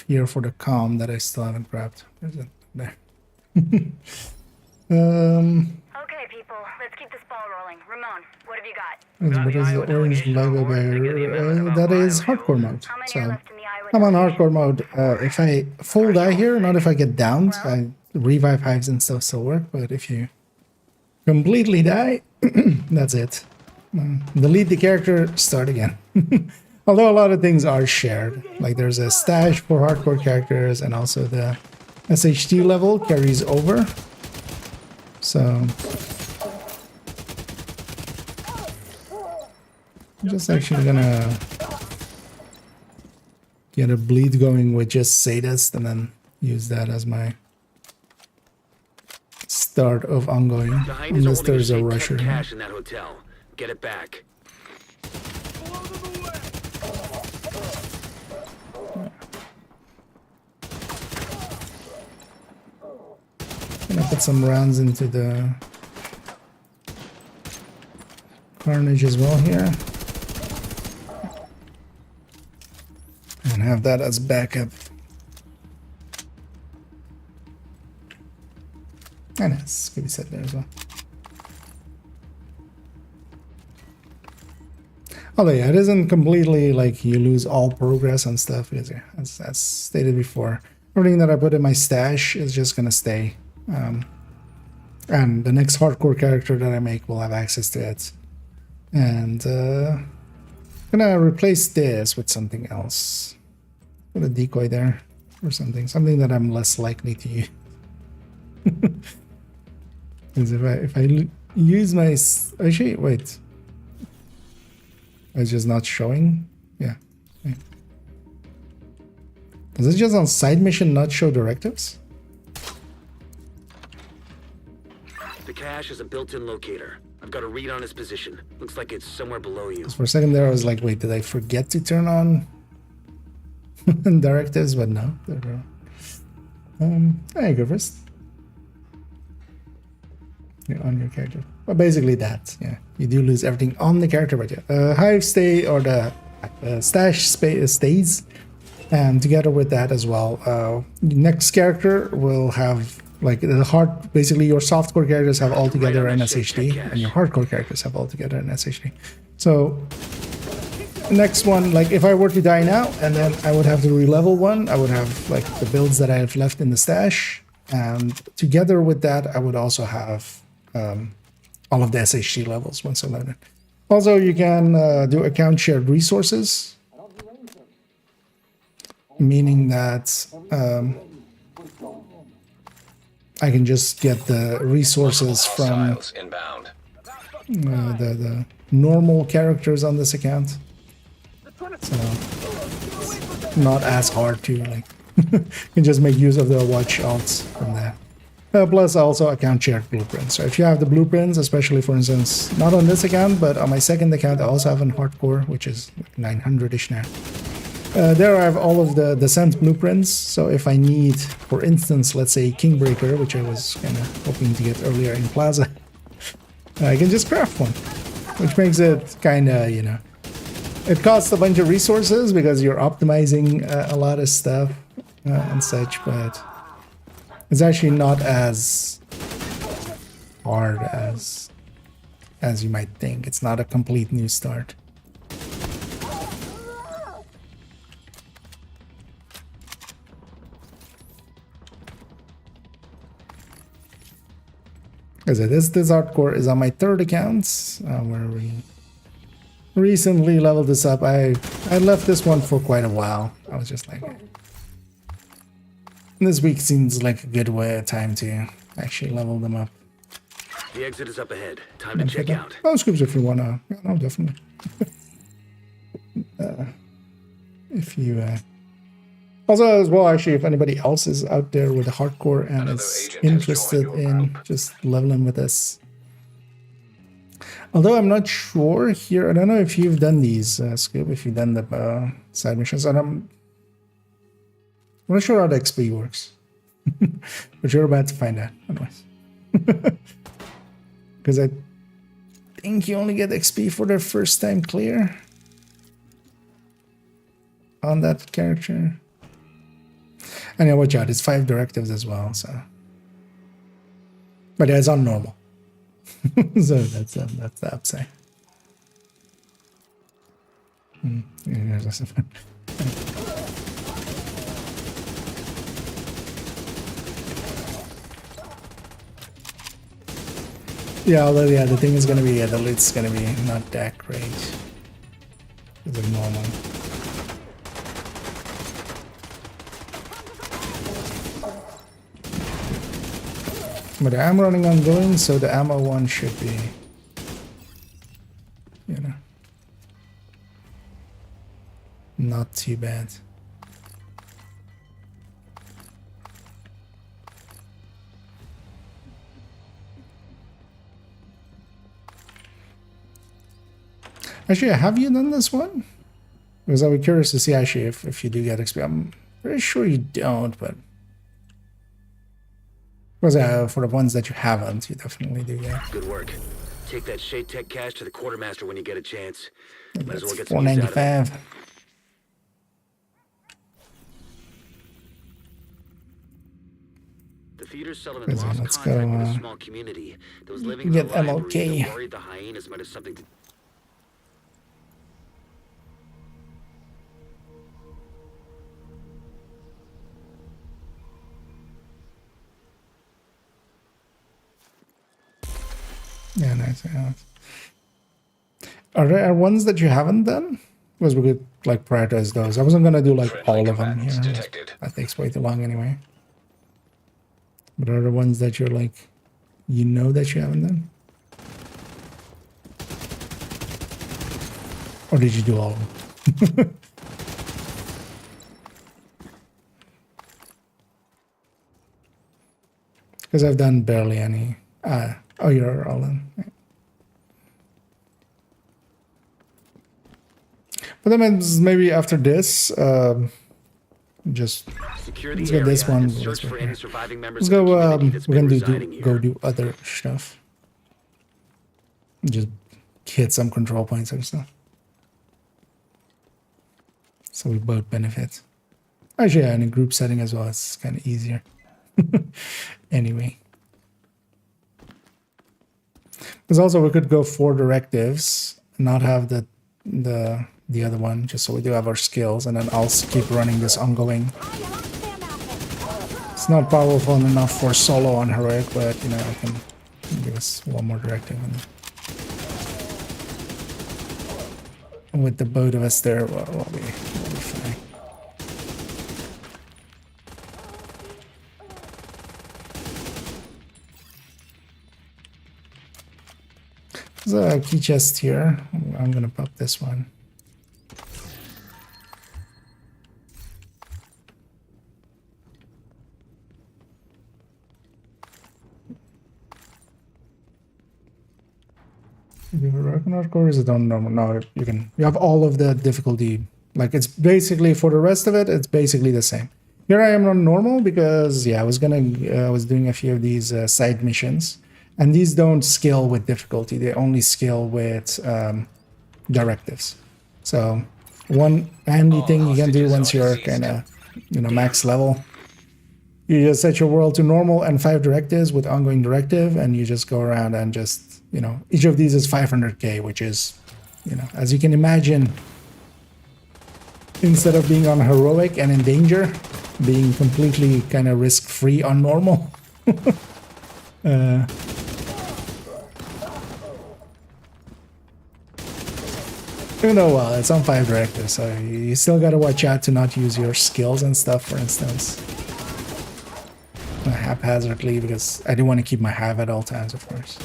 here for the comm that I still haven't grabbed. There's it there. Okay, people, let's keep this ball rolling. Ramon, what have you got? What is the orange logo there? That is hardcore mode. How many are So left in the Iowa I'm on delegation? hardcore mode. If I full die here, not if I get downed, revive hives and stuff still work, but if you completely die, that's it. Delete the character, start again. Although a lot of things are shared, like there's a stash for hardcore characters and also the SHT level carries over. So I'm just actually gonna get a bleed going with just sadist and then use that as my start of ongoing, Behind is unless holding there's a safe rusher. cash in that hotel. Get it back. Gonna put some rounds into the carnage as well here. And have that as backup. And it's could be set there as well. Although yeah, it isn't completely like you lose all progress and stuff, because yeah, as stated before, everything that I put in my stash is just gonna stay. And the next hardcore character that I make will have access to it. And gonna replace this with something else. Put a decoy there or something that I'm less likely to use. Because if I use my actually wait, it's just not showing. Yeah. Okay. Does it just on side mission not show directives? The cache is a built-in locator. I've got a read on its position. Looks like it's somewhere below you. For a second there, I was like, wait, did I forget to turn on directives? But no, there we go. There you go first. You're on your character. But basically that, yeah. You do lose everything on the character, but yeah. Hive stay, or the stash stays. And together with that as well, next character will have, like, the hard, basically your softcore characters have all together an SHD, and your hardcore characters have all together an SHD. So, next one, like, if I were to die now, and then I would have to re-level one, I would have, like, the builds that I have left in the stash, and together with that, I would also have all of the SHD levels once I load it. Also, you can do account shared resources, meaning that I can just get the resources from the normal characters on this account. So, not as hard to, like, you can just make use of the watch alts from there. Plus also account shared blueprints. So if you have the blueprints, especially for instance, not on this account, but on my second account, I also have an hardcore, which is like 900-ish now. There I have all of the descent blueprints. So if I need, for instance, let's say Kingbreaker, which I was kind of hoping to get earlier in Plaza, I can just craft one, which makes it kind of, you know, it costs a bunch of resources because you're optimizing a lot of stuff and such, but it's actually not as hard as you might think. It's not a complete new start. As I said, this hardcore is on my third account, where we recently leveled this up. I left this one for quite a while. I was just like, this week seems like a good time to actually level them up. The exit is up ahead. Time to check out. Oh, scoops if you wanna. Yeah, no, definitely. If you also as well, actually, if anybody else is out there with a hardcore and is interested in just leveling with us. Although I'm not sure here, I don't know if you've done these, Scoop, if you've done the side missions, and I'm not sure how the XP works. But you're about to find out, otherwise. Because I think you only get XP for the first time clear. on that character. And yeah, watch out, it's 5 directives as well, so. But yeah, it's on normal. So that's the upside. Yeah, yeah, although yeah, the thing is gonna be the loot's gonna be not that great. It's a normal. But I'm running ongoing, so the ammo one should be, you know, not too bad. Actually, have you done this one? Because I was curious to see actually if you do get XP. I'm pretty sure you don't, but because for the ones that you haven't, you definitely do get. Good work. Take that Shade Tech cash to the quartermaster when you get a chance. Might as well That's get some use out of it. $4.95. The theater's settlement Let's lost go, contact with a small community that was living in get the library MLK. that worried the hyenas might have something to. Yeah, nice. Yeah. Are there ones that you haven't done? Because we could like prioritize those. I wasn't gonna do like Friendly all of them combatants here. detected. That takes way too long anyway. But are there ones that you're like, you know that you haven't done? Or did you do all of them? Because I've done barely any. Oh, you're all in. Yeah. But that means maybe after this, just Secure the let's get area this one. and search for any surviving members Let's of the go. community that's We're been gonna residing do here. go do other stuff. Just hit some control points and stuff. So we both benefit. Actually, yeah, in a group setting as well, it's kind of easier. Anyway. Because also we could go 4 directives, not have the other one, just so we do have our skills, and then I'll keep running this ongoing. It's not powerful enough for solo on heroic, but you know, I can give us one more directive. And with the both of us there, we'll be fine. There's a key chest here. I'm gonna pop this one. Or is it on normal? No, you have all of the difficulty. Like it's basically for the rest of it, it's basically the same. Here I am on normal because yeah, I was doing a few of these side missions, and these don't scale with difficulty. They only scale with directives. So one handy thing you can do once you're kind of max level, you just set your world to normal and 5 directives with ongoing directive, and you just go around and just each of these is 500k, which is as you can imagine, instead of being on heroic and in danger, being completely kind of risk-free on normal. Even though, well, it's on 5 directives, so you still gotta watch out to not use your skills and stuff, for instance, haphazardly, because I do want to keep my hive at all times, of course.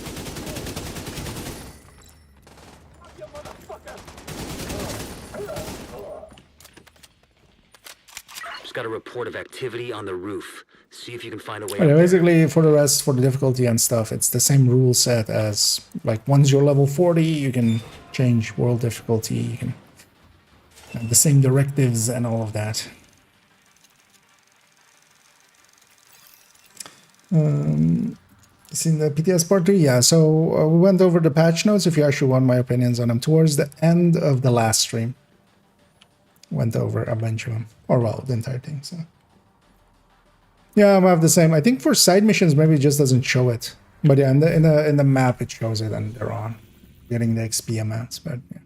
Just got a report of activity on the roof. See if you can find a way. Okay, basically, for the rest, for the difficulty and stuff, it's the same rule set as, like, once you're level 40, you can change world difficulty, you can have the same directives and all of that. Seen the PTS part 2? Yeah, so we went over the patch notes, if you actually want my opinions on them, towards the end of the last stream. went over a bunch of them, or well, the entire thing. So yeah, I have the same. I think for side missions, maybe it just doesn't show it. But yeah, in the map it shows it, and they're on getting the XP amounts. But yeah.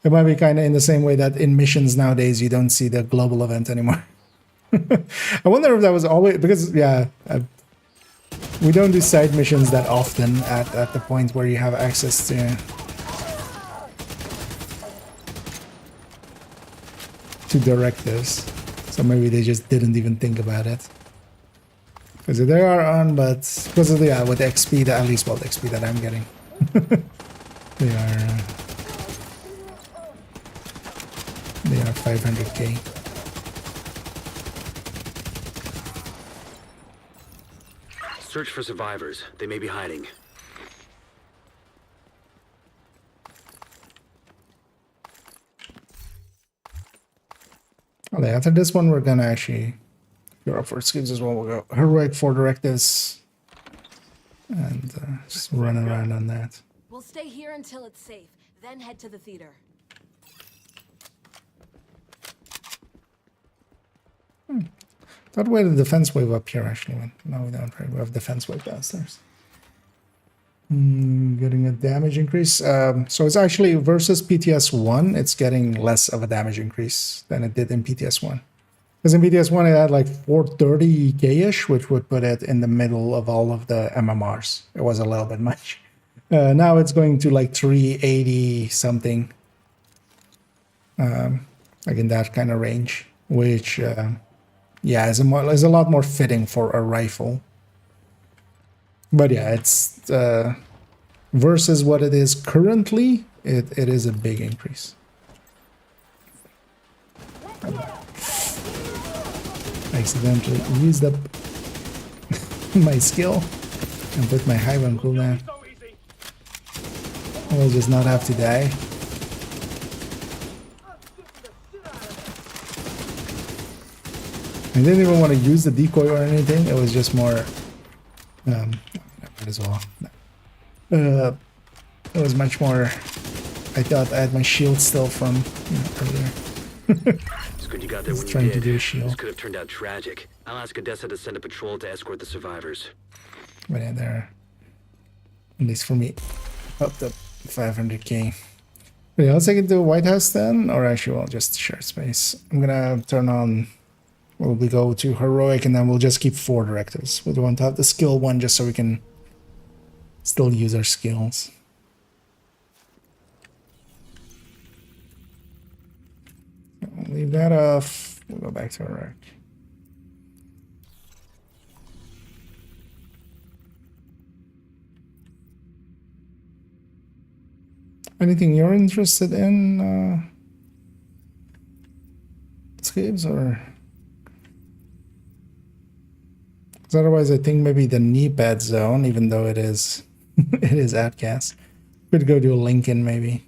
It might be kind of in the same way that in missions nowadays you don't see the global event anymore. I wonder if that was always because yeah, we don't do side missions that often at the point where you have access to directives. So maybe they just didn't even think about it. Because they are on, but because of the with the XP that at least well the XP that I'm getting, they are 500k. Search for survivors. They may be hiding. Okay, after this one, we're gonna actually go up for skills as well. We'll go heroic 4 directives and just run around on that. We'll stay here until it's safe, then head to the theater. Thought we had a defense wave up here actually. No, we don't. Right? We have defense wave downstairs. Getting a damage increase. So it's actually versus PTS 1, it's getting less of a damage increase than it did in PTS 1. Because in PTS 1 it had like 430k-ish, which would put it in the middle of all of the MMRs. It was a little bit much. Now it's going to like 380 something. Like in that kind of range, which yeah, is a lot more fitting for a rifle. But yeah, it's versus what it is currently, it is a big increase. I accidentally used up my skill and put my hive on cooldown. I'll just not have to die. I didn't even want to use the decoy or anything. It was just more might as well. It was much more. I thought I had my shield still from earlier. It's good you got there when you trying did. to do a shield. This could have turned out tragic. I'll ask Odessa to send a patrol to escort the survivors. But yeah, they're at least for me up to 500k. But yeah, let's take it to White House then, or actually, well, just share space. I'm gonna turn on. Well, we go to heroic, and then we'll just keep 4 directives. We want to have the skill one just so we can still use our skills. I'll leave that off. We'll go back to heroic. Anything you're interested in, escapes or? Because otherwise, I think maybe the knee pad zone, even though it is, it is outcast, could go to a Lincoln maybe.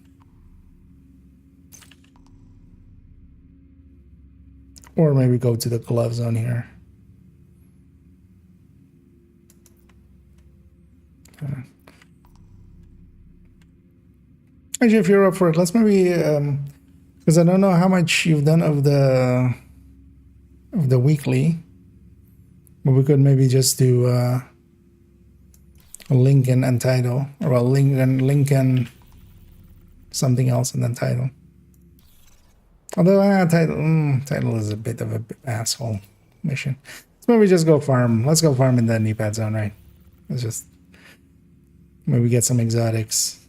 Or maybe go to the glove zone here. Actually, if you're up for it, let's maybe, because I don't know how much you've done of the weekly. But we could maybe just do a Lincoln and title, or a Lincoln something else and then title. Although title is a bit of a asshole mission. So maybe just go farm. Let's go farm in the knee pad zone, right? Let's just maybe get some exotics.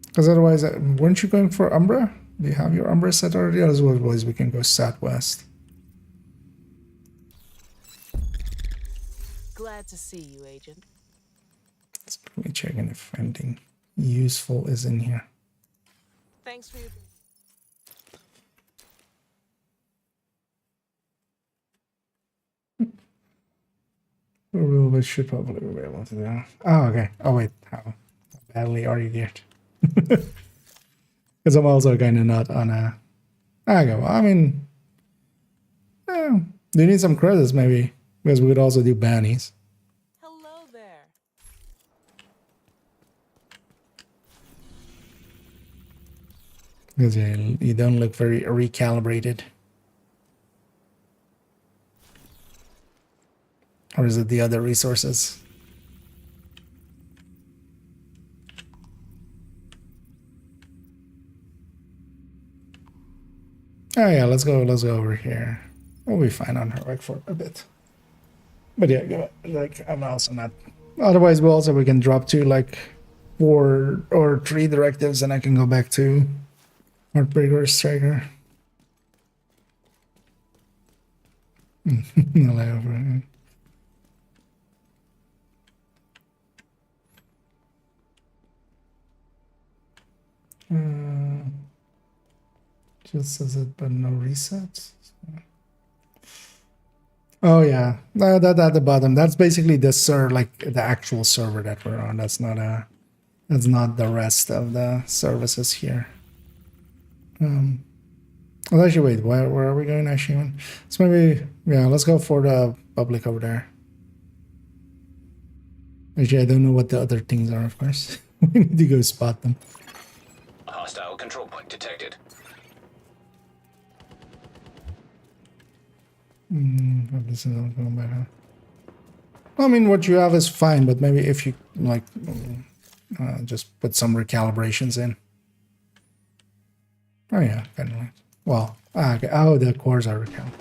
Because otherwise, weren't you going for Umbra? Do you have your Umbra set already? Otherwise, we can go southwest. Glad to see you, Agent. Let's quickly check in if anything useful is in here. Thanks for your... We should probably be able to do. Oh, okay. Oh, wait. How badly are you geared? Because I'm also kind of not on a... Okay, well, I mean... do you need some credits, maybe? Because we could also do bounties. Hello there. Because you don't look very recalibrated. Or is it the other resources? Oh yeah, let's go over here. We'll be fine on Heroic for a bit. But yeah, go, like I'm also not. Otherwise, we can drop to like 4 or 3 directives, and I can go back to Heartbreaker or Striker. Just says it, but no resets. Oh yeah, that at the bottom. That's basically the like the actual server that we're on. That's not the rest of the services here. Well, actually, wait. Where are we going, actually? So maybe, yeah, let's go for the public over there. Actually, I don't know what the other things are. Of course, we need to go spot them. Hostile control point detected. This is not going back. Huh? I mean, what you have is fine, but maybe if you like, just put some recalibrations in. Oh yeah, kind of like. Well, okay. Oh, the cores are recalibrated.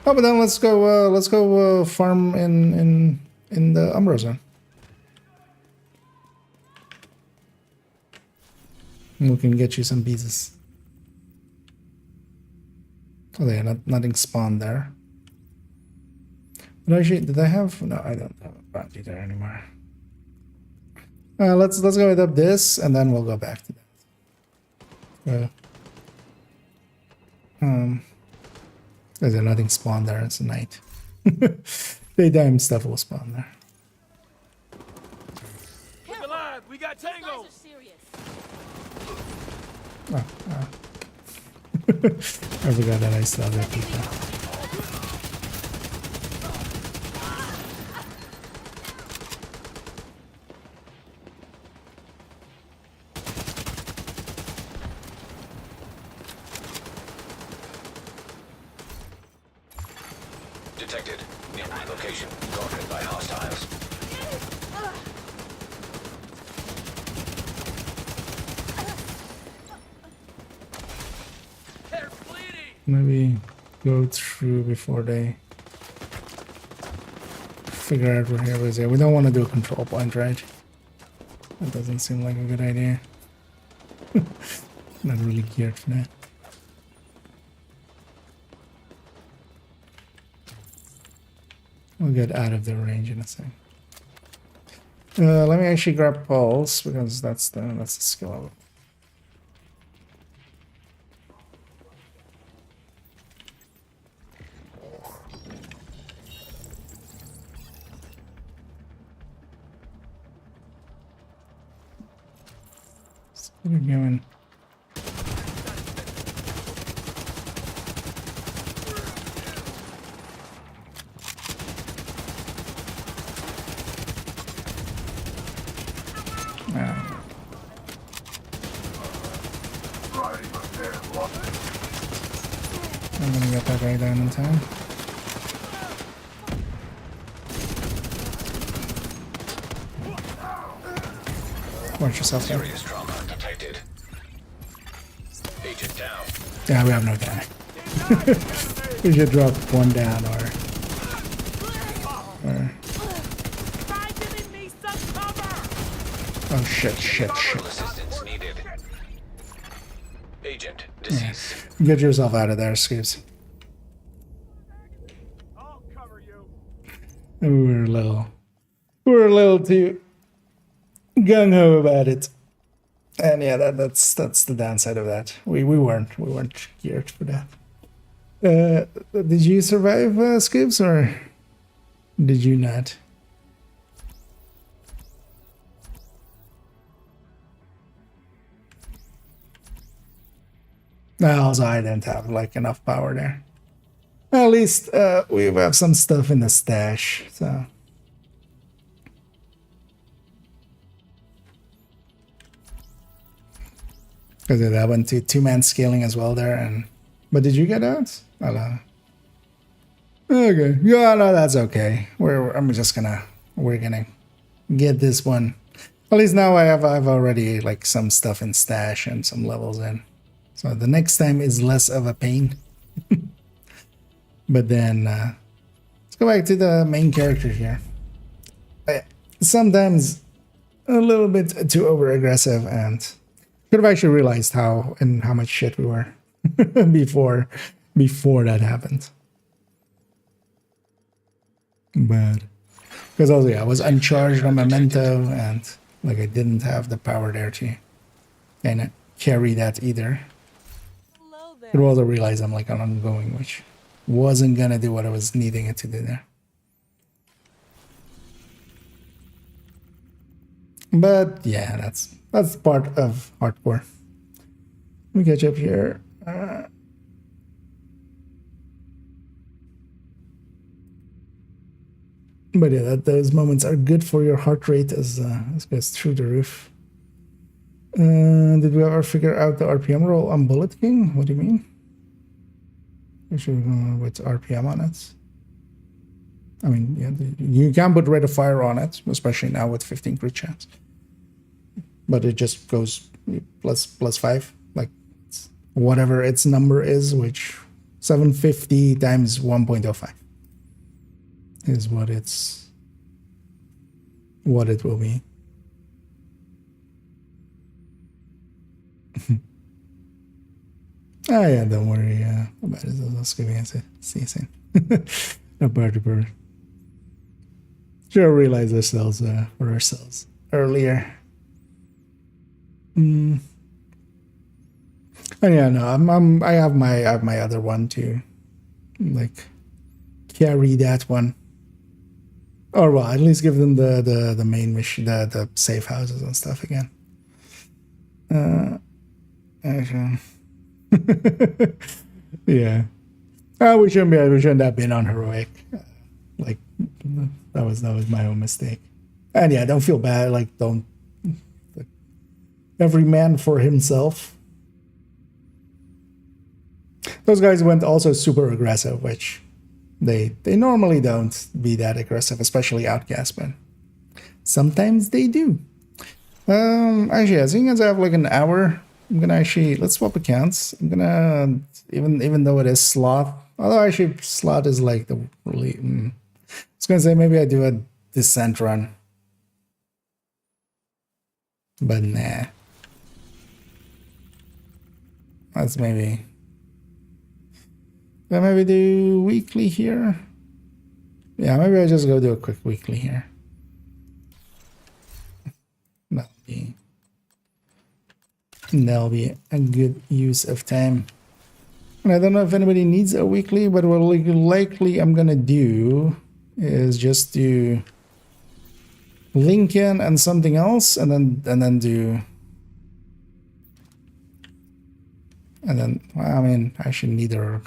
Oh, but then let's go farm in the Umbro zone. We can get you some pieces. Oh, yeah, nothing spawned there. But actually, did I have? No, I don't have a bounty there anymore. Let's go up this, and then we'll go back to that. There's nothing spawned there. It's a night. Daytime stuff will spawn there. Look alive, we got Tango. I forgot that I still have that people. Detected. Nearby location. Guarded by hostiles. Maybe go through before they figure out where here is. We don't want to do a control point, right? That doesn't seem like a good idea. Not really geared for that. We'll get out of the range in a second. Let me actually grab Pulse, because that's the skill of it. What are we doing? I'm gonna get that guy down in time. Watch yourself there. Serious trauma detected. Agent down. Yeah, we have no guy. We should drop one down or oh shit. Assistance needed. Agent deceased. Yeah. Get yourself out of there, Scoops. I'll cover you. We're a little too gung-ho about it. And yeah, that's the downside of that. We weren't geared for that. Did you survive, Scoops, or did you not? No, also I didn't have like enough power there. At least we have some stuff in the stash, so. Because that went to 2-man scaling as well there. And but did you get out? Okay, yeah, no, that's okay. We're gonna get this one. At least now I've already like some stuff in stash and some levels in, so the next time is less of a pain. But then let's go back to the main character here. Sometimes a little bit too over aggressive, and could have actually realized how much shit we were before that happened. But because also I was uncharged on memento, and like I didn't have the power there to kind of carry that either. Hello there. Could also realize I'm like ongoing, which wasn't gonna do what I was needing it to do there. But yeah, that's part of hardcore. Let me catch up here. But yeah, those moments are good for your heart rate as it goes through the roof. Did we ever figure out the RPM roll on Bullet King? What do you mean? We should go with RPM on it. I mean, yeah, you can put rate of fire on it, especially now with 15 crit chance. But it just goes plus 5, like whatever its number is, which 750 times 1.05 is what it will be. Oh yeah, don't worry about it. I was giving it a season. A bird. Sure, realize ourselves for ourselves earlier. And yeah, no, I have my other one to like carry that one, or well, at least give them the main mission, the safe houses and stuff again. Actually. Yeah, we shouldn't have been on heroic. Like that was my own mistake. And yeah, don't feel bad. Like don't. Every man for himself. Those guys went also super aggressive, which they normally don't be that aggressive, especially Outcast, but sometimes they do. Actually, seeing as I have like an hour, I'm gonna actually let's swap accounts. I'm gonna even though it is Sloth, although actually Sloth is like the really. I was gonna say maybe I do a descent run, but nah. Let's maybe do weekly here. Yeah, maybe I just go do a quick weekly here. That'll be a good use of time. And I don't know if anybody needs a weekly, but what likely I'm gonna do is just do Lincoln and something else, and then do. And then, well, I mean, actually neither.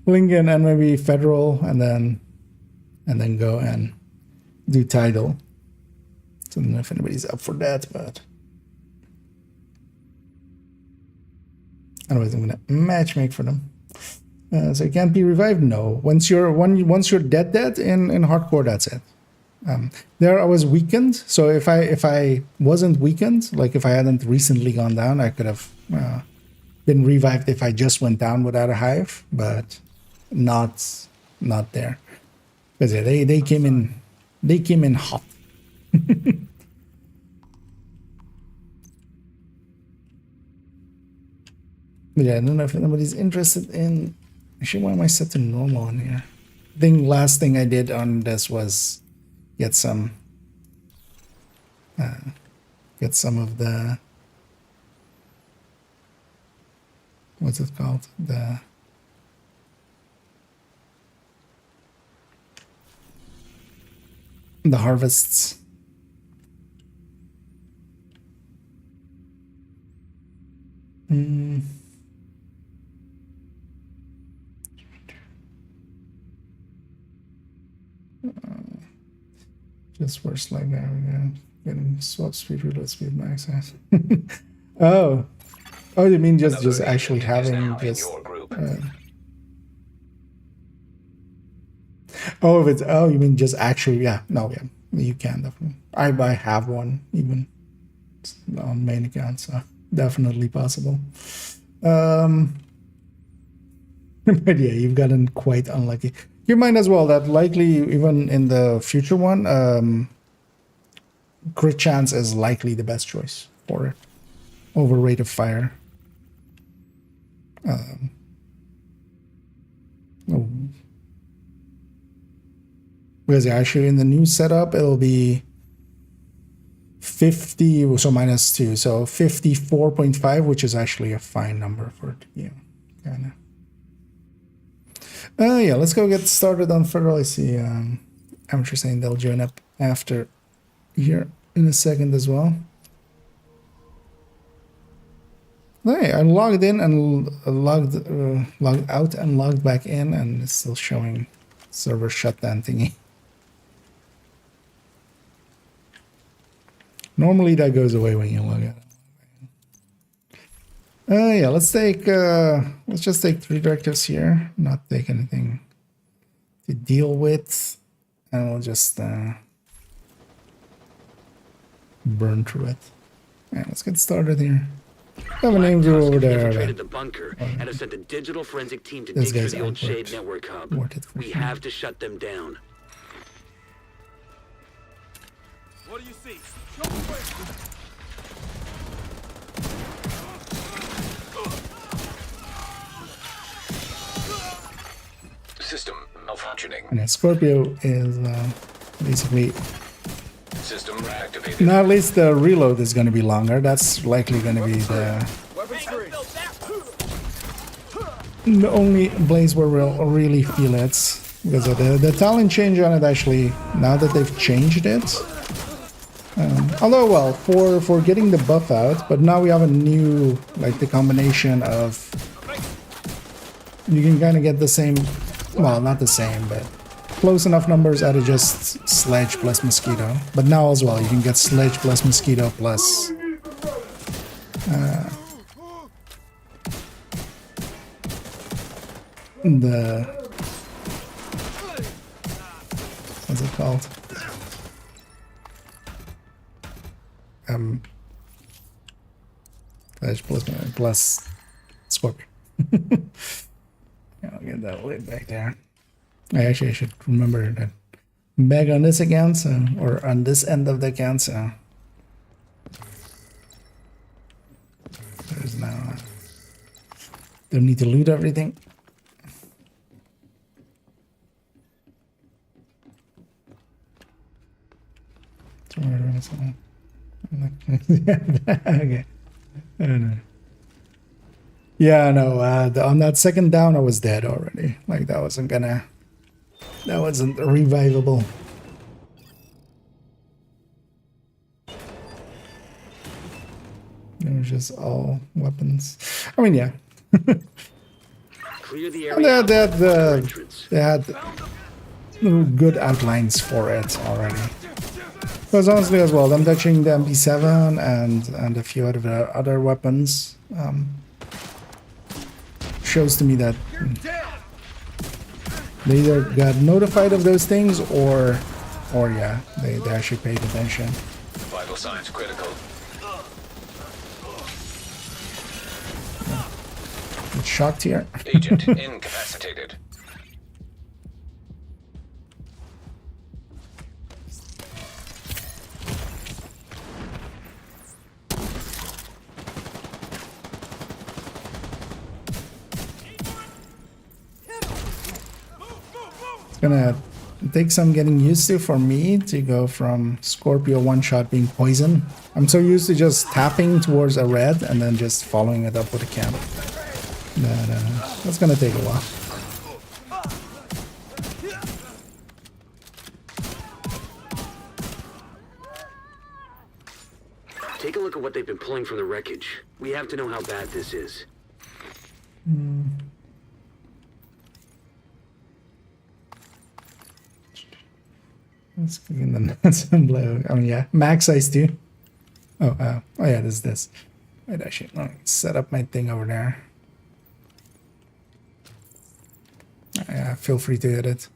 Lincoln and maybe Federal, and then go and do Tidal. So I don't know if anybody's up for that, but otherwise I'm gonna matchmake for them. So it can't be revived. No, once you're dead in hardcore, that's it. There I was weakened, so if I wasn't weakened, like if I hadn't recently gone down, I could have been revived if I just went down without a hive, but not there, because yeah, they came in hot. But yeah, I don't know if anybody's interested in. Actually, why am I set to normal in here? I think last thing I did on this was get some of the, what's it called, the harvests. Just worse, like there we go. Getting swap speed, reload speed max. Oh, oh, you mean just Another actually agent is having now in just. your group. Oh, if it's you mean just actually? Yeah, no, yeah, you can definitely. I have one even on main account, so definitely possible. But yeah, you've gotten quite unlucky. Keep in mind as well that likely even in the future one, crit chance is likely the best choice for it over rate of fire. Oh. Because actually in the new setup it'll be 50, so -2, so 54.5, which is actually a fine number for it. Yeah, kind of. Yeah, let's go get started on Federal. I see Amateur saying they'll join up after here in a second as well. Hey, I logged in and logged out and logged back in, and it's still showing server shutdown thingy. Normally that goes away when you log out. Yeah, let's just take 3 directives here, not take anything to deal with, and we'll just burn through it. Yeah, let's get started here. I have a name view over there. Infiltrated the bunker and have sent a digital forensic team to dig through the old Shade network hub. We have to shut them down. What do you see? Show me where. System malfunctioning. And Scorpio is basically. System reactivated. Now at least the reload is going to be longer. That's likely going to be the only place where we'll really feel it. Because of the talent change on it actually, now that they've changed it. Although, well, for getting the buff out, but now we have a new, like the combination of, you can kind of get the same, well, not the same, but close enough numbers out of just Sledge plus Mosquito. But now as well, you can get Sledge plus Mosquito plus the, what's it called? Sledge plus Scorpion. Yeah, I'll get that lid back there. I should remember that bag on this account, so, or on this end of the account, so there's now don't need to loot everything. Okay. I don't know. Yeah, no, on that second down I was dead already. Like that wasn't revivable. It was just all weapons. I mean, yeah. Clear the area. They had good outlines for it already. Because honestly as well, them touching the MP7 and a few other weapons shows to me that they either got notified of those things or yeah, they actually paid attention. Vital signs critical. Get shocked here. Agent incapacitated. Gonna take some getting used to for me to go from Scorpio one-shot being poison. I'm so used to just tapping towards a red and then just following it up with a camp. That's gonna take a while. Take a look at what they've been pulling from the wreckage. We have to know how bad this is. Let's click in the nuts and blow. I mean, yeah, max size too. Oh yeah, this. Wait, actually, let me set up my thing over there. Yeah, feel free to hit it.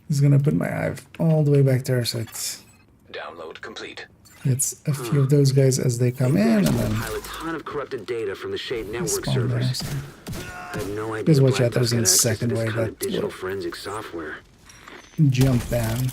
He's gonna put my hive all the way back there, so it's Download complete. a few of those guys as they come in, and then Compile a ton of corrupted data from the Shade network spawn there. servers. So. I have no idea. Because watch Black out, there's Duck's a got access to second this way kind of that digital will forensic software. jump down.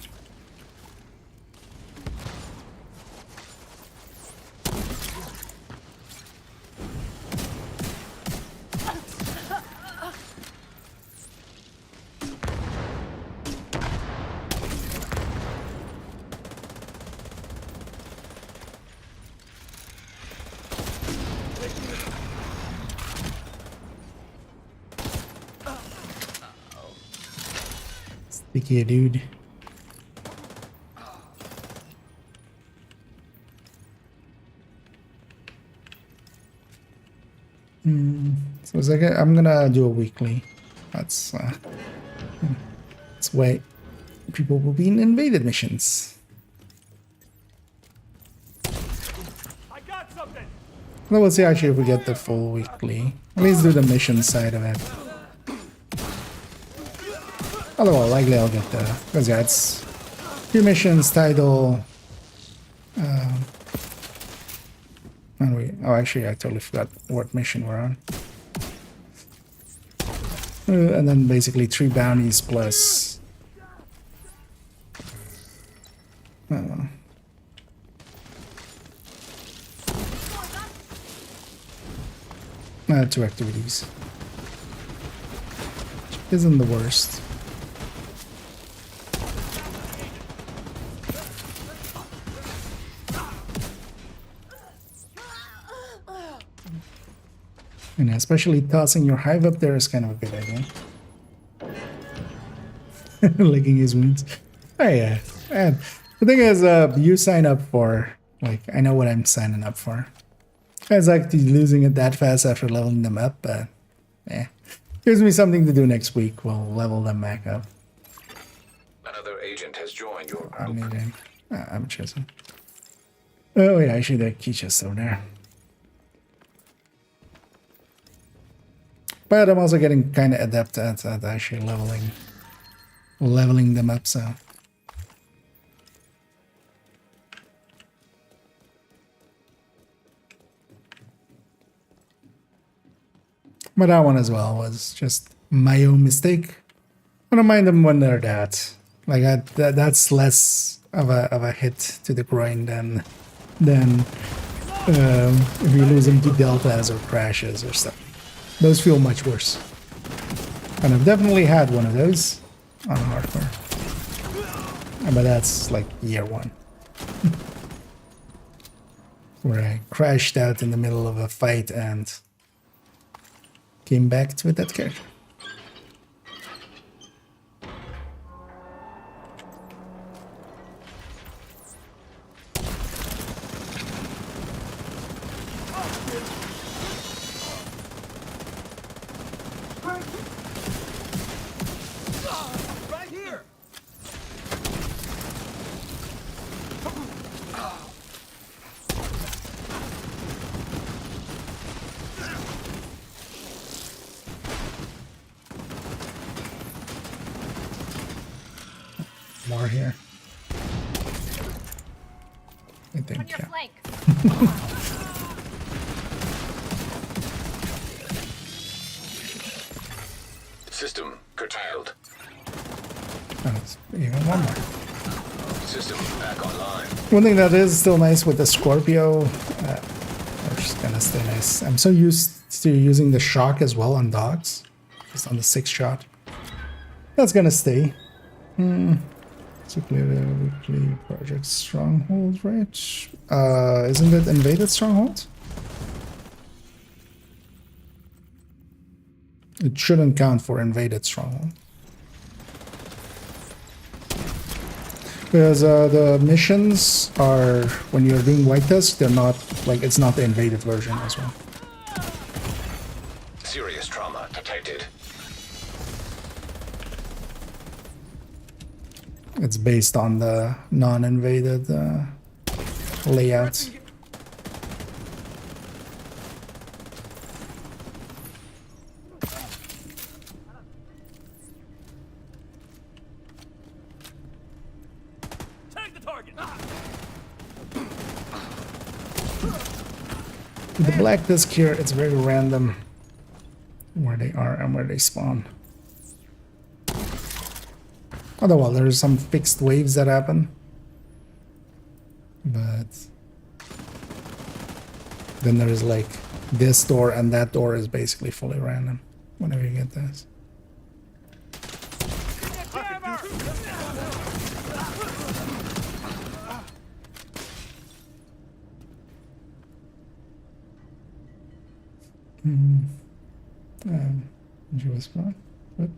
Sticky dude. So it's like I'm gonna do a weekly. That's why people will be in invaded missions. I got something. Well, we'll see actually if we get the full weekly. At least do the mission side of it. Otherwise, likely I'll get the, because yeah, it's 2 missions, title. Actually, I totally forgot what mission we're on. And then basically 3 bounties plus. 2 activities. Which isn't the worst. And especially tossing your hive up there is kind of a good idea. Licking his wounds. Oh yeah. And the thing is, you sign up for, like, I know what I'm signing up for. I was actually losing it that fast after leveling them up, but yeah. Gives me something to do next week. We'll level them back up. Another agent has joined your group. I'm needing. I'm choosing. Oh yeah, actually the key chest over there. But I'm also getting kind of adept at actually leveling them up, so. But that one as well was just my own mistake. I don't mind them when they're that. Like that's less of a hit to the groin than if you lose them to deltas or crashes or stuff. Those feel much worse. And I've definitely had one of those on hardcore. But that's like year 1. Where I crashed out in the middle of a fight and came back with that character. Right here. More here. I think, On your yeah. flank. System curtailed. Oh, it's even one more. System back online. One thing that is still nice with the Scorpio, or just gonna stay nice. I'm so used to using the shock as well on dogs, just on the 6-shot. That's gonna stay. So clear the weekly project stronghold, right? Isn't it invaded stronghold? It shouldn't count for invaded stronghold. Because the missions are, when you're doing white tusk, they're not, like, it's not the invaded version as well. Serious trauma detected. It's based on the non-invaded layout. With the black disc here, it's very random where they are and where they spawn. Although, well, there's some fixed waves that happen. But then there's like this door and that door is basically fully random whenever you get this. She was fine. But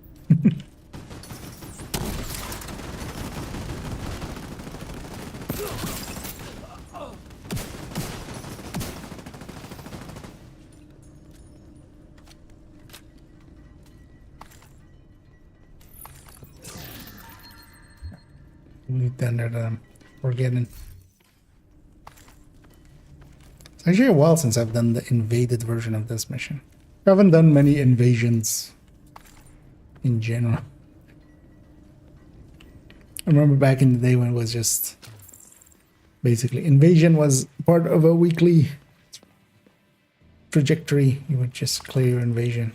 loot tender that I'm forgetting. It's actually a while since I've done the invaded version of this mission. I haven't done many invasions in general. I remember back in the day when it was just basically invasion was part of a weekly trajectory. You would just clear your invasion.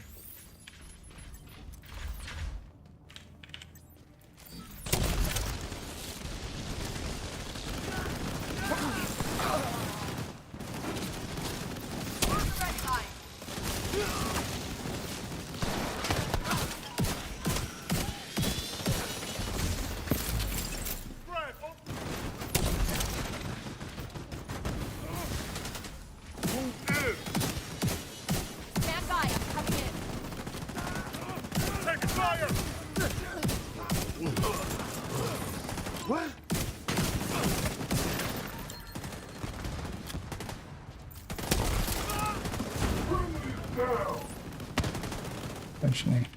Eventually.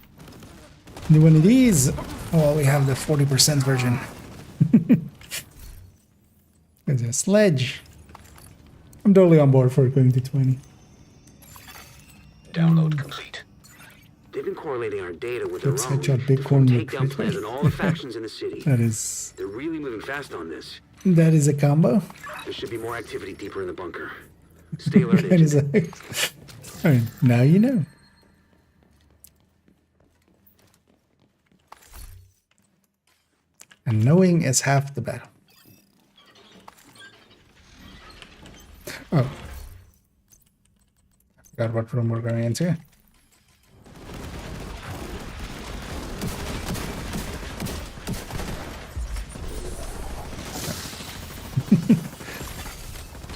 New one of these. Well, we have the 40% version. There's a sledge. I'm totally on board for going to 20. Download complete. They've been correlating our data with their Let's own. headshot Bitcoin. Takedown plans on all the factions in the city. That is They're really moving fast on this. a combo. There should be more activity deeper in the bunker. Stay alert. That is I mean, now you know. And knowing is half the battle. Oh. I forgot what room we're going into.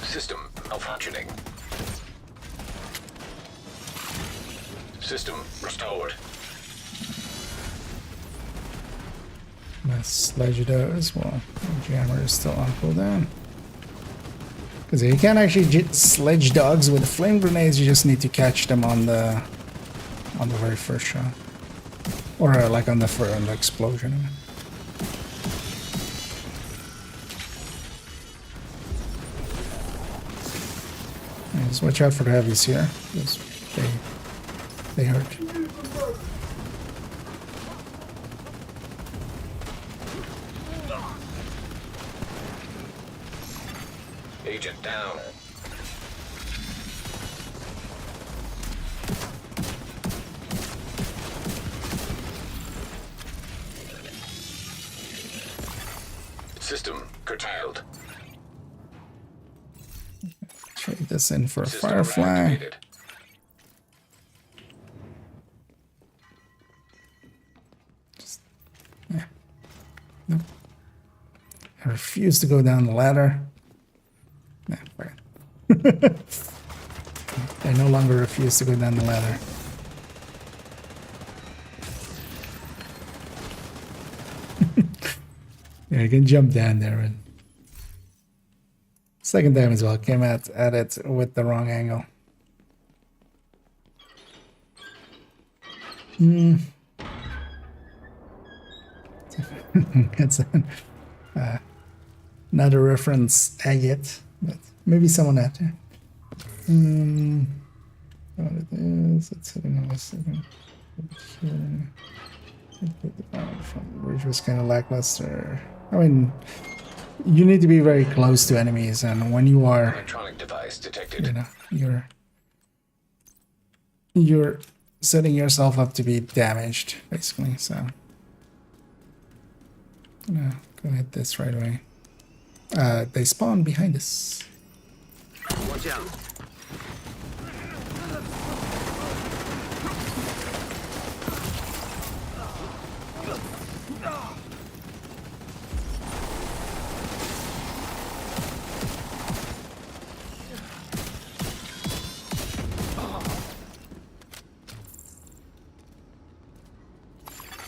System malfunctioning. System restored. My sledge does. Well, the jammer is still on cooldown. Because you can't actually sledge dogs with flame grenades. You just need to catch them on the very first shot, or like on the explosion. Yeah, just watch out for the heavies here, because they hurt. Agent down. System curtailed. Trade this in for a System firefly. reactivated. Yeah. Nope. I refuse to go down the ladder. Nah, fine. I no longer refuse to go down the ladder. Yeah, I can jump down there. And second time as well, came at it with the wrong angle. It's not a reference yet, but maybe someone had to. What it is, it's sitting on a second. The bridge was kind of lackluster. I mean, you need to be very close to enemies, and when you are, Electronic device detected. you know, you're setting yourself up to be damaged, basically. So, yeah, go hit this right away. They spawn behind us. Watch out.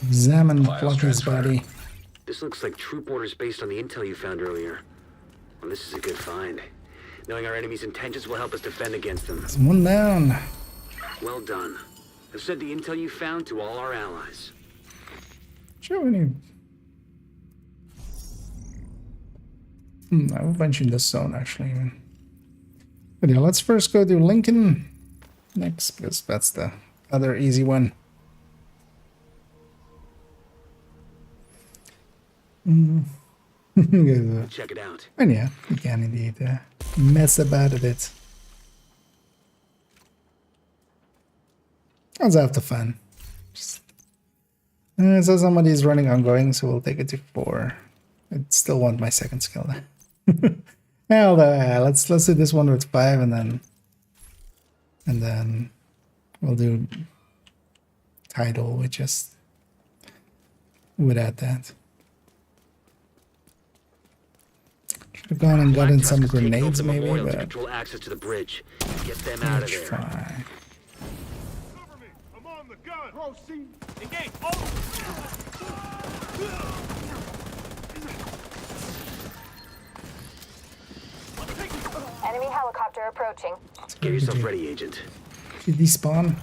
Examine Files Flunky's transfer. body. This looks like troop orders based on the intel you found earlier. Well, this is a good find. Knowing our enemy's intentions will help us defend against them. There's one down. Well done. I've sent the intel you found to all our allies. Sure, any. I will venture in this zone actually. But yeah, let's first go to Lincoln next because that's the other easy one. Check it out. And yeah, you can indeed mess about a bit. Let's have the fun. So somebody's running ongoing, so we'll take it to 4. I still want my second skill. Well, let's do this one with 5, and then we'll do Tidal with just without that. Should have gone and gotten some grenades, maybe, but control access to the bridge. Get them out of let's there. try. Cover me. I'm on the gun. Proceed. Engage. Enemy helicopter approaching. Get yourself ready, Agent. Did he spawn?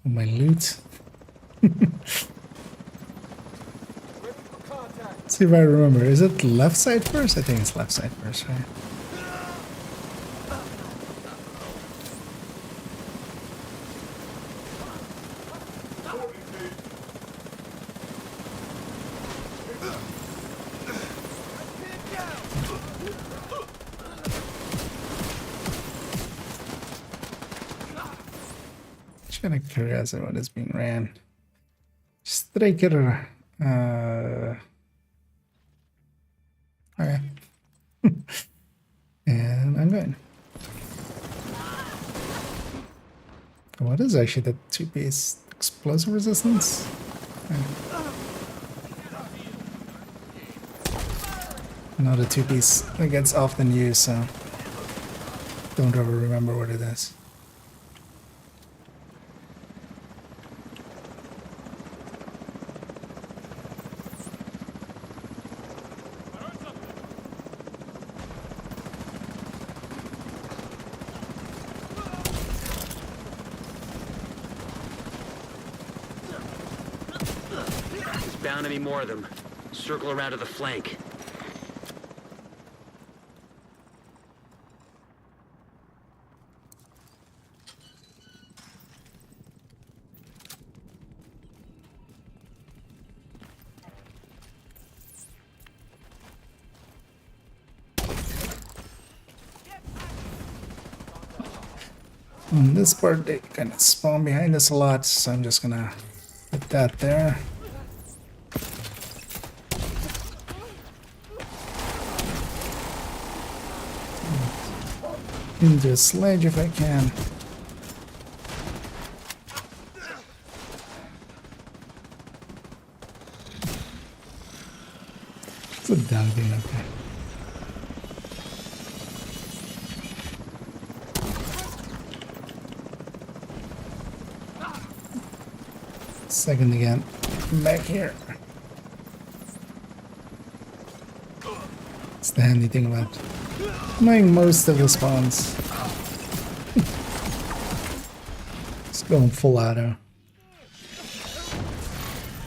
Oh, my loot. See if I remember. Is it left side first? I think it's left side first, right? Kind of curious what is being ran. Striker. Okay. And I'm going. What is actually the 2-piece explosive resistance? Not a 2-piece that gets often used, so don't ever remember what it is. Bound to be more of them. Circle around to the flank. On this part, they kind of spawn behind us a lot, so I'm just gonna put that there. Into a sledge if I can. It's a damn thing up there. Second again. Back here. It's the handy thing about knowing most of the spawns. It's going full auto.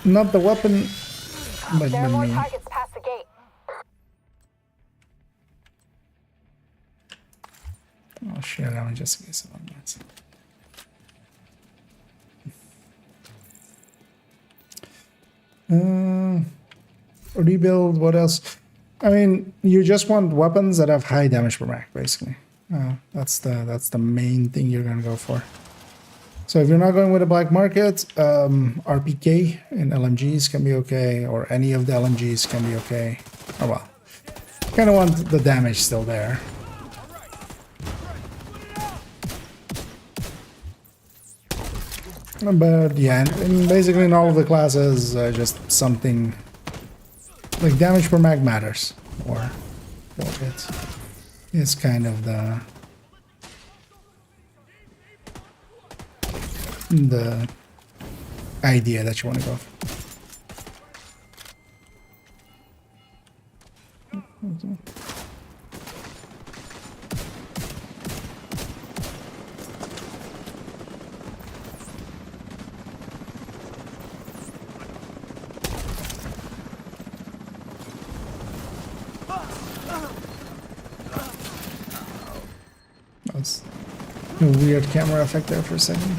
Not the weapon, but There are more me. targets past the gate. Oh shit, I'm just in case of that. rebuild. What else? I mean, you just want weapons that have high damage per mag, basically. That's the main thing you're gonna go for. So if you're not going with a black market, RPK in LMGs can be okay, or any of the LMGs can be okay. Oh well, kind of want the damage still there. But yeah, and basically in all of the classes, just something like damage per mag matters, or it's kind of the idea that you want to go for. That's a weird camera effect there for a second.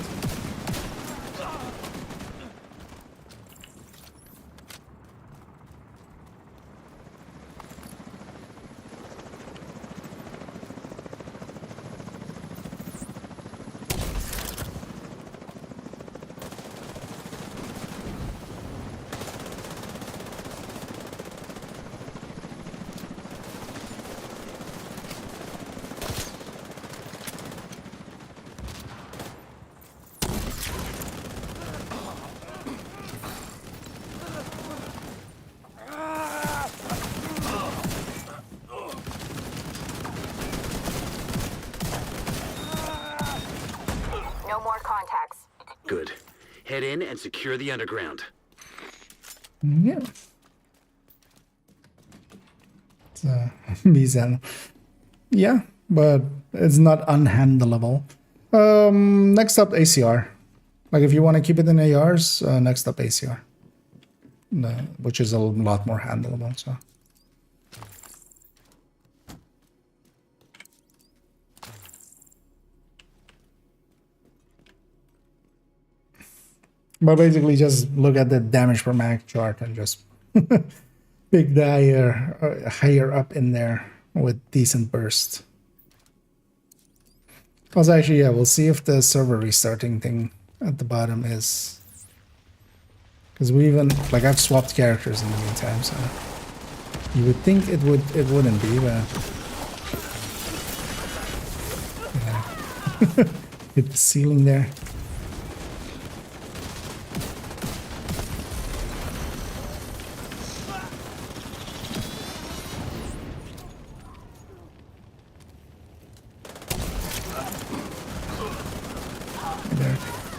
No more contacts. Good. Head in and secure the underground. Yeah. It's Bizarre. Yeah, but it's not unhandleable. Next up, ACR. Like if you want to keep it in ARs, next up ACR, which is a lot more handleable. So. But basically, just look at the damage per mag chart and just pick the higher up in there with decent burst. Also, actually, yeah, we'll see if the server restarting thing at the bottom is, because we even like I've swapped characters in the meantime, so you would think it wouldn't be, but yeah. Hit the ceiling there.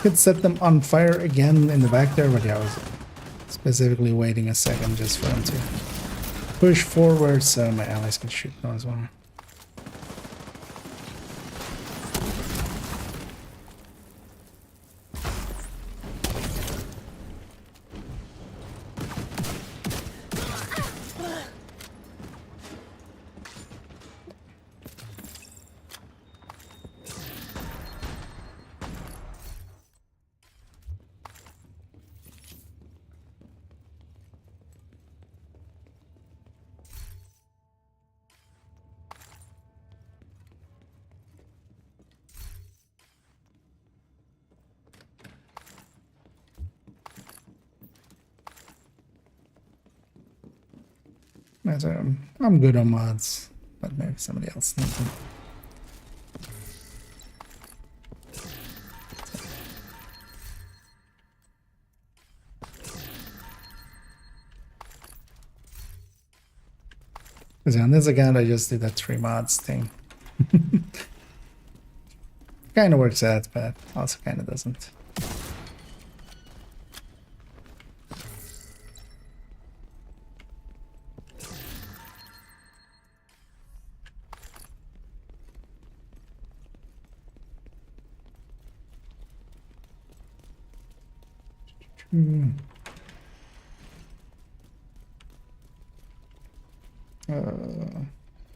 Could set them on fire again in the back there, but yeah, I was specifically waiting a second just for them to push forward so my allies can shoot them as well. I'm good on mods, but maybe somebody else needs them. Because on this account, I just did that 3 mods thing. Kind of works out, but also kind of doesn't.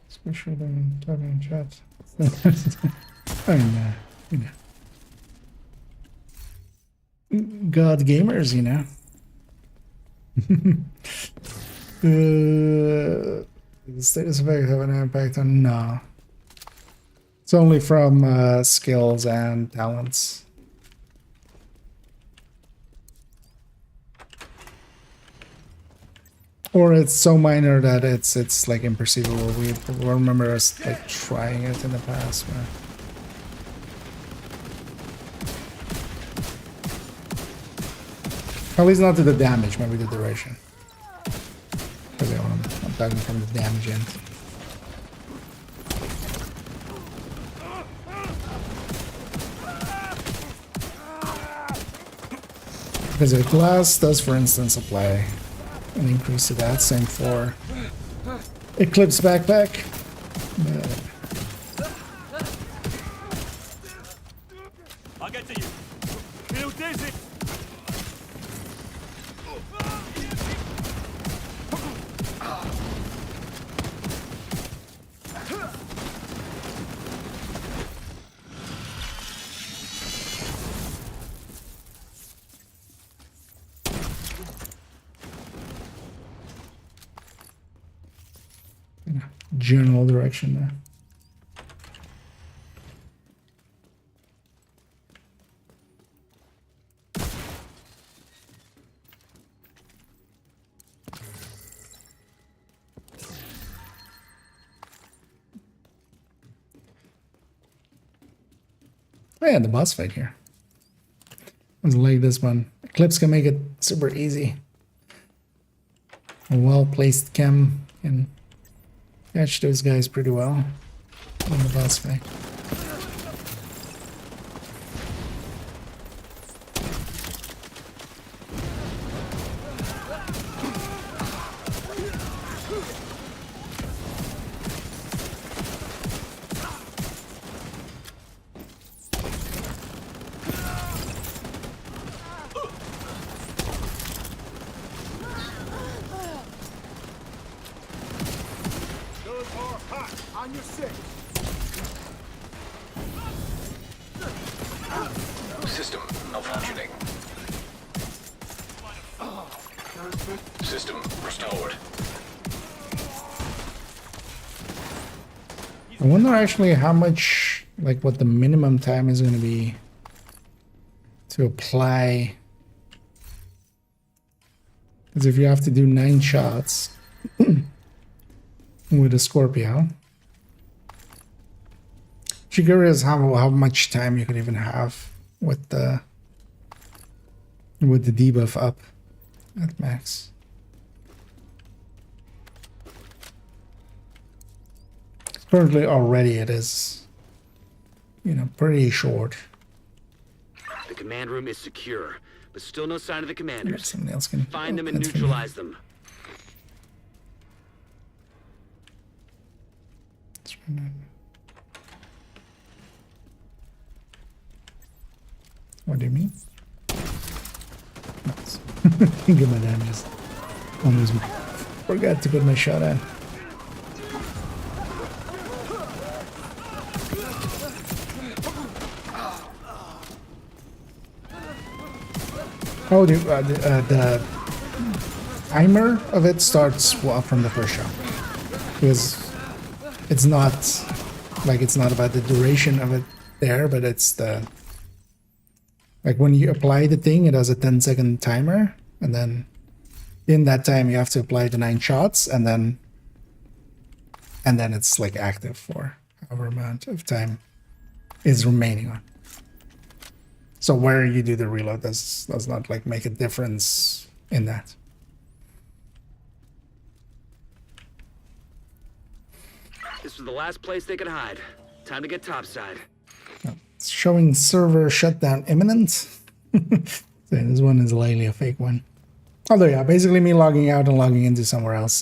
Especially when talking in chat. I mean, you know. God gamers, you know. The status effect have an impact on no. It's only from skills and talents. Or it's so minor that it's like imperceivable. We remember us like trying it in the past. But... at least not to the damage, maybe the duration. Because I'm talking from the damage end. Because the glass does, for instance, apply an increase to that. Same for Eclipse backpack. I'll get to you. Feel dizzy. General direction there. Oh yeah, the boss fight here. I like this one. Eclipse can make it super easy. A well-placed chem can catch those guys pretty well on the boss fight. On your six. System malfunctioning. System restored. I wonder actually how much, like what the minimum time is going to be to apply. Because if you have to do 9 shots with a Scorpio, I'm curious how much time you could even have with the debuff up at max. Currently already it is, you know, pretty short. The command room is secure, but still no sign of the commanders. Somebody else can Find them and neutralize them. What do you mean? Nice. Get my damages. Almost forgot to put my shot in. Oh, the timer of it starts from the first shot. Because it's not like it's not about the duration of it there, but it's the like when you apply the thing, it has a 10-second timer, and then in that time you have to apply the 9 shots, and then it's like active for however amount of time is remaining on. So where you do the reload does not like make a difference in that. This was the last place they could hide. Time to get topside. It's showing server shutdown imminent. So this one is likely a fake one. Although yeah, basically me logging out and logging into somewhere else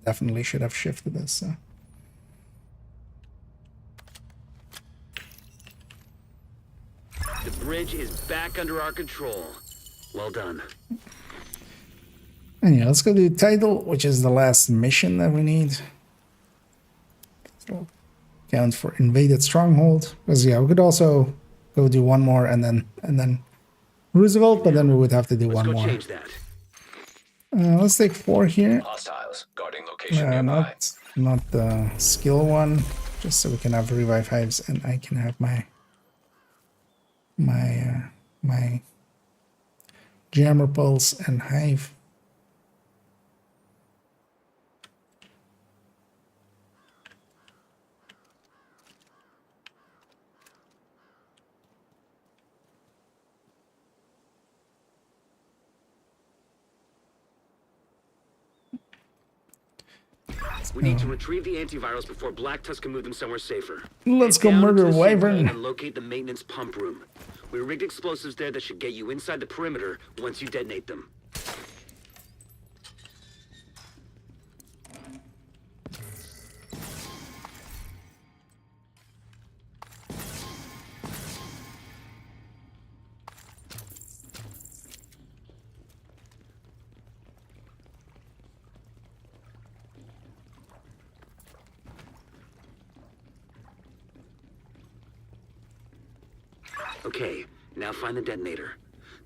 definitely should have shifted this. So. The bridge is back under our control. Well done. And yeah, let's go to title, which is the last mission that we need. So count for invaded stronghold. Because yeah, we could also go do one more and then Roosevelt, but then we would have to do one more. Change that. Let's take 4 here. Hostiles guarding location nearby. Not the skill one, just so we can have revive hives and I can have my jammer pulse and hive. We need to retrieve the antivirals before Black Tusk can move them somewhere safer. Let's Head go down murder into the sink Wyvern. and locate the maintenance pump room. We rigged explosives there that should get you inside the perimeter once you detonate them. Okay, now find the detonator.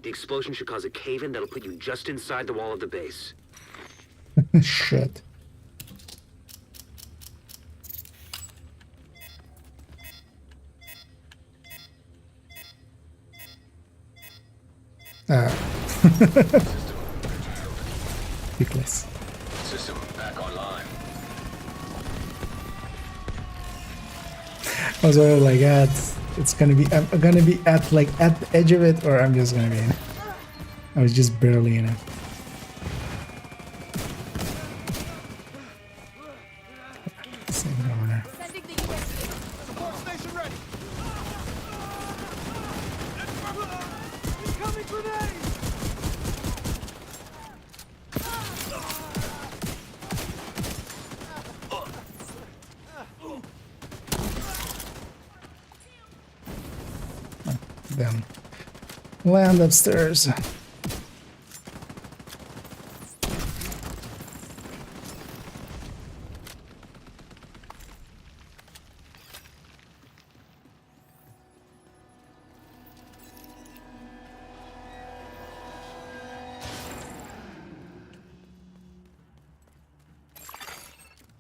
The explosion should cause a cave-in that'll put you just inside the wall of the base. Shit. Ridiculous. System back online. I was already like, it's gonna be, I'm gonna be at the edge of it, or I'm just gonna be in it. I was just barely in it. Save it over there. Sending the USD. Support station ready. Incoming grenade. Then land upstairs.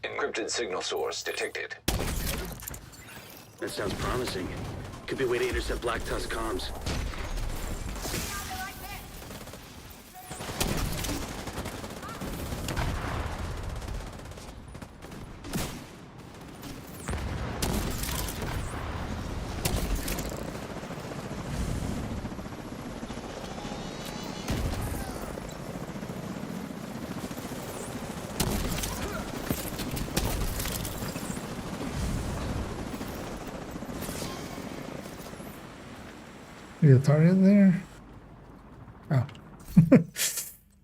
Encrypted signal source detected. That sounds promising. Could be a way to intercept Black Tusk comms. Is the target there? Oh.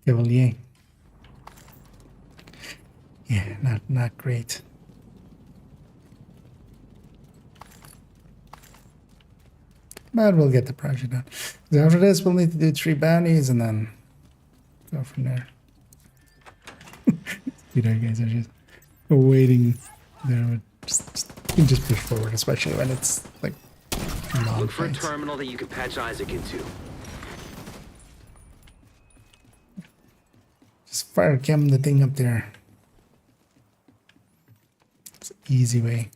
Cavalier. Yeah, not great. But we'll get the project done. So after this, we'll need to do 3 bounties and then go from there. You know, you guys are just waiting there. You can just push forward, especially when it's like long Look for a fights. terminal that you can patch Isaac into. Just fire cam the thing up there. It's an easy way.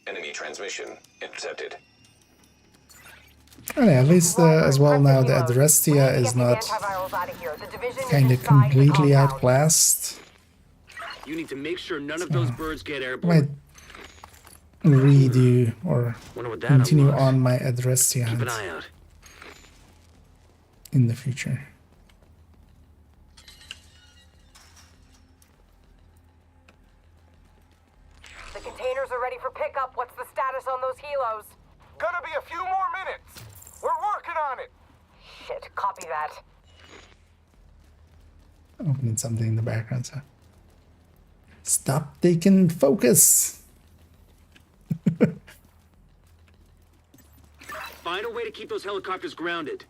Enemy transmission intercepted. Oh, yeah, at least as well now the Adrestia is not kind of completely outclassed. You need to make sure none of those birds get Might airborne. redo or Wonder what that continue unlocks. on my Adrestia Keep an hunt eye out. in the future. The containers are ready for pickup. What's the status on those helos? Gonna be a few more minutes. We're working on it. Shit, copy that. Opening something in the background, so stop taking focus. Find a way to keep those helicopters grounded.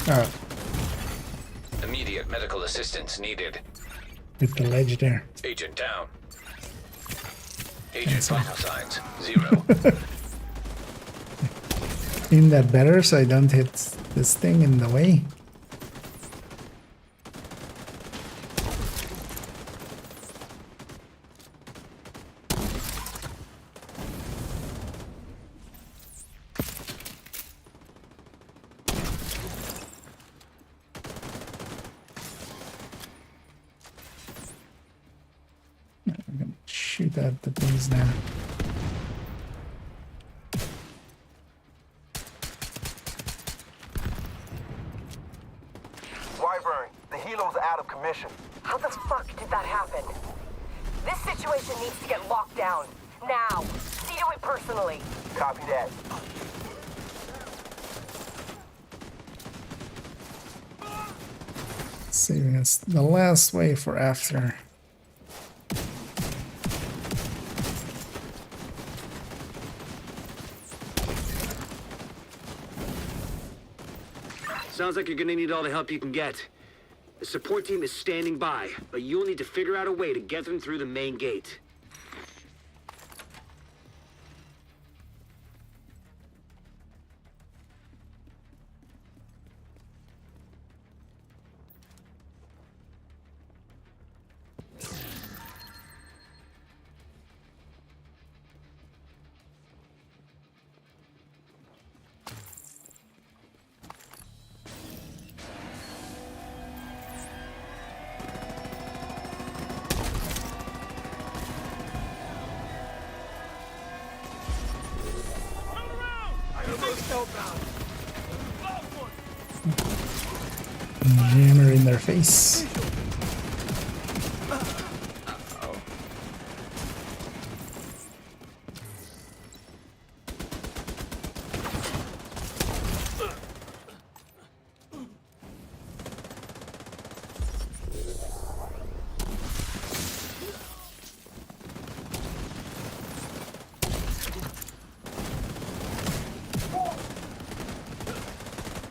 Alright, Immediate medical assistance needed. With the ledge there. Agent down. Agent vital signs 0. Isn't that better so I don't hit this thing in the way? I'm gonna shoot at the things now. Wyvern, the helo's out of commission. How the fuck did that happen? This situation needs to get locked down. Now. See to it personally. Copy that. Saving us the last way for after. Sounds like you're gonna need all the help you can get. The support team is standing by, but you'll need to figure out a way to get them through the main gate. Jammer in their face.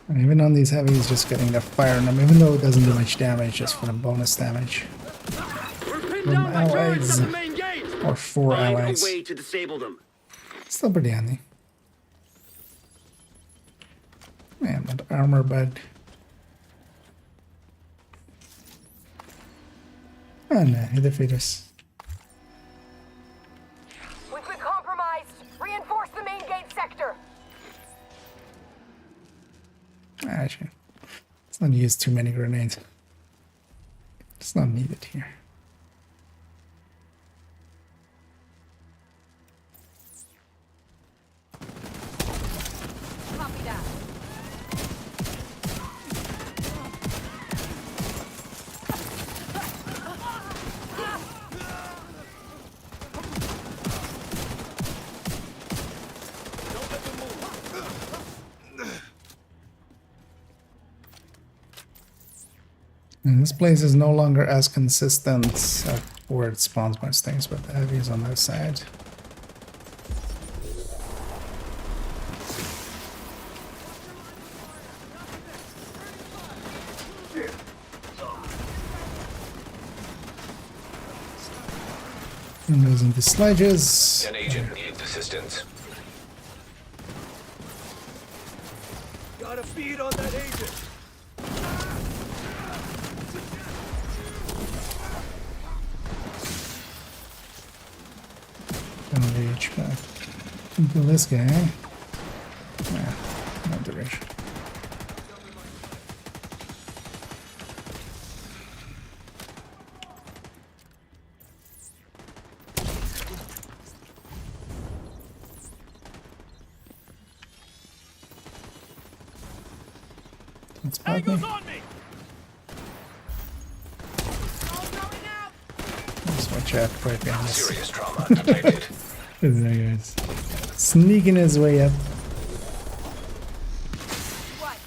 And even on these heavies, just getting the fire on them, even though it doesn't do much damage, just for the bonus damage. From allies, or for allies. Find a way to disable them. Still pretty handy. Man, that armor bed. Oh no, he defeated us. We've been compromised. Reinforce the main gate sector. Actually, let's not use too many grenades. It's not needed here. Copy that. And this place is no longer as consistent where it spawns most things, but the heavy is on that side. And losing the sledges. An agent needs assistance. Gotta feed on that agent. Gonna reach back into this guy. Nah, no duration. That's Angles me. on me. Let's watch out right behind us. Serious trauma detected. There he is. Sneaking his way up. What?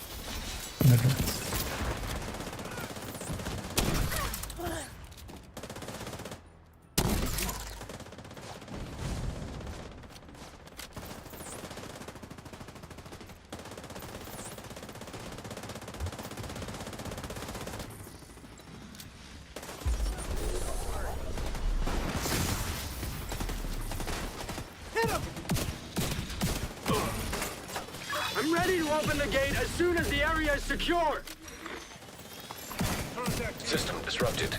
I'm ready to open the gate as soon as the area is secure. System disrupted.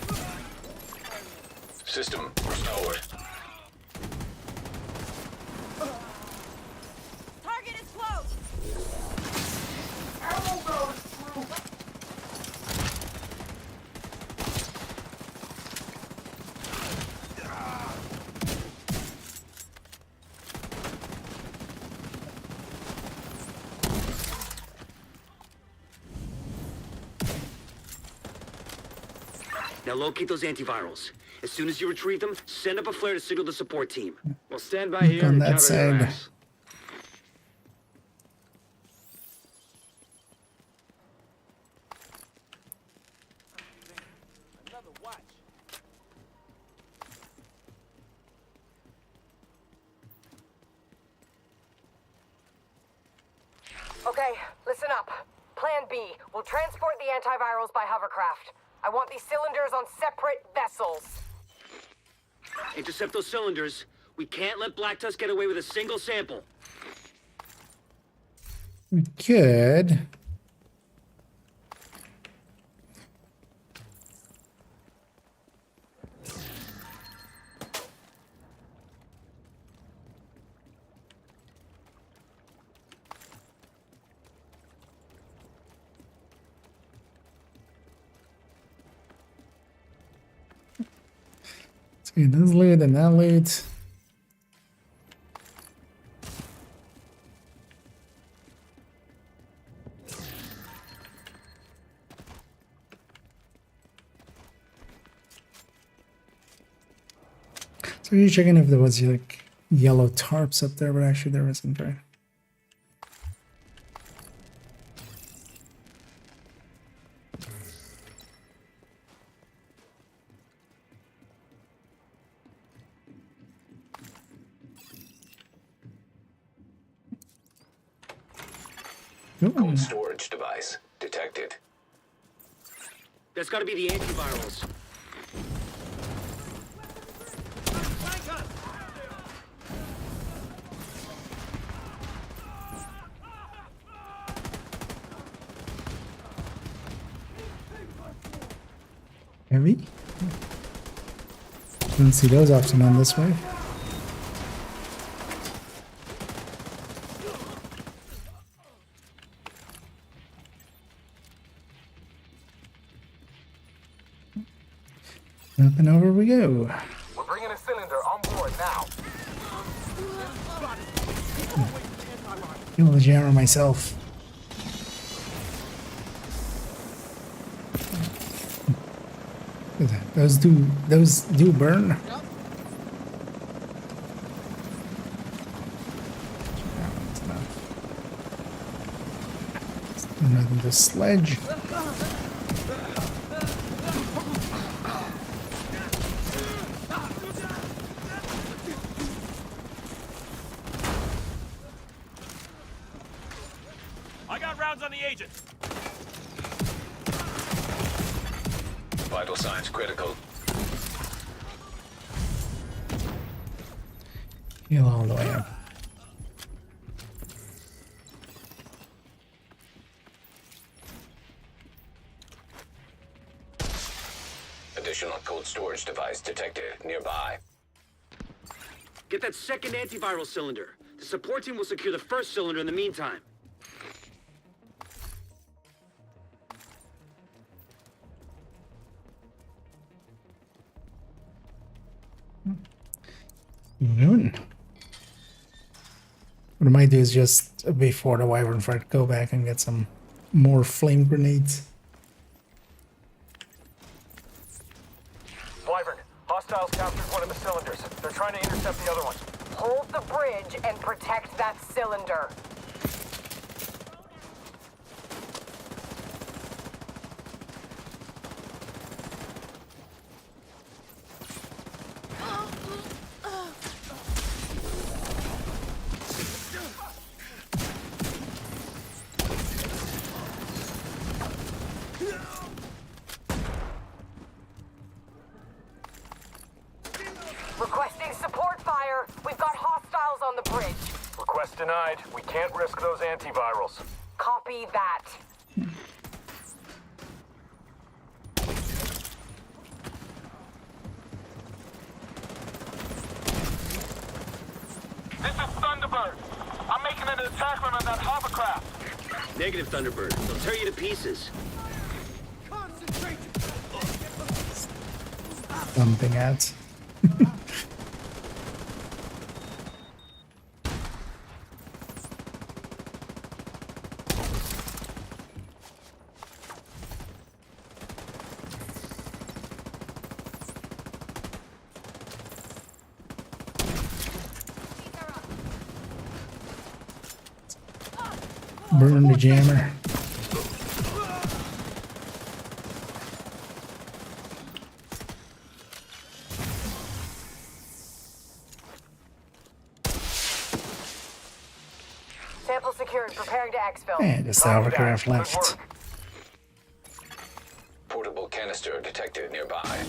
System restored. Target is close. Now locate those antivirals. As soon as you retrieve them, send up a flare to signal the support team. We'll stand by here On and that cover their side. ass. Another watch. Okay, listen up. Plan B. We'll transport the antivirals by hovercraft. I want these cylinders on separate vessels. Intercept those cylinders. We can't let Black Tusk get away with a single sample. We could. Let's get this loot and that loot. So you're checking if there was like yellow tarps up there, but actually there isn't, right? Cold storage device detected. That's gotta be the antivirals. Heavy? Didn't see those often on this way. Up and over we go. We're bringing a cylinder on board now. Kill the jammer myself. Those do burn. That's enough. Another the sledge. I got rounds on the agent. Vital signs critical. Heal all the way up. Additional cold storage device detected nearby. Get that second antiviral cylinder. The support team will secure the first cylinder in the meantime. What I might do is just before the wyvern fight, go back and get some more flame grenades. Wyvern, hostiles captured one of the cylinders. They're trying to intercept the other one. Hold the bridge and protect that cylinder. Requesting support fire. We've got hostiles on the bridge. Requesting. denied. We can't risk those antivirals. Copy that. This is Thunderbird. I'm making an attack run on that hovercraft. Negative, Thunderbird. They'll tear you to pieces. Concentrate. Something else. Burn the jammer. Sample secured. Preparing to exfil. And just the hovercraft Good left. work. Portable canister detected nearby.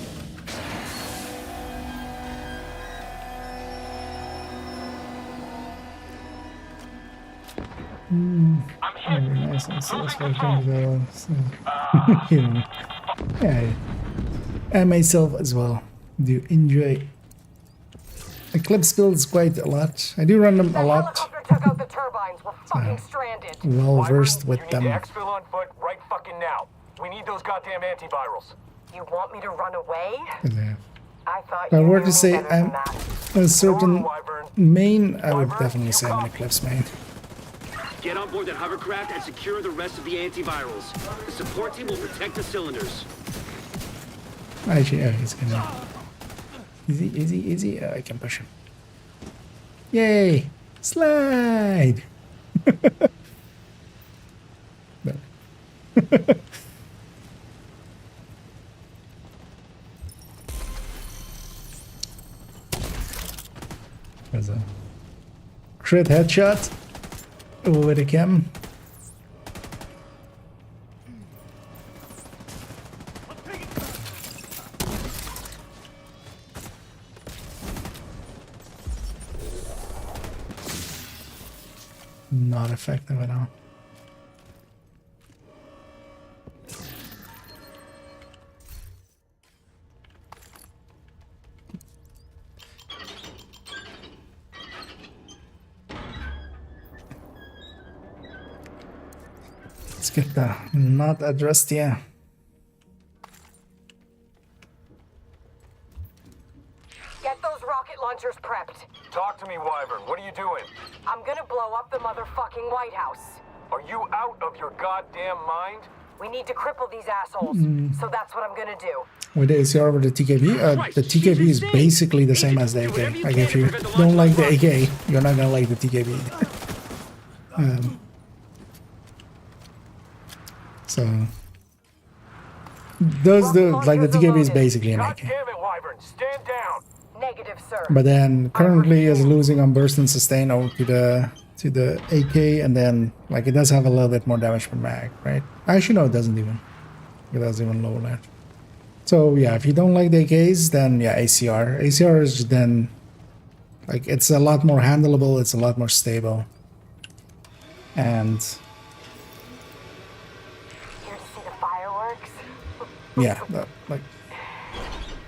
Very nice and satisfying though. So, you know, yeah, I myself as well do enjoy Eclipse builds quite a lot. I do run them a lot. Helicopter took out the turbines. We're fucking stranded. Well versed Wyvern, with you need them. to exfil on foot right fucking now. We need those goddamn antivirals. You want me to run away? Yeah. I thought If I you were knew to me say better than I'm that. a certain Wyvern. main, I would Wyvern, definitely you say I'm an copy? Eclipse main. Get on board that hovercraft and secure the rest of the antivirals. The support team will protect the cylinders. Actually, oh, he's gonna. Easy. Oh, I can push him. Yay! Slide! No. There's a crit headshot over the cam. Not effective at all. Let's get the not addressed here. Get those rocket launchers prepped. Talk to me, Wyvern. What are you doing? I'm gonna blow up the motherfucking White House. Are you out of your goddamn mind? We need to cripple these assholes. So that's what I'm gonna do. With the ACR over the TKB, the TKB is basically the same as the AK. Like if you don't like the AK, you're not gonna like the TKB. So those do like the TKB is basically an God AK. damn it, Wyvern. Stand down. Negative, sir. But then currently is losing on burst and sustain over to the AK, and then like it does have a little bit more damage per mag, right? Actually no, it doesn't even. It doesn't even lower that. So yeah, if you don't like the AKs, then yeah, ACR. ACR is then like it's a lot more handleable, it's a lot more stable. And Here to see the fireworks? yeah, like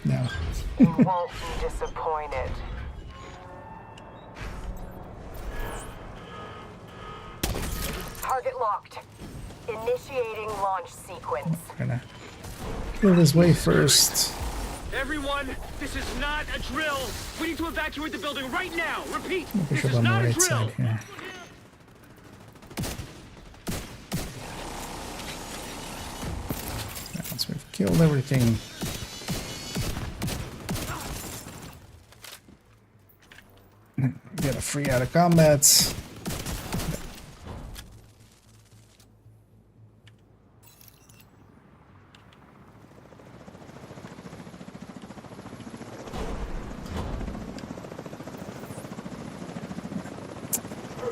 no. You won't be disappointed. Target locked. Initiating launch sequence. Gonna kill this way first. Everyone, this is not a drill. We need to evacuate the building right now. Repeat, Push this up is on the not a right drill. side here. Once we've killed everything. Get a free out of combat.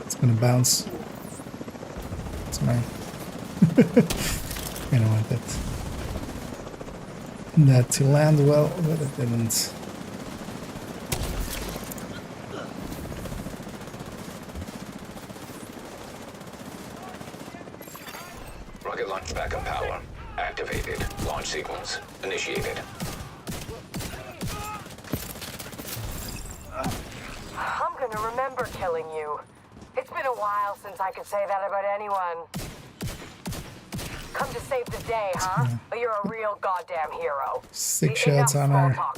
It's gonna bounce. It's mine. I don't want that to land well, but it didn't. Rocket launch backup power activated. Launch sequence initiated. I'm gonna remember killing you. It's been a while since I could say that about anyone. Come to save the day, huh? But you're a real goddamn hero. 6 shots on Enough her. small talk.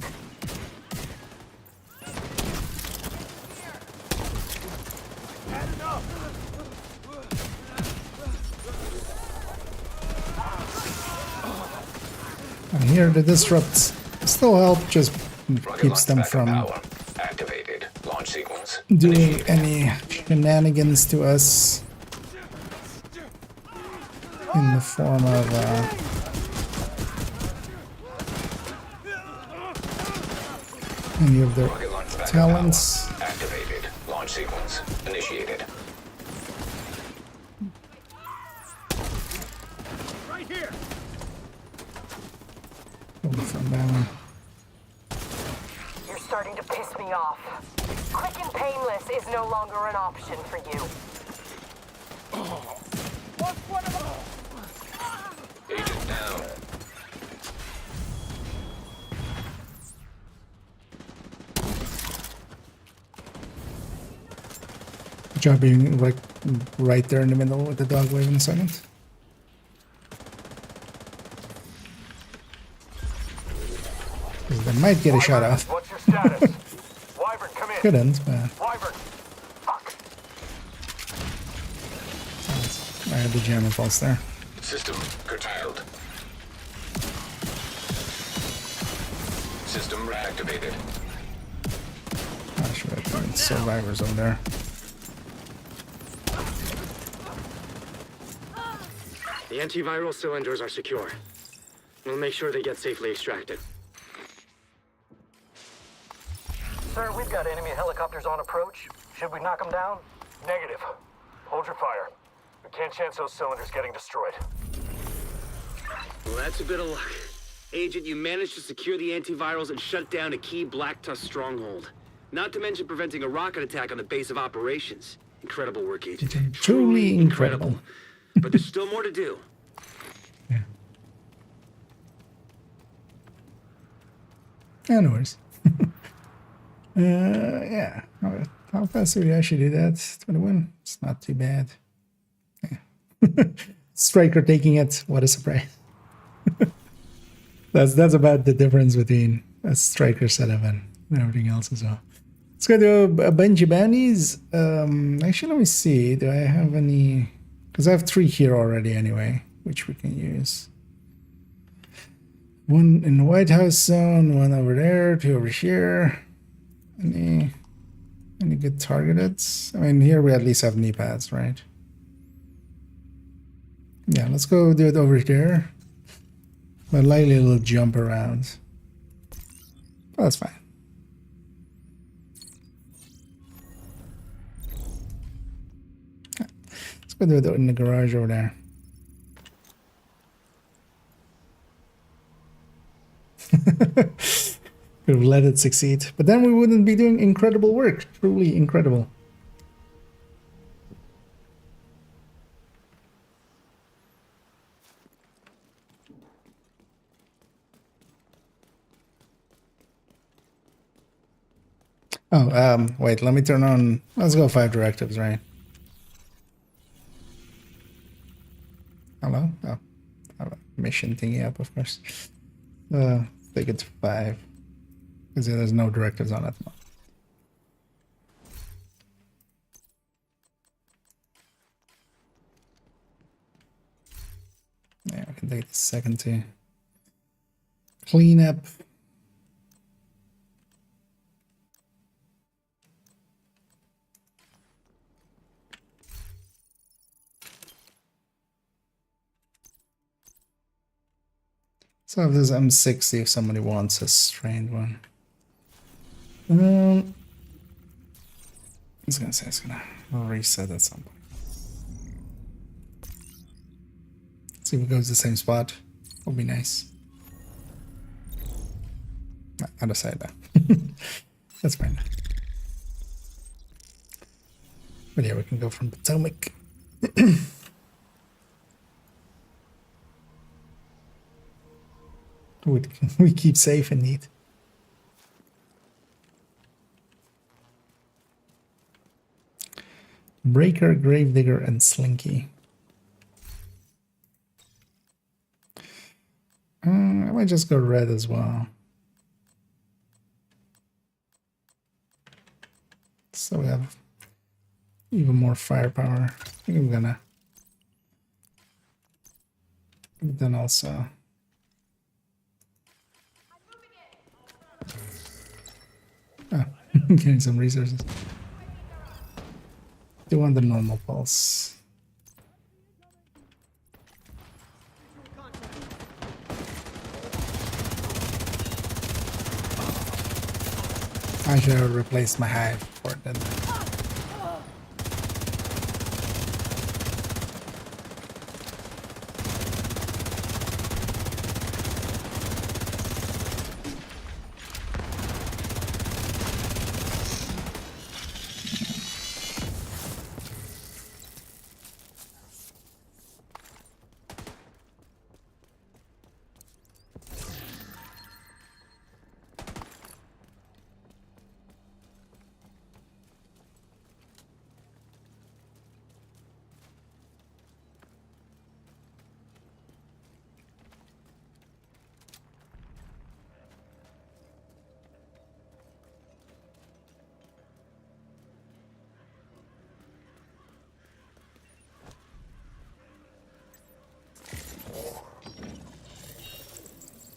And here the disrupts still help, just Rocket keeps launch them backup from power activated. Launch sequence doing initiated. any shenanigans to us in the form of any of their Rocket launch backup talents. power activated. Launch sequence initiated. Right here. From down. You're starting to piss me off. Quick and painless is no longer an option for you. Agent down. Good job being like right there in the middle with the dog waving a second. They might get a shot off. What's your status? Wyvern, come in. Couldn't, but Wyvern. Fuck. I had the jammer false there. System curtailed. System reactivated. I should have put survivors over there. The antiviral cylinders are secure. We'll make sure they get safely extracted. Sir, we've got enemy helicopters on approach. Should we knock them down? Negative. Hold your fire. We can't chance those cylinders getting destroyed. Well, that's a bit of luck. Agent, you managed to secure the antivirals and shut down a key Black Tusk stronghold. Not to mention preventing a rocket attack on the base of operations. Incredible work, Agent. Truly incredible. But there's still more to do. Yeah. Anyways. Yeah. Alright. How fast do we actually do that? 21? It's not too bad. Yeah. Striker taking it. What a surprise. That's about the difference between a striker setup and everything else as well. Let's go to a bunch of bandies. Actually, let me see. Do I have any? Because I have 3 here already anyway, which we can use. 1 in the White House zone, 1 over there, 2 over here. Any good targeted? I mean, here we at least have knee pads, right? Yeah, let's go do it over here. But likely a little jump around. Well, that's fine. Let's go do it in the garage over there. Could have let it succeed, but then we wouldn't be doing incredible work. Truly incredible. Oh, wait, let me turn on, let's go 5 directives, right? Hello? Oh, I have a mission thingy up, of course. Take it to 5. Because there's no directives on it. Yeah, I can take the second to clean up. So if there's M60 if somebody wants a strained one. I was gonna say it's gonna reset at some point. See if it goes to the same spot. Would be nice. I'll decide that. That's fine. But yeah, we can go from Potomac. We keep safe indeed. Breaker, Gravedigger, and Slinky. I might just go red as well. So we have even more firepower. I think I'm gonna. Then also. Oh, getting some resources. Do want the normal pulse. I should have replaced my hive for it then.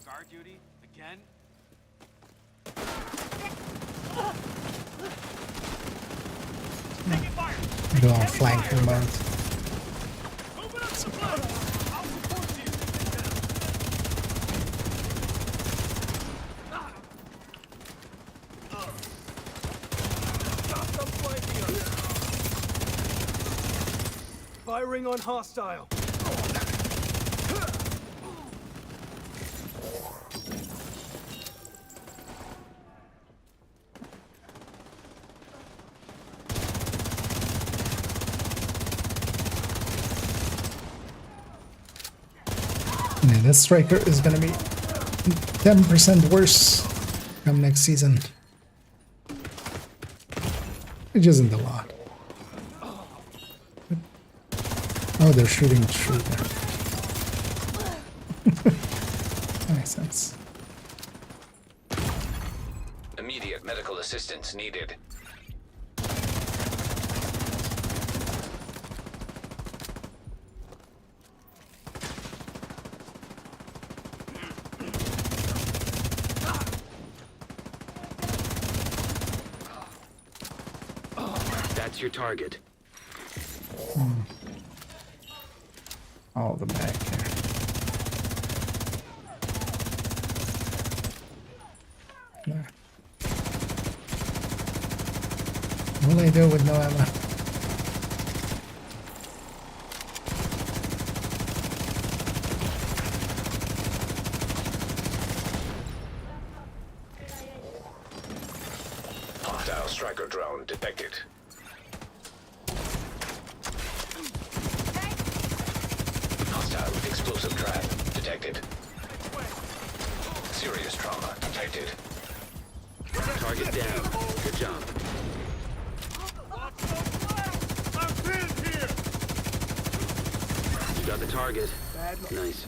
Guard duty again? Taking fire. Go on flanking mode. Moving up the flank. I'll support you. Stop them flanking us. Firing on hostile. Yeah, this striker is gonna be 10% worse come next season. Which isn't a lot. Oh, they're shooting through there. Makes sense. Immediate medical assistance needed. That's your target. All the back here. There. What will I do with no ammo? Hostile striker drone detected. Hostile explosive trap detected. Serious trauma detected. Target down. Good job. I'm pinned here. You got the target. Nice.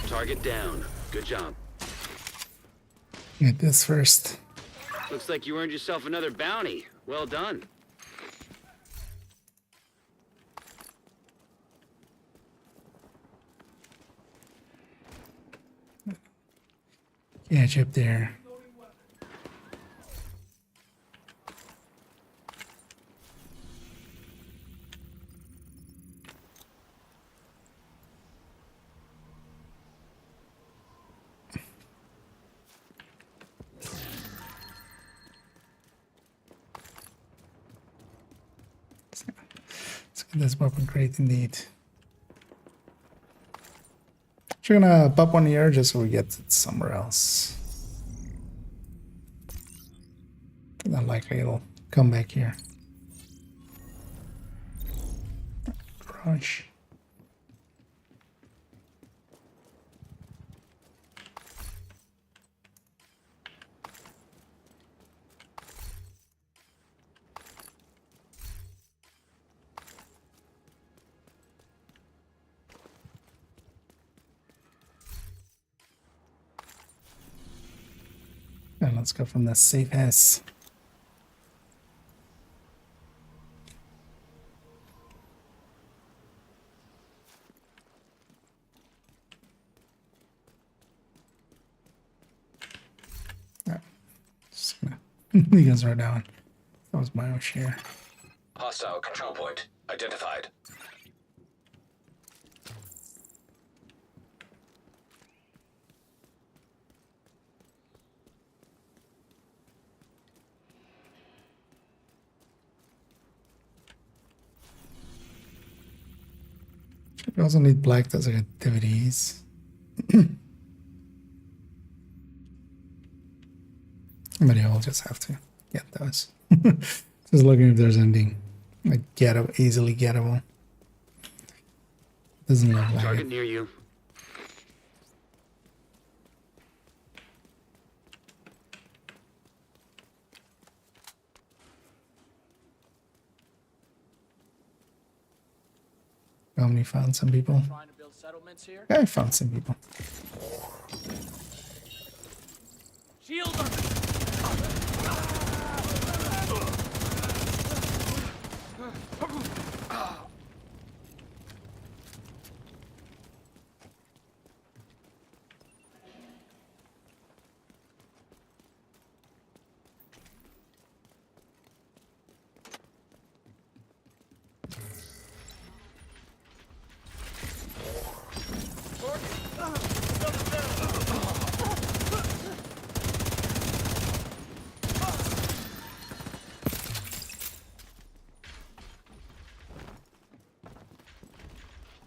Target down. Good job. Get this first. Looks like you earned yourself another bounty. Well done. Catch up there. Let's get this weapon crate indeed. We're gonna pop one here just so we get it somewhere else. unlikely it'll come back here. Garage. And let's go from the safe house. Just gonna you guys are down. That was my own share. Hostile control point identified. We also need black desert activities. But yeah, we'll just have to get those. Just looking if there's anything like gettable, easily gettable. Doesn't look like Target it. near you. How many found some people? Trying to build settlements here. I found some people. Shields are.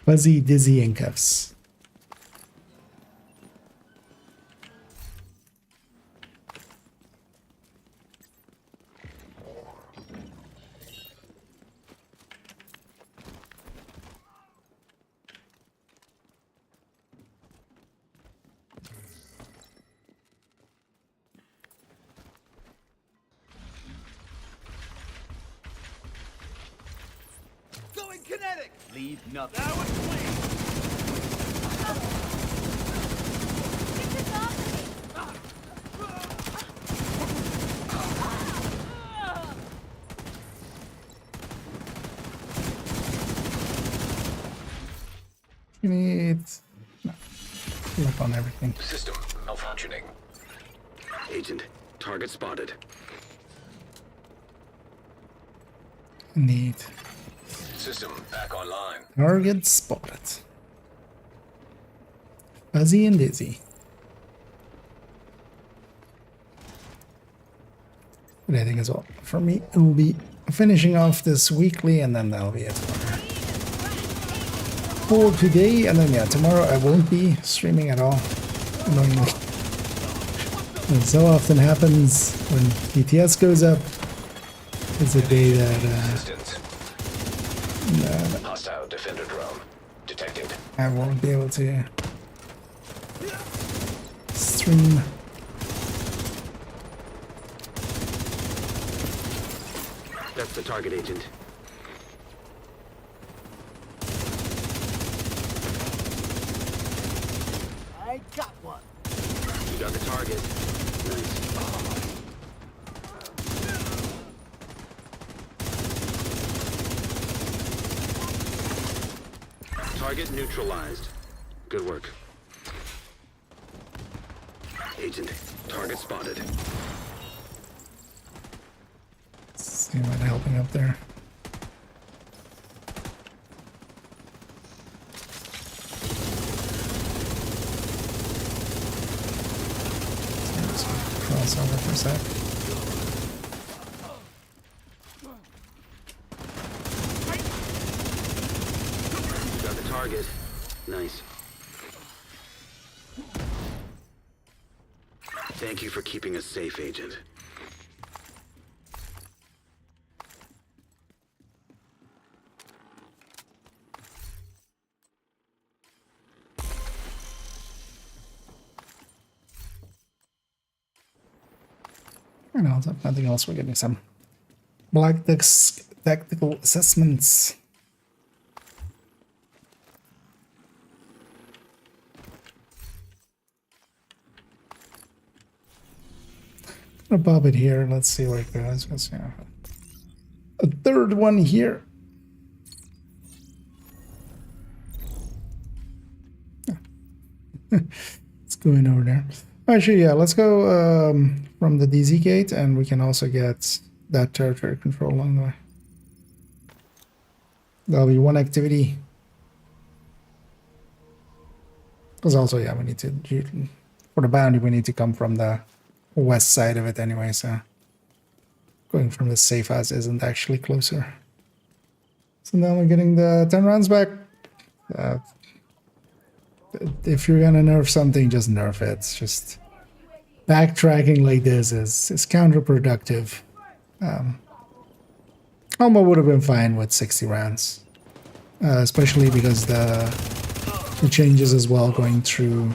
Fuzzy, dizzy, and cuffs. Going kinetic! Leave nothing. That was clean! You need no. Look on everything. System malfunctioning. Agent, target spotted. Need System back online. target spotted. Fuzzy and dizzy. But I think as well, for me, it will be finishing off this weekly, and then that'll be it for today. And then yeah, tomorrow I won't be streaming at all, annoyingly. It so often happens when PTS goes up. It's a day that Assistance. Hostile defender drone detected. I won't be able to stream. That's the target, Agent. I got one. You got the target. Nice. Target neutralized. Good work. Agent, target spotted. See what helping up there. Just cross over for a sec. You got the target. Nice. Thank you for keeping us safe, Agent. And also, if nothing else, we're getting some black disc tactical assessments. Gonna pop it here. Let's see where it goes. Let's see. A third one here. It's going over there. Actually, yeah, let's go from the DZ gate, and we can also get that territory control along the way. That'll be one activity. Because also, yeah, we need to, for the bounty, we need to come from the west side of it anyway, so going from the safe house isn't actually closer. So now we're getting the 10 rounds back. If you're gonna nerf something, just nerf it. It's just backtracking like this is counterproductive. Alma would have been fine with 60 rounds, especially because the changes as well going through.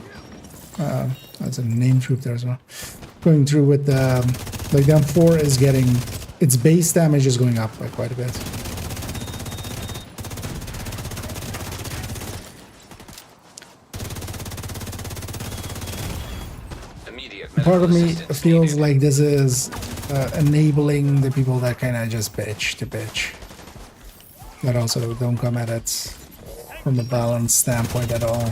As a name troop there as well, going through with the like the M4 is getting its base damage is going up by quite a bit. Part of me feels like this is enabling the people that kind of just bitch to bitch, that also don't come at it from a balanced standpoint at all.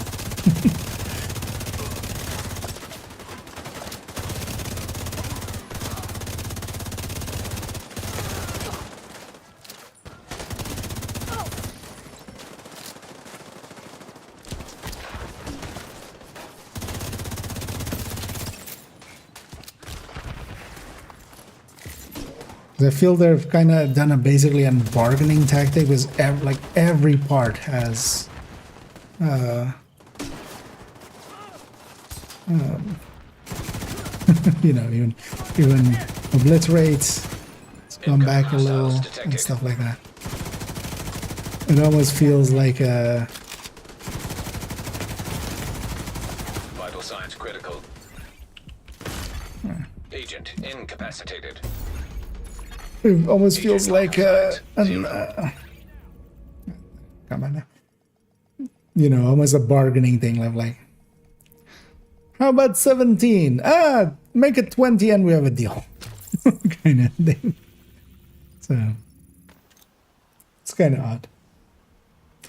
I feel they've kind of done a basically a bargaining tactic, because every part has you know, even obliterate, come back a little and stuff like that. It almost feels like a vital signs critical. Agent incapacitated. It almost feels like come on now. You know, almost a bargaining thing, like, how about 17? Make it 20 and we have a deal. Kind of thing. So it's kind of odd. I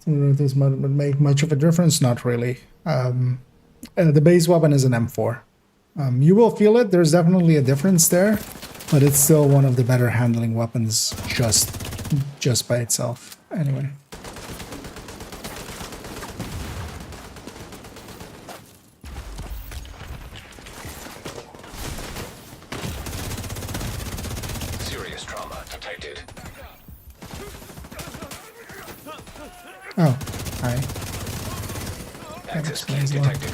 don't know if this would make much of a difference. Not really. The base weapon is an M4. You will feel it. There's definitely a difference there, but it's still one of the better handling weapons just by itself. Anyway. Serious trauma detected. Oh, hi. Access keys detected.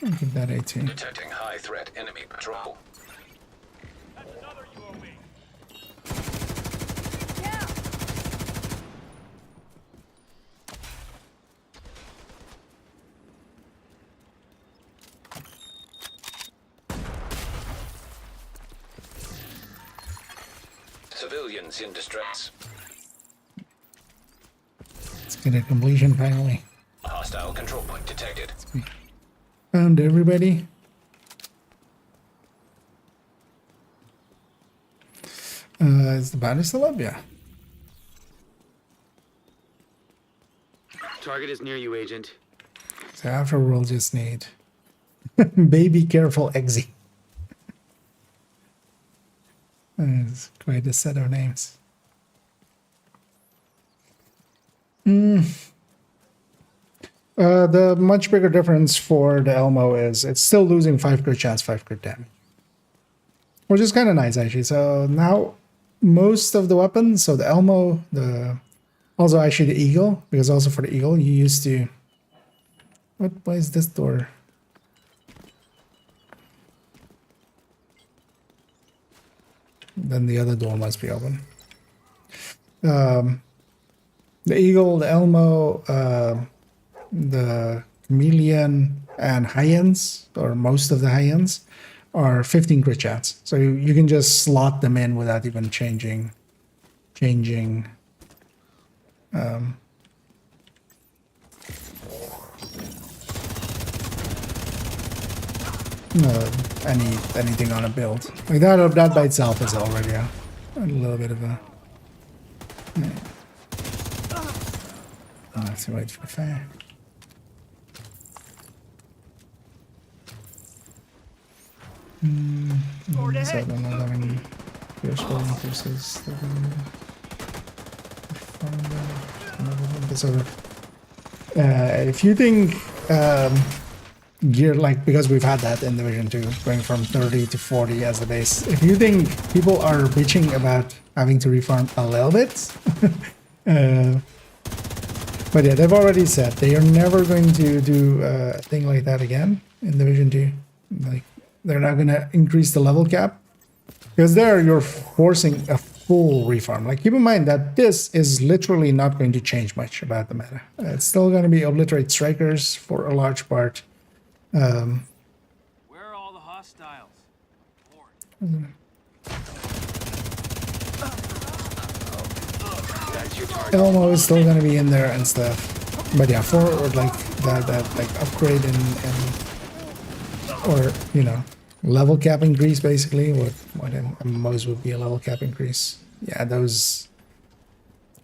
I'll give that 18. Detecting high threat enemy patrol. That's another UOV. Civilians in distress. Let's get a completion finally. Hostile control point detected. Found everybody. Is the bounty still up? Yeah. Target is near you, Agent. So after we'll just need baby careful exi. It's quite a set of names. The much bigger difference for the Elmo is it's still losing 5 crit chance, 5 crit damage. which is kind of nice actually. So now most of the weapons, so the Elmo, also actually the Eagle, because also for the Eagle you used to, why is this door? Then the other door must be open. The Eagle, the Elmo, the Chameleon, and high-ends, or most of the high-ends, are 15 crit chance. So you can just slot them in without even changing anything on a build. Like that by itself is already a little bit of a... I have to wait for fair. So I don't know how many pierce ball increases. If you think gear, like, because we've had that in Division 2, going from 30 to 40 as the base, if you think people are bitching about having to refarm a little bit, but yeah, they've already said they are never going to do a thing like that again in Division 2. Like, they're not going to increase the level cap, because there you're forcing a full refarm. Like, keep in mind that this is literally not going to change much about the meta. It's still going to be obliterate strikers for a large part. Where are all the hostiles? Elmo is still going to be in there and stuff. But yeah, for like that like upgrade and or, you know, level cap increase, basically, what in most would be a level cap increase. Yeah, those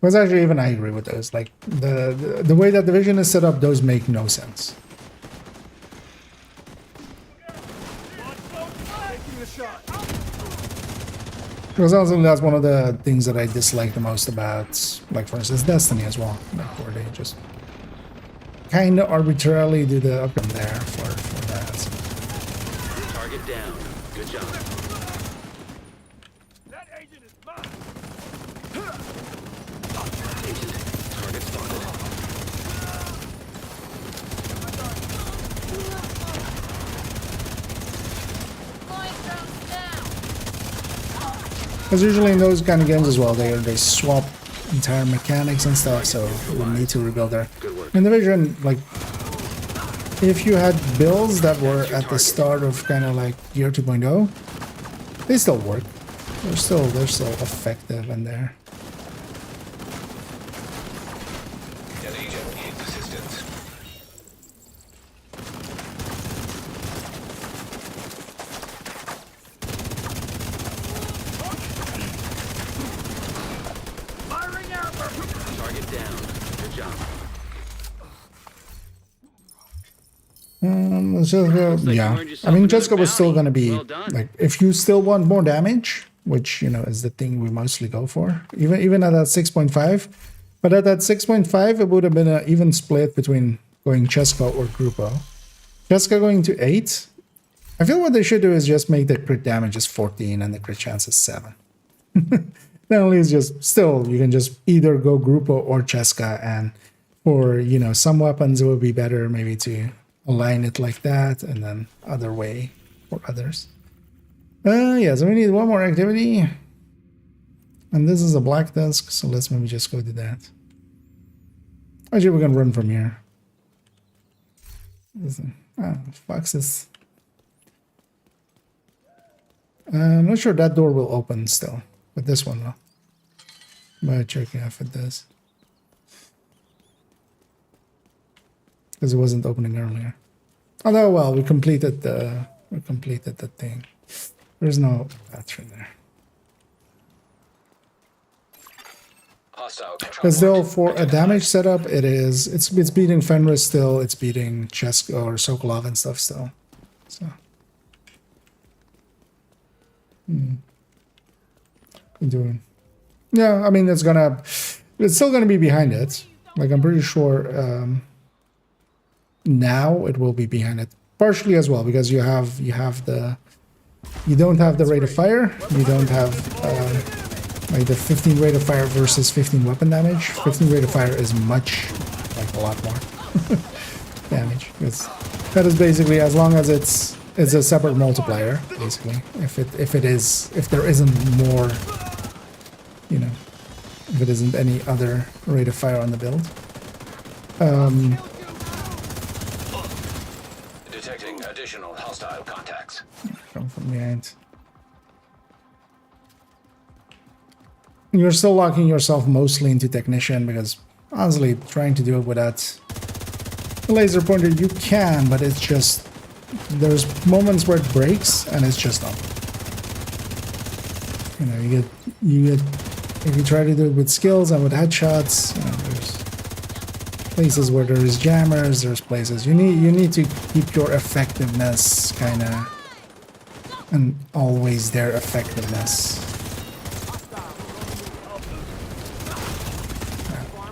was actually, even I agree with those. Like, the way that Division is set up, those make no sense. Because also that's one of the things that I dislike the most about, like, for instance, Destiny as well, like, where they just kind of arbitrarily do the up and there for that. Target down. Good job. That agent is mine. Agent, target spotted. Because usually in those kind of games as well, they swap entire mechanics and stuff, so we need to rebuild there. In Division, like, if you had builds that were at the start of kind of like Gear 2.0, they still work. They're still effective in there. An agent needs assistance. Firing armor. Target down. Good job. Yeah, I mean, Jessica was still going to be, like, if you still want more damage, which, you know, is the thing we mostly go for, even at that 6.5, but at that 6.5, it would have been an even split between going Jessica or Grupo. Jessica going to 8, I feel what they should do is just make the crit damage is 14 and the crit chance is 7. Then at least just, still, you can just either go Grupo or Jessica, and for, you know, some weapons it would be better maybe to align it like that, and then other way for others. Yeah, so we need one more activity. And this is a black desk, so let's maybe just go to that. Actually, we can run from here. Foxes. I'm not sure that door will open still, but this one will. But checking if it does. Because it wasn't opening earlier. Although, well, we completed the thing. There's no battery there. But still, for a damage setup, it's beating Fenris still. It's beating Chesk or Sokolov and stuff still. So, doing. Yeah, I mean, it's still gonna be behind it. Like, I'm pretty sure. Now it will be behind it partially as well, because you have the you don't have the rate of fire. You don't have like the 15 rate of fire versus 15 weapon damage. 15 rate of fire is much, like a lot more damage. That is basically, as long as it's a separate multiplier, basically. If there isn't more, you know, if it isn't any other rate of fire on the build. Detecting additional hostile contacts. Come from behind. You're still locking yourself mostly into technician because honestly, trying to do it without a laser pointer, you can, but it's just there's moments where it breaks and it's just not. You know, you get if you try to do it with skills and with headshots, you know, there's places where there is jammers, there's places you need to keep your effectiveness kind of and always their effectiveness.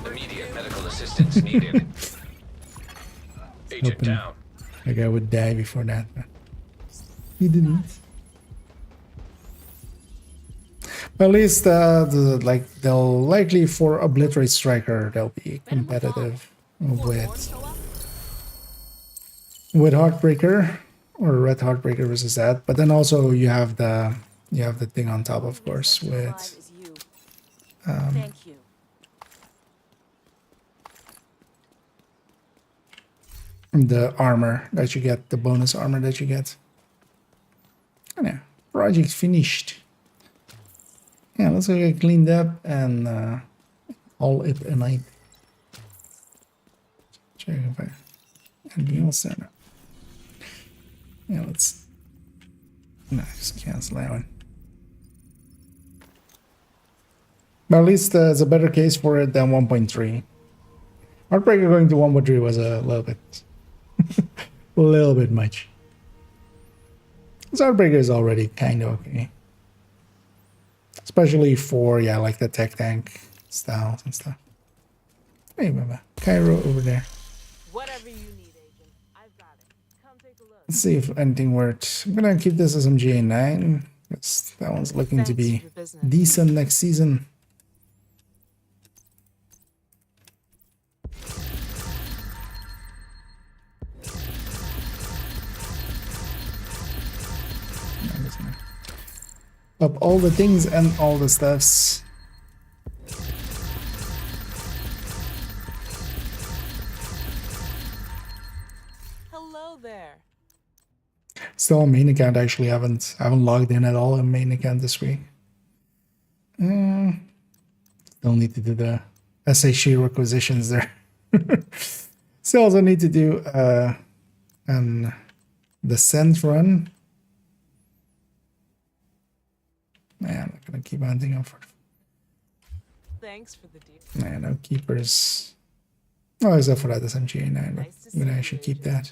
Immediate medical assistance needed. Agent down. Like I would die before that, but he didn't. At least they'll likely for Obliterate Striker they'll be competitive with Heartbreaker or Red Heartbreaker versus that. But then also you have the thing on top, of course, with Thank you. the armor that you get, the bonus armor that you get. Oh, yeah, project finished. Yeah, let's go get cleaned up and all it a night. Check if I anything else there. Yeah, let's just cancel that one. But at least there's a better case for it than 1.3. Heartbreaker going to 1.3 was a little bit much. This Heartbreaker is already kind of okay. Especially for, yeah, like the tech tank styles and stuff. Hey, Baba. Cairo over there. Whatever you need, Agent. I've got it. Come take a look. Let's see if anything worked. I'm gonna keep this as MGA9. Because that one's looking to be decent next season. Up all the things and all the stuffs. Hello there. Still on main account, actually haven't logged in at all on main account this week. Still need to do the SHE requisitions there. Still also need to do an descent run. Man, I'm not gonna keep hunting up for. Thanks for the deal. Man, no keepers. Oh, except for that SMGA9. Nice to But I see should you, keep that.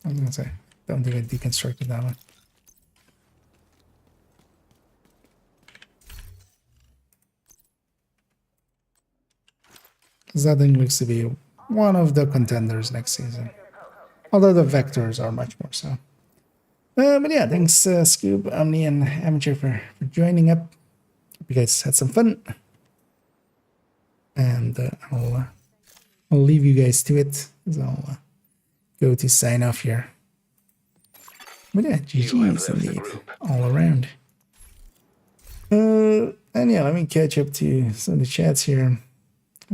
I was gonna say, don't think I deconstructed that one. Because that thing looks to be one of the contenders next season. Although the vectors are much more so. But yeah, thanks Scoob, Omni, and Amateur for joining up. Hope you guys had some fun. And I'll leave you guys to it, because I'll go to sign off here. But yeah, GG's indeed, all around. And yeah, let me catch up to some of the chats here.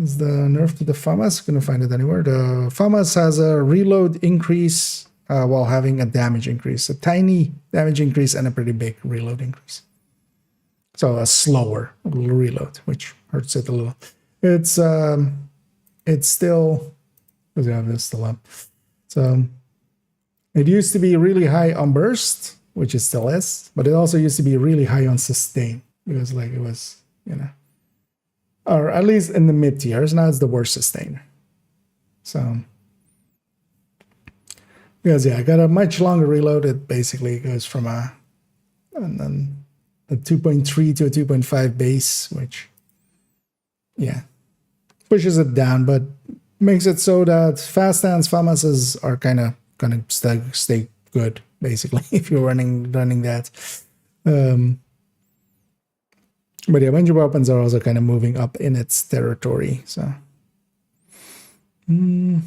Is the nerf to the FAMAS? Couldn't find it anywhere. The FAMAS has a reload increase while having a damage increase. A tiny damage increase and a pretty big reload increase. So a slower reload, which hurts it a little. It's still, because I have this still up. So it used to be really high on burst, which it still is, but it also used to be really high on sustain, because like it was, you know, or at least in the mid tiers. Now it's the worst sustain. So because yeah, I got a much longer reload. It basically goes from a 2.3 to a 2.5 base, which yeah, pushes it down, but makes it so that fast stance FAMASs are kind of gonna stay good basically if you're running that. But yeah, a bunch of weapons are also kind of moving up in its territory. So, and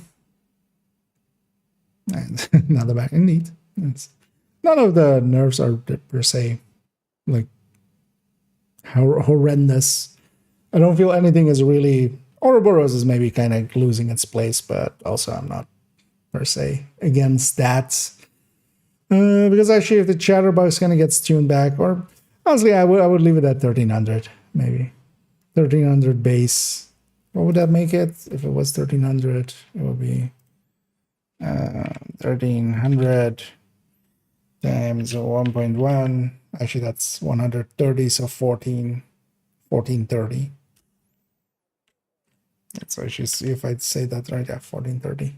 another back indeed. None of the nerfs are per se like horrendous. I don't feel anything is really. Ouroboros is maybe kind of losing its place, but also I'm not per se against that. Because actually, if the chatterbox kind of gets tuned back, or honestly, I would leave it at 1300, maybe 1300 base. What would that make it? If it was 1300, it would be 1300 times 1.1. Actually, that's 130, so 1430. So I should see if I'd say that right. Yeah, 1430.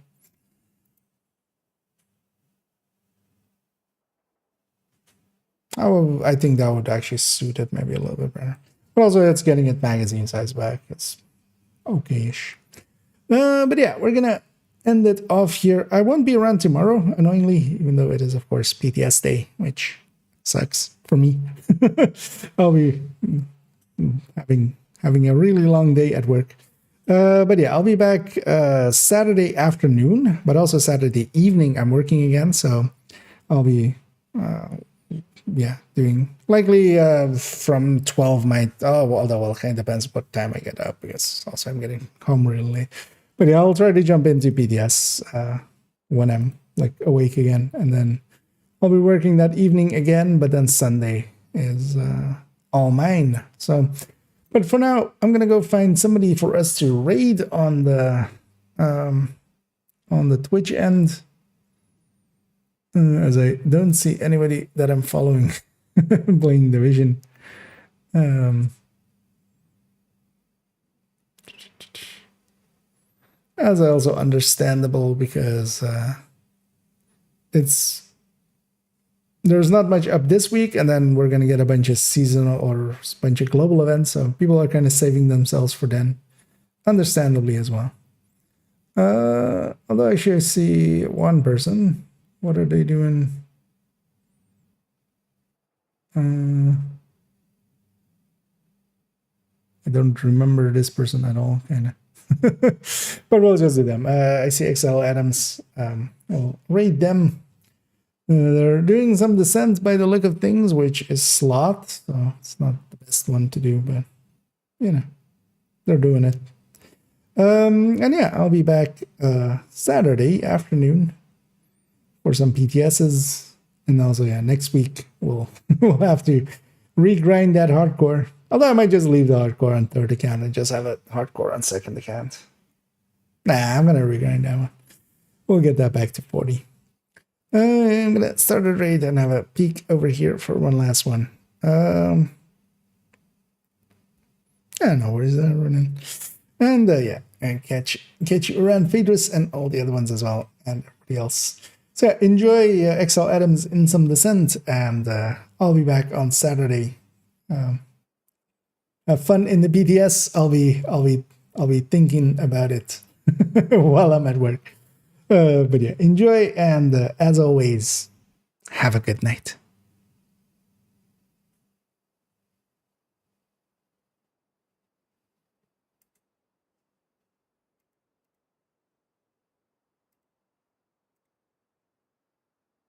I think that would actually suit it maybe a little bit better. But also, it's getting its magazine size back. It's okay-ish. But yeah, we're gonna end it off here. I won't be around tomorrow, annoyingly, even though it is, of course, PTS Day, which sucks for me. I'll be having a really long day at work. But yeah, I'll be back Saturday afternoon, but also Saturday evening. I'm working again, so I'll be doing likely from 12 although it kind of depends what time I get up, because also I'm getting home really late. But yeah, I'll try to jump into PTS when I'm like awake again, and then I'll be working that evening again, but then Sunday is all mine. So, but for now, I'm gonna go find somebody for us to raid on the Twitch end, as I don't see anybody that I'm following playing Division. As also understandable, because there's not much up this week, and then we're going to get a bunch of seasonal or a bunch of global events, so people are kind of saving themselves for then, understandably as well. Although actually I see one person. What are they doing? I don't remember this person at all, kind of. But we'll just do them. I see XL Adams. I'll raid them. They're doing some descent by the look of things, which is sloth, so it's not the best one to do, but you know, they're doing it. And yeah, I'll be back Saturday afternoon for some PTSs, and also next week we'll have to regrind that hardcore. Although I might just leave the hardcore on third account and just have a hardcore on second account. Nah, I'm gonna regrind that one. We'll get that back to 40. I'm gonna start a raid and have a peek over here for one last one. I don't know, where is that running? And and catch you around Phaedrus and all the other ones as well, and everybody else. So yeah, enjoy XL Adams in some descent, and I'll be back on Saturday. Have fun in the BTS. I'll be thinking about it while I'm at work. But yeah, enjoy, and as always, have a good night.